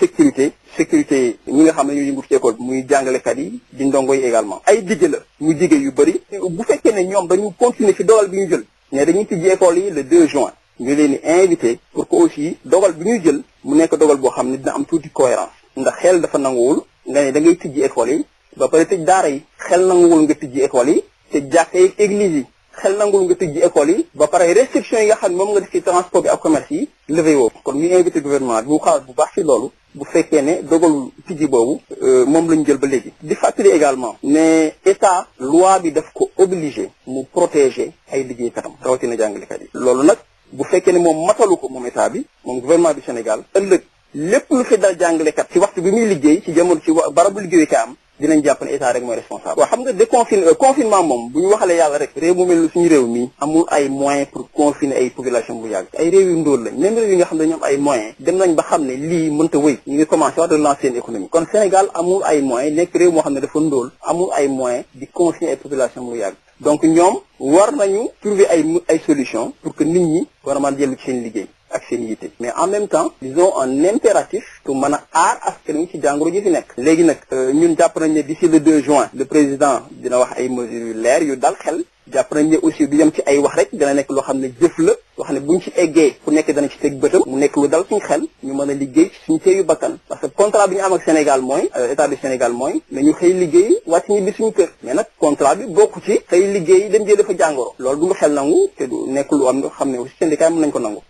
sécurité ñi nga xam ne ñoo yëngu ci école bi muy jàngalekat yi di ndongo yi également ay digg la mu digge yu bëri bu fekkee ne ñoom dañu continuer ci dogal bi ñu jël mais dañuy tijji école yi le 2 juin ñu leen di invité pour que aussi dogal bi ñuy jël mu nekk dogal boo xam ne dina am tuuti cohérence ndax xel dafa nanguwul nga ne da ngay tijji école yi ba pare tëj daara yi xel nanguwul nga tijji école yi tëj jàkka yi église yi xel nangul nga tëjji école yi ba pare restriction yi nga xam ne moom nga def ci transport bi ak commerce yi levé woo kon ñu invité gouvernement bi bu xalaat bu baax ci loolu bu fekkee ne dogalu tijji boobu moom lañu jël ba léegi di fàttali également ne état loi bi daf ko obligé mu protéger ay liggéeykatam rawatina jàngalekat yi loolu nag bu fekkee ne moom matalu ko moom état bi moom gouvernement du Sénégal ëllëg lépp lu fi dal jàngalekat ci waxtu bi muy liggéey ci jamono ci barabu liggéeyukaay am dinañ jàpp ne état rek mooy responsable waaw xam nga confinement moom bu ñu waxalee yàlla rek réew mu mel ni suñu réew mi amul ay moyens pour confiner ay population bu yàgg ay réew yu ndóol lañ même réew yi nga xam ne dañu am ay moyens dem nañ ba xam ne lii mënta wëy ñu ngi commencé wax de lancer seen économie kon Sénégal amul ay moyens nekk réew moo xam ne dafa ndóol amul ay moyens di confiner ay population bu yàgg donc ñoom war nañu trouver ay solution pour que nit ñi war a mën a jël ci seen liggéey ak seen yitte mais en même temps ils ont un impératif pour mën a aar askan wi ci jàngoro ji fi nekk léegi nag ñun jàpp nañ ne d'ici le 2 juin le président dina wax ay mesures yu leer yu dal xel jàpp nañ ne aussi du yem ci ay wax rek dina nekk loo xam ne jëf la loo xam ne buñ ci eggee ku nekk dana ci teg bëtam mu nekk lu dal suñu xel ñu mën a liggéey ci suñu teeyu bakkan parce que contrat bi ñu am ak Sénégal mooy état du Sénégal mooy mais ñu xëy liggéey wàcc ñibbi suñu kër mais nag contrat bi bokku ci xëy liggéey dem jëlee fa jàngoro loolu du lu xel nangu te du nekk lu am nga xam ne aussi syndicat mën nañ ko nangu.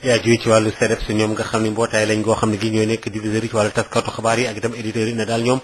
yaa juy ci wàllu CDEPS ñoom nga xam ne mbootaay lañ goo xam ne gi ñooy nekk diviseurs yi ci wàllu taskatu xabaar yi ak itam éditeurs yi ne daal ñoom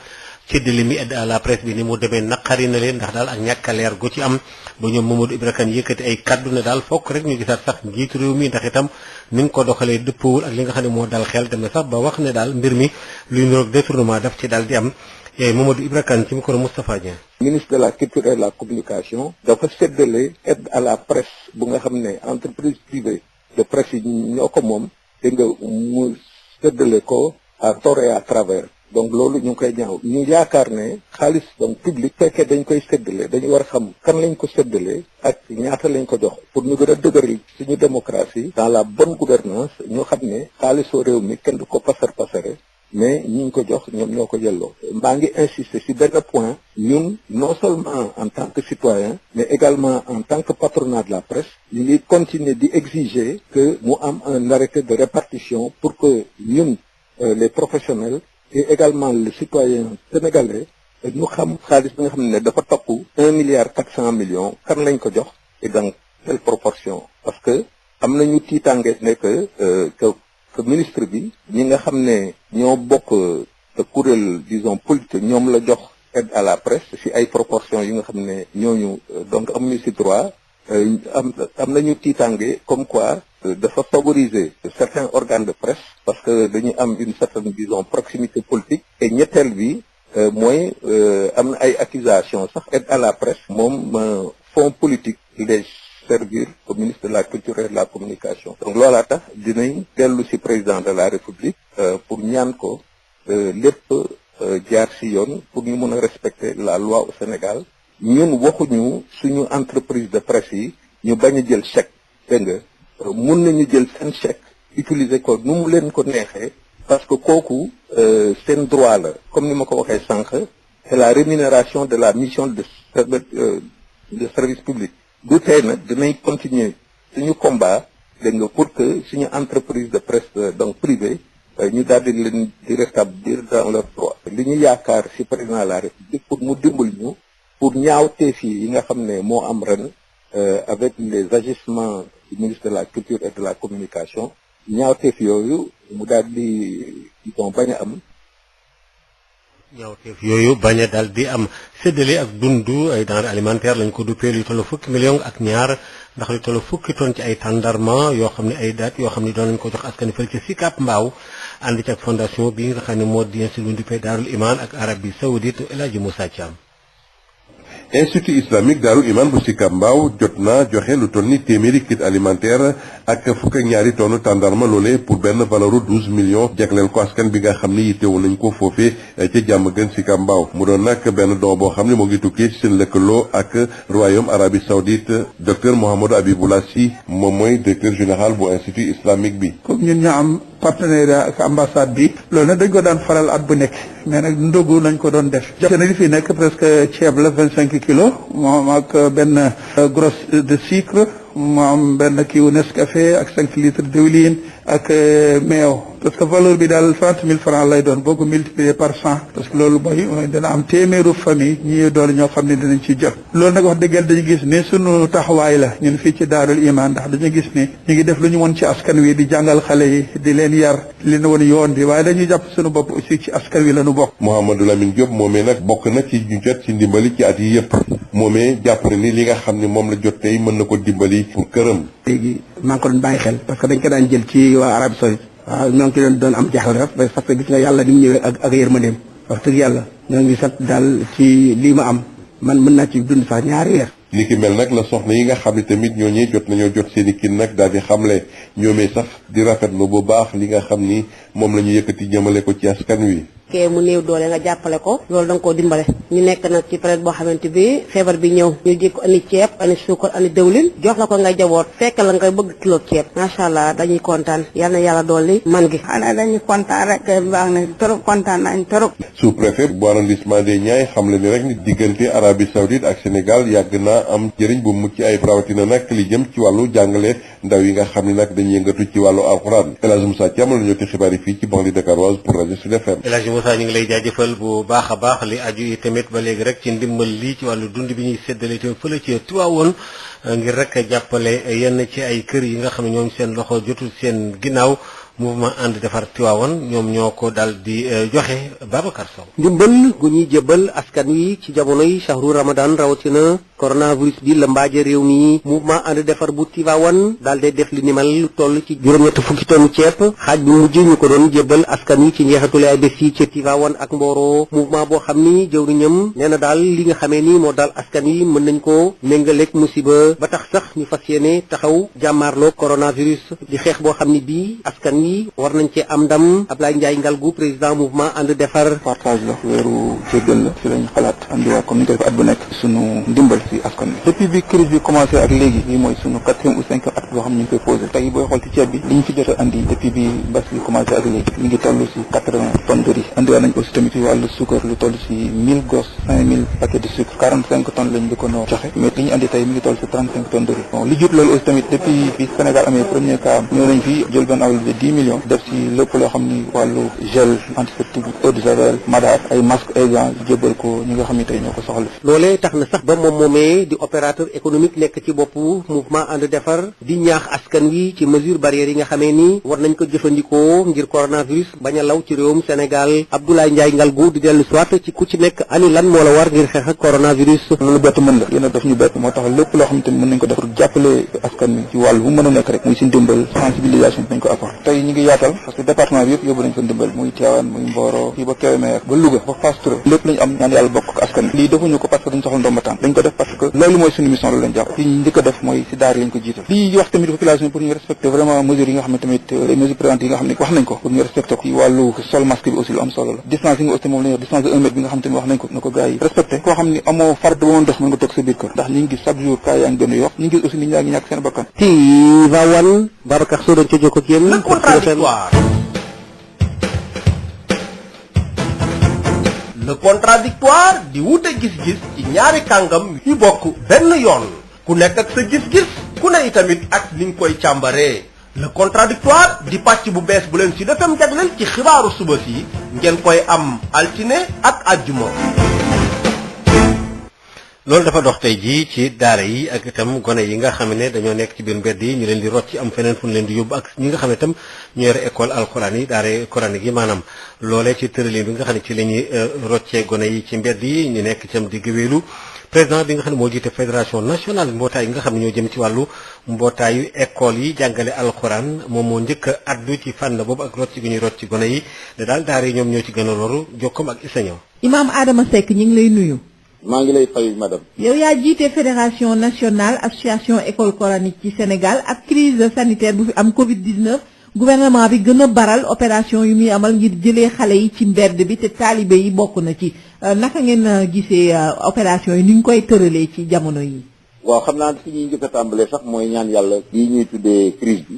séddale mi aide à la presse bi ni mu demee naqari na leen ndax daal ak ñàkk a leer gu ci am ba ñoom Mamadou Ibra Kane yëkkati ay kaddu ne daal fokk rek ñu gisaat sax njiitu réew mi ndax itam ni nga ko doxalee dëppawul ak li nga xam ne moo dal xel dem na sax ba wax ne daal mbir mi luy niroog détournement daf ci daal di am Mamadou Ibra Kane ci micro Moustapha Dieng.
Ministre de la culture et de la communication dafa séddale aide à la presse bu nga xam ne entreprise privée de presse yi ñoo ko moom dégg nga mu séddale ko à tort et à travers donc loolu ñu ngi koy ñaaw ñu yaakaar ne xaalis donc public fekkee dañ koy séddale dañu war a xam kan lañ ko séddale ak ñaata lañ ko jox pour ñu gën a dëgëral suñu démocratie dans la bonne gouvernance ñu xam ne xaalisoo réew mi kenn du ko pasare mais ñi ñu ko jox ñoom ñoo ko yelloo mbaa ngi insister ci benn point ñun non seulement en tant que citoyen mais également en tant que patronat de la presse ñu ngi continuer di exiger que mu am un arrêté de répartition pour que ñun les professionnels et également le citoyen sénégalais ñu xam xaalis bi nga xam ne dafa topp 1,4 milliard kan lañ ko jox et dans quelle proportion parce que am nañu tiitange ne que ministre bi ñi nga xam ne ñoo bokk te kuréel disons politique ñoom la jox aide à la presse ci ay proportions yi nga xam ne ñooñu donc amuñu ci droit am nañu tiitange comme quoi dafa favoriser certains organes de presse parce que dañu am une certaine disons proximité politique et ñetteel bi mooy am na ay accusations sax aide à la presse moom fonds politique les servir au ministre de la culture et de la communication donc loolaa tax dinañ dellu ci président de la république pour ñaan ko lépp jaar ci yoon pour ñu mën a respecter la loi au Sénégal ñun waxuñu suñu entreprise de presse yi ñu bañ a jël chèque dégg nga mun nañu jël seen chèque utiliser ko nu mu leen ko neexee parce que kooku seen droit la comme ni ma ko waxee sànq c'est la rémunération de la mission de service public du tey nag dinañ continuer suñu combat dégg nga pour que suñu entreprise de presse donc privée ñu daal di leen di rétablir dans leur droit li ñu yaakaar ci président de la république pour mu dimbal ñu pour ñaawteef yi nga xam ne moo am ren avec les agissements du ministre de la culture et de la communication ñaawteef yooyu mu daal di bon bañ a am
ñaawteef yooyu bañ a daal di am séddale ak dundu ay denrées alimentaires lañ ko duppee lu tollu fukki millions ak ñaar ndax lu tollu fukki tonnes ci ay tàndarma yoo xam ne ay dates yoo xam ne doon nañ ko jox askan wi fële ci Sicap Mbao ànd ci ak fondation bi nga xam ne moo di institut bu duppee Daarul Iman ak Arabie Saoudite El Hadji Moussa Thiam.
Institut islamique Daarul Iman bu Sicap Mbao jot na joxe lu toll ni téeméeri kit alimentaire ak fukk ak ñaari tonne tàndarma loole pour benn valeur 12 millions jagleel ko askan bi nga xam ni yittewu nañ ko foofee ca jàmm gën Sicap Mbao mu doon nag benn don boo xam ne moo ngi tukkee ci seen lëkkaloo ak royaume Arabie Saoudite docteur Mouhamadou Habiboullah Sy moom mooy directeur général bu institut islamique bi.
comme ñun ñoo am partenariat ak ambassade bi loolu nag dañ ko daan faral at bu nekk mais nag ndogu lañ ko doon def te nag li fi nekk presque ceeb la 25 kilos moom ak benn grosse de sucre mu am benn kiiwu Nescafé ak 5 litres diwlin ak meew parce que valeur bi daal 30 000 francs lay doon boo ko multiplier par 100 parce que loolu mooy dina am téeméeru famille ñi doole ñoo xam ne dinañ ci jot loolu nag wax dëggal dañu gis ne sunu taxawaay la ñun fii ci Daarul Iman ndax dañu gis ne ñu ngi def lu ñu mën ci askan wi di jàngal xale yi di leen yar di leen wan yoon bi waaye dañuy jàpp sunu bopp aussi ci askan wi la ñu bokk.
Mouhamadou Lamine Diop moomee nag bokk na ci ñu jot ci ndimbali ci at yi yëpp moomee jàpp na ni li nga xam ne moom la jot tey mën na ko dimbali pour këram.
léegi maa ngi ko doon bàyyi xel parce que dañ ko daan jël ci waa Arabie Saoudite waaw ñoo ngi ci doon am jaaxle rek parce que gis nga yàlla ni mu ñëwee ak yërmandeem wax dëgg yàlla ñoo ngi sant daal ci lii ma am man mën naa ci dund sax ñaari weer.
li ki mel nag la soxna yi nga xam ne tamit ñooñee jot nañoo jot seen i kin nag daal di xamle ñoomee sax di rafetlu bu baax li nga xam ni moom la ñu yëkkati jëmale ko ci askan wi
fekkee mu néew doole nga jàppale ko loolu da nga koo dimbale. ñu nekk nag ci période boo xamante bi feebar bi ñëw ñu di ko andi ceeb andi suukar andi dëwlin jox la ko nga jaboot fekk la nga bëgg kilo ceeb macha allah dañuy kontaan yal na yàlla dolli man gi.
xanaa dañuy kontaan rek baax na trop kontaan nañ trop.
sous-préfet bu arrondissement des Niayes xamle ni rek ni diggante Arabie Saoudite ak Sénégal yàgg naa am njëriñ bu mucc ay rawatina nag li jëm ci wàllu jàngale ndaw yi nga xam ne nag dañuy yëngatu ci wàllu alxuraan. El Hadj Moussa Thiam la ñu ci xibaar yi fii ci banlieue dakaroise pour rajo Sud FM.
El Hadj Moussa ñu ngi lay jaajëfal bu baax a baax li aju yi tamit ba léegi rek ci ndimbal lii ci wàllu dund bi ñuy séddale tamit fële ci Tivaouane ngir rek jàppale yenn ci ay kër yi nga xam ne ñoom seen loxo jotul seen ginnaaw mouvement ànd defar Tivaouane ñoom ñoo ko daal di joxe Babacar Sow.
ndimbal gu ñuy jébal askan wi ci jamonoy shahru ramadan rawatina coronavirus bi la mbaaje réew mi mouvement ànd defar bu Tivaouane daal di def li nimal lu toll ci juróom-ñett fukki tonnu ceeb xaaj bu mujj ñu ko doon jébal askan wi ci njeexitule ay bés yi ci Tivaouane ak Mboro mouvement boo xam ni jëwriñam nee na daal li nga xamee ni moo daal askan wi mën nañ ko méngaleeg musiba ba tax sax ñu fas yéene taxaw jàmmaarloo coronavirus di xeex boo xam ni bii askan wi war nañ ci am ndam. Ablaye Ndiaye Ngalgou président mouvement ànd defar.
partage la weeru jéggal la ci lañ xalaat andiwaat comme ni ñu ko def at bu nekk sunu ndimbal ci askan wi depuis bi crise bi commencé ak léegi lii mooy sunu 4e ou 5e at boo xam ne ñu ngi koy posé tey booy xool ci ceeb bi li ñu fi jot a andi depuis bi mbas bi commencé ak léegi ñu ngi toll ci 80 tonnes de riz andiwaat nañ aussi tamit ci wàllu suukar lu toll ci 1000 gos 5000 paquets de sucre 45 tonnes lañ njëkkoon a joxe mais li ñu andi tey mi ngi toll ci 35 tonnes de riz bon li jut loolu aussi tamit depuis bi Sénégal amee premier cas ñëw nañ fi jël benn enveloppe de 10 millions def ci lépp loo xam ni wàllu gel antiseptique eau de javel madar ay masque ay gants jébbal ko ñi nga xam ne tey ñoo ko soxla.
loolee tax na sax ba moom moomee di opérateur économique nekk ci boppu mouvement ànd defar di ñaax askan wi ci mesure barrières yi nga xamee ni war nañ ko jëfandikoo ngir coronavirus bañ a law ci réewum Sénégal. Abdoulaye Ndiaye Ngalgou di dellu soit ci ku ci nekk ani lan moo la war ngir xeex ak coronavirus.
loolu bett mën la yéen a daf ñu bett moo tax lépp loo xam te mën nañ ko def pour jàppale askan wi ci wàll bu mën a nekk rek muy si ndimbal sensibilisation nañ ko apporter tey ñu ngi yaatal parce que département bi yëpp yóbbu nañ ko ndimbal muy Tivaouane muy Mboro fii ba Kébémer ba Louga ba Fass Touré lépp lañu am ñaan yàlla bokk ak askan wi lii defuñu ko parce que dañu soxla ndomba tànk dañ ko def parce que loolu mooy suñu mission loolu lañ jàpp fii ñu njëkk a def mooy si daar lañ ko jiital lii wax tamit population pour ñu respecter vraiment mesures yi nga xam ne tamit les mesures préventives yi nga xam ne wax nañ ko pour ñu respecter ko ci wàllu sol masque bi aussi lu am solo la distance yi nga aussi moom la ñuy wax distance de 1 mètre bi nga xam ne tamit wax nañ ko na ko gars yi respecté koo xam ne amoo fard ba mën dox mën nga toog sa biir kër ndax ñu ngi gis chaque jour cas yaa ngi gën a yokk ñu ngi gis aussi nit ñaa ngi ñàkk seen bakkan
Tivaouane Babacar Sow doon ca jokko ak yéen
le contradictoire di wute gis-gis ci ñaari kàngam yu bokk benn yoon ku nekk ak sa gis-gis ku ne itamit ak ni nga koy càmbaree le contradictoire di pàcc bu bees bu leen ci defem jagleel ci xibaaru suba si ngeen koy am altine ak àjjuma.
loolu dafa dox tey jii ci daara yi ak itam gone yi nga xam ne dañoo nekk ci biir mbedd yi ñu leen di rocc am feneen fu ñu leen di yóbbu ak ñi nga xam ne itam ñu yore école alxuraan yi daara coranique yi maanaam loolee ci tëralin bi nga xam ne ci la ñuy roccee gone yi ci mbedd yi ñu nekk itam di gëweelu président bi nga xam ne moo jiite fédération nationale mbootaay yi nga xam ne ñoo jëm ci wàllu mbootaayu école yi jàngale alxuraan moom moo njëkk a addu ci fànn boobu ak rocc gi ñuy rocc gone yi ne daal daara yi ñoom ñoo ci gën a loru jokkoom ak isañoo
Imam Adama Seck ñu ngi lay nuyu.
maa ngi lay fay madame.
yow yaa jiite fédération nationale association école coranique ci Sénégal ak crise sanitaire bu fi am Covid 19 gouvernement bi gën a baral opération yu muy amal ngir jëlee xale yi ci mbedd bi te taalibe yi bokk na ci naka ngeen gisee opération yi ni ñu koy tëralee ci jamono yi.
waaw xam naa fi ñuy njëkk a tàmbalee sax mooy ñaan yàlla lii ñuy tuddee crise bi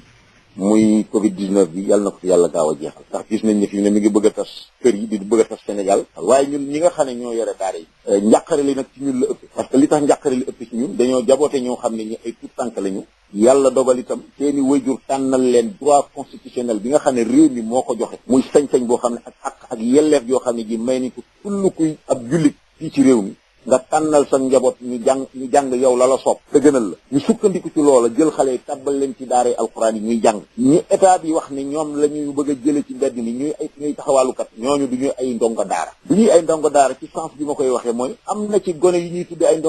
muy Covid 19 bi yàlla na ko fi yàlla gaaw a jeexal ndax gis nañ ne fi ne mi ngi bëgg a tas kër yi di bëgg a tas Sénégal waaye ñun ñi nga xam ne ñoo yore daara yi njàqare li nag ci ñun la ëpp parce que li tax njàqare li ëpp ci ñun dañoo jaboote ñoo xam ne ñi ay tout tànk lañu yàlla dogal itam seeni wayjur tànnal leen droit constitutionnel bi nga xam ne réew mi moo ko joxe muy sañ-sañ boo xam ne ak yelleef yoo xam ne ji may ni ko kullu kuy ab jullit fii ci réew mi nga tànnal sa njaboot ñu jàng yow la la soob te gënal la ñu sukkandiku ci loola jël xale yi tàbbal leen ci daara alxuraan yi ñuy jàng ñi état bi wax ne ñoom la ñuy bëgg a jële ci mbedd mi ñuy taxawaalukat ñooñu du ñuy ay ndongo daara du ñuy ay ndongo daara ci sens bi ma koy waxee mooy am na ci gone yi ñuy tudde ay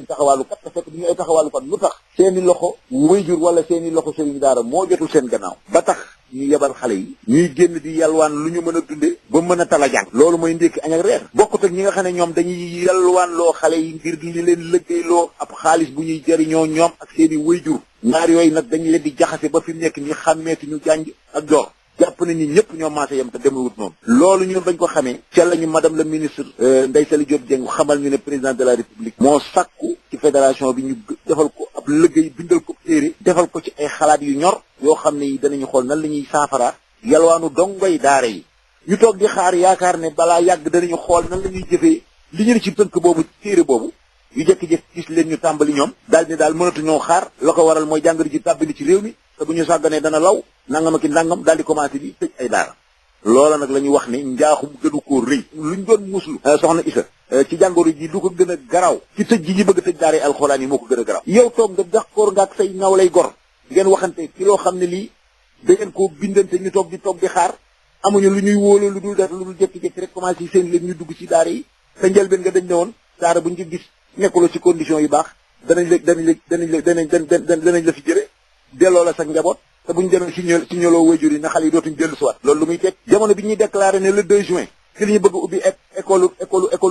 taxawaalukat te fekk du ñuy ay taxawaalukat lu tax seeni loxo wayjur wala seeni loxo sëriñ daara moo jotul seen gannaaw ba tax ñu yebal xale yi ñuy génn di yalwaan lu ñu mën a dunde ba mën a tala jàng loolu mooy ndékki añ ak reer bokkut ak ñi nga xam ne ñoom dañuy yalwaan loo xale yi ngir di leen lëggéey loo ab xaalis bu ñuy jëriñoo ñoom ak seeni wayjur ñaar yooyu nag dañu leen di jaxase ba fi mu nekk ñi xàmmeetu ñu jànj ak joor jàpp nañ ni ñëpp ñoo maase yem te demewut noonu loolu ñun bañ ko xamee ca la ñu madame la ministre Ndeye Saly Diop Dieng xamal ñu ne président de la république moo sàkku ci fédération bi ñu defal ko ab liggéey bindal ko téere defal ko ci ay xalaat yu ñor yoo xam ne yi danañu xool nan la ñuy saafara yalwaanu dongoy daara yi ñu toog di xaar yaakaar ne balaa yàgg danañu xool nan la ñuy jëfee li ñu ne ci tënk boobu téere boobu yu jékki-jékki gis leen ñu tàmbali ñoom daal ne daal mënatu ñoo xaar la ko waral mooy jàngoro ji tàbbali ci réew mi te bu ñu sàgganee dana law nangam ak i ndàngam daal di commencé di tëj ay daara loola nag la ñu wax ne njaaxum gënu koo rëy luñ doon muslu soxna Issa ci jàngoro ji lu ko gën a garaaw ci tëj ji ñu bëgg tëj daara yi alxuraan yi moo ko gën a garaaw yow toog nga d'accord nga ak say naw lay gor ngeen waxante ci loo xam ne lii da ngeen koo bindante ñu toog di xaar amuñu lu ñuy wóolu lu dul def lu dul jékki-jékki rek commencé seen leen ñu dugg ci daara yi te njëlbeen nga dañ ne woon daara buñ ci gis nekkuloo ci condition yu baax danañ la fi jëre delloo la sax njaboot te buñ demee si ñoloo wayjur yi na xale yi dootuñ dellu si waat loolu lu muy teg jamono bi ñuy déclaré ne le 2 juin ci li ñu bëgg ubbi école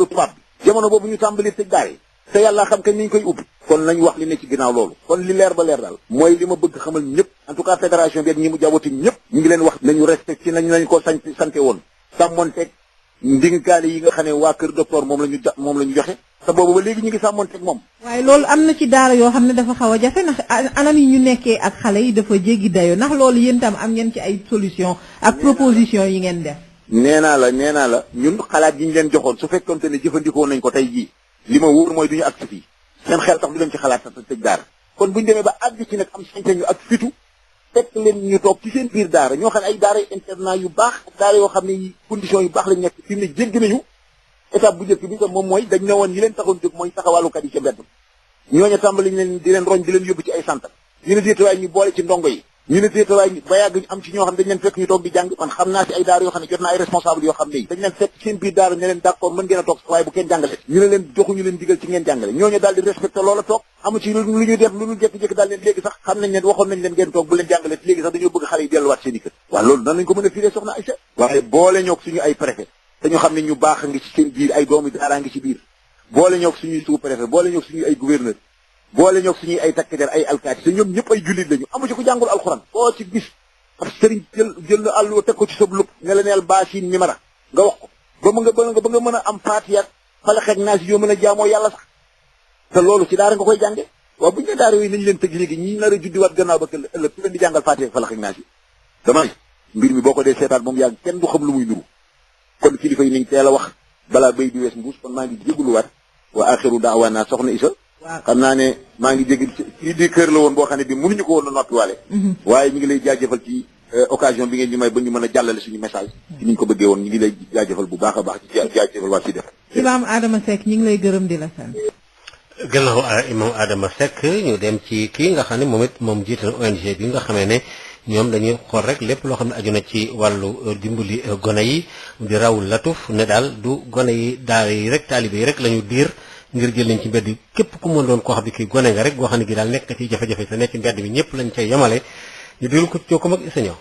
tubaab bi jamono boobu ñu tàmbali tëj daara yi te yàlla xam kañ nañ koy ubbi kon nañ wax li ne ci ginnaaw loolu kon li leer ba leer daal mooy li ma bëgg xamal ñëpp en tout cas fédération bi ak ñi mu jaboti ñëpp ñu ngi leen wax nañu respecté ci nañ ko sante woon sàmmonteeg ndingaale yi nga xam ne waa kër docteur moom la ñu joxe te boobu ba léegi ñu ngi sàmmonteeg moom
waaye loolu am na ci daara yoo xam ne dafa xaw a jafe ndax anam yi ñu nekkee ak xale yi dafa jéggi dayoo ndax loolu yéen tam am ngeen ci ay solution ak proposition yi ngeen def
nee naa la ñun xalaat yi ñu leen joxoon su fekkonte ne jëfandikoo nañ ko tey jii li ma wóor mooy du ñu agsi fii seen xel tax du leen ci xalaat sax tëj daara kon buñu demee ba àgg ci nag am sañ-sañu ak fitu fekk leen ñu toog ci seen biir daara ñoo xam ne ay daara internat yu baax daara yoo xam ne condition yu baax lañ nekk fi mu ne jéggi nañu étape bu njëkk bi tam moom mooy dañ ne woon ñi leen taxoon jóg mooy taxawàllukat yi ca mbedd ñooñu tàmbali leen di leen roñ di leen yóbbu ci ay centre ñu ne déetawaay ñu boole ci ndongo yi ñu ne déetawaay ba yàgg am ci ñoo xam dañ leen fekk ñu toog di jàng man xam naa ci ay daara yoo xam ne jot naa ay responsable yoo xam ne dañ leen fekk seen biir daara ne leen d'accord mën ngeen a toog waaye bu kenn jàngale ñu ne leen joxuñu leen digal ci ngeen jàngale ñooñu daal di respecté loola toog amu ci lu ñu def lu ñu jékki-jékki daal leen léegi sax xam nañ leen waxoon nañ leen ngeen toog bu leen jàngale léegi sax dañoo bëgg xale yi delluwaat seen i kër waaw loolu nan lañ ko mën a firee soxna Aïssa waaye boole ñoog suñu ay préfet dañu xam ne ñu baax a ngi ci seen biir ay doomi daaraa ngi ci biir boole ñoog suñuy sous-préfet boole ñoog suñuy ay gouverneur boole ñoog suñuy ay takk der ay alkaati te ñoom ñëpp ay jullit lañu amu ci ku jàngul alxuraan koo ci gis parce que sëriñ jël na àlluwa teg ko ci sab lupp ne la neel baasin mimara nga wax ko ba nga mën a am faatiya falax ak naas yoo mën a jaamoo yàlla sax te loolu ci daara nga koy jànge waaw bu ñu ne daara yooyu nañu leen tëj léegi ñi nar a juddiwaat gannaaw ba ëllëg ku leen di jàngal faatiya ak falax ak naas yi dama ne mbir mi boo ko dee seetaat moom yàgg kenn du xam lu muy nuru kon kilifa yi nañ teel a wax balaa béy di wees mbuus kon maa ngi jégaluwaat wa axiru daawaana soxna Issa xam naa ne maa ngi jégal ci di kër la woon boo xam ne bi mënuñu ko woon a noppiwaale waaye ñu ngi lay jaajëfal ci occasion bi ngeen ñu may ba ñu mën a jàllale suñu message ci niñ ko bëggee woon ñu ngi lay jaajëfal bu baax a baax ci jaajëfal waa si def
Imam Adama Seck ñu ngi lay gërëm di la sant
gannaaw Imam Adama Seck ñu dem ci kii nga xam ne moom jiital ONG bi nga xamee ne ñoom dañuy xool rek lépp loo xam ne aju na ci wàllu dimbali gone yi di raw latuf ne daal du gone yi daara yi rek taalibe yi rek la ñu diir ngir jël leen ci mbedd képp ku mën doon koo xam ne kii gone nga rek goo xam ne gi daal nekk ci jafe-jafe te nekk ci mbedd bi ñëpp lañ cay yemale ñu déglu ko ci Jokalante ak Issa Niang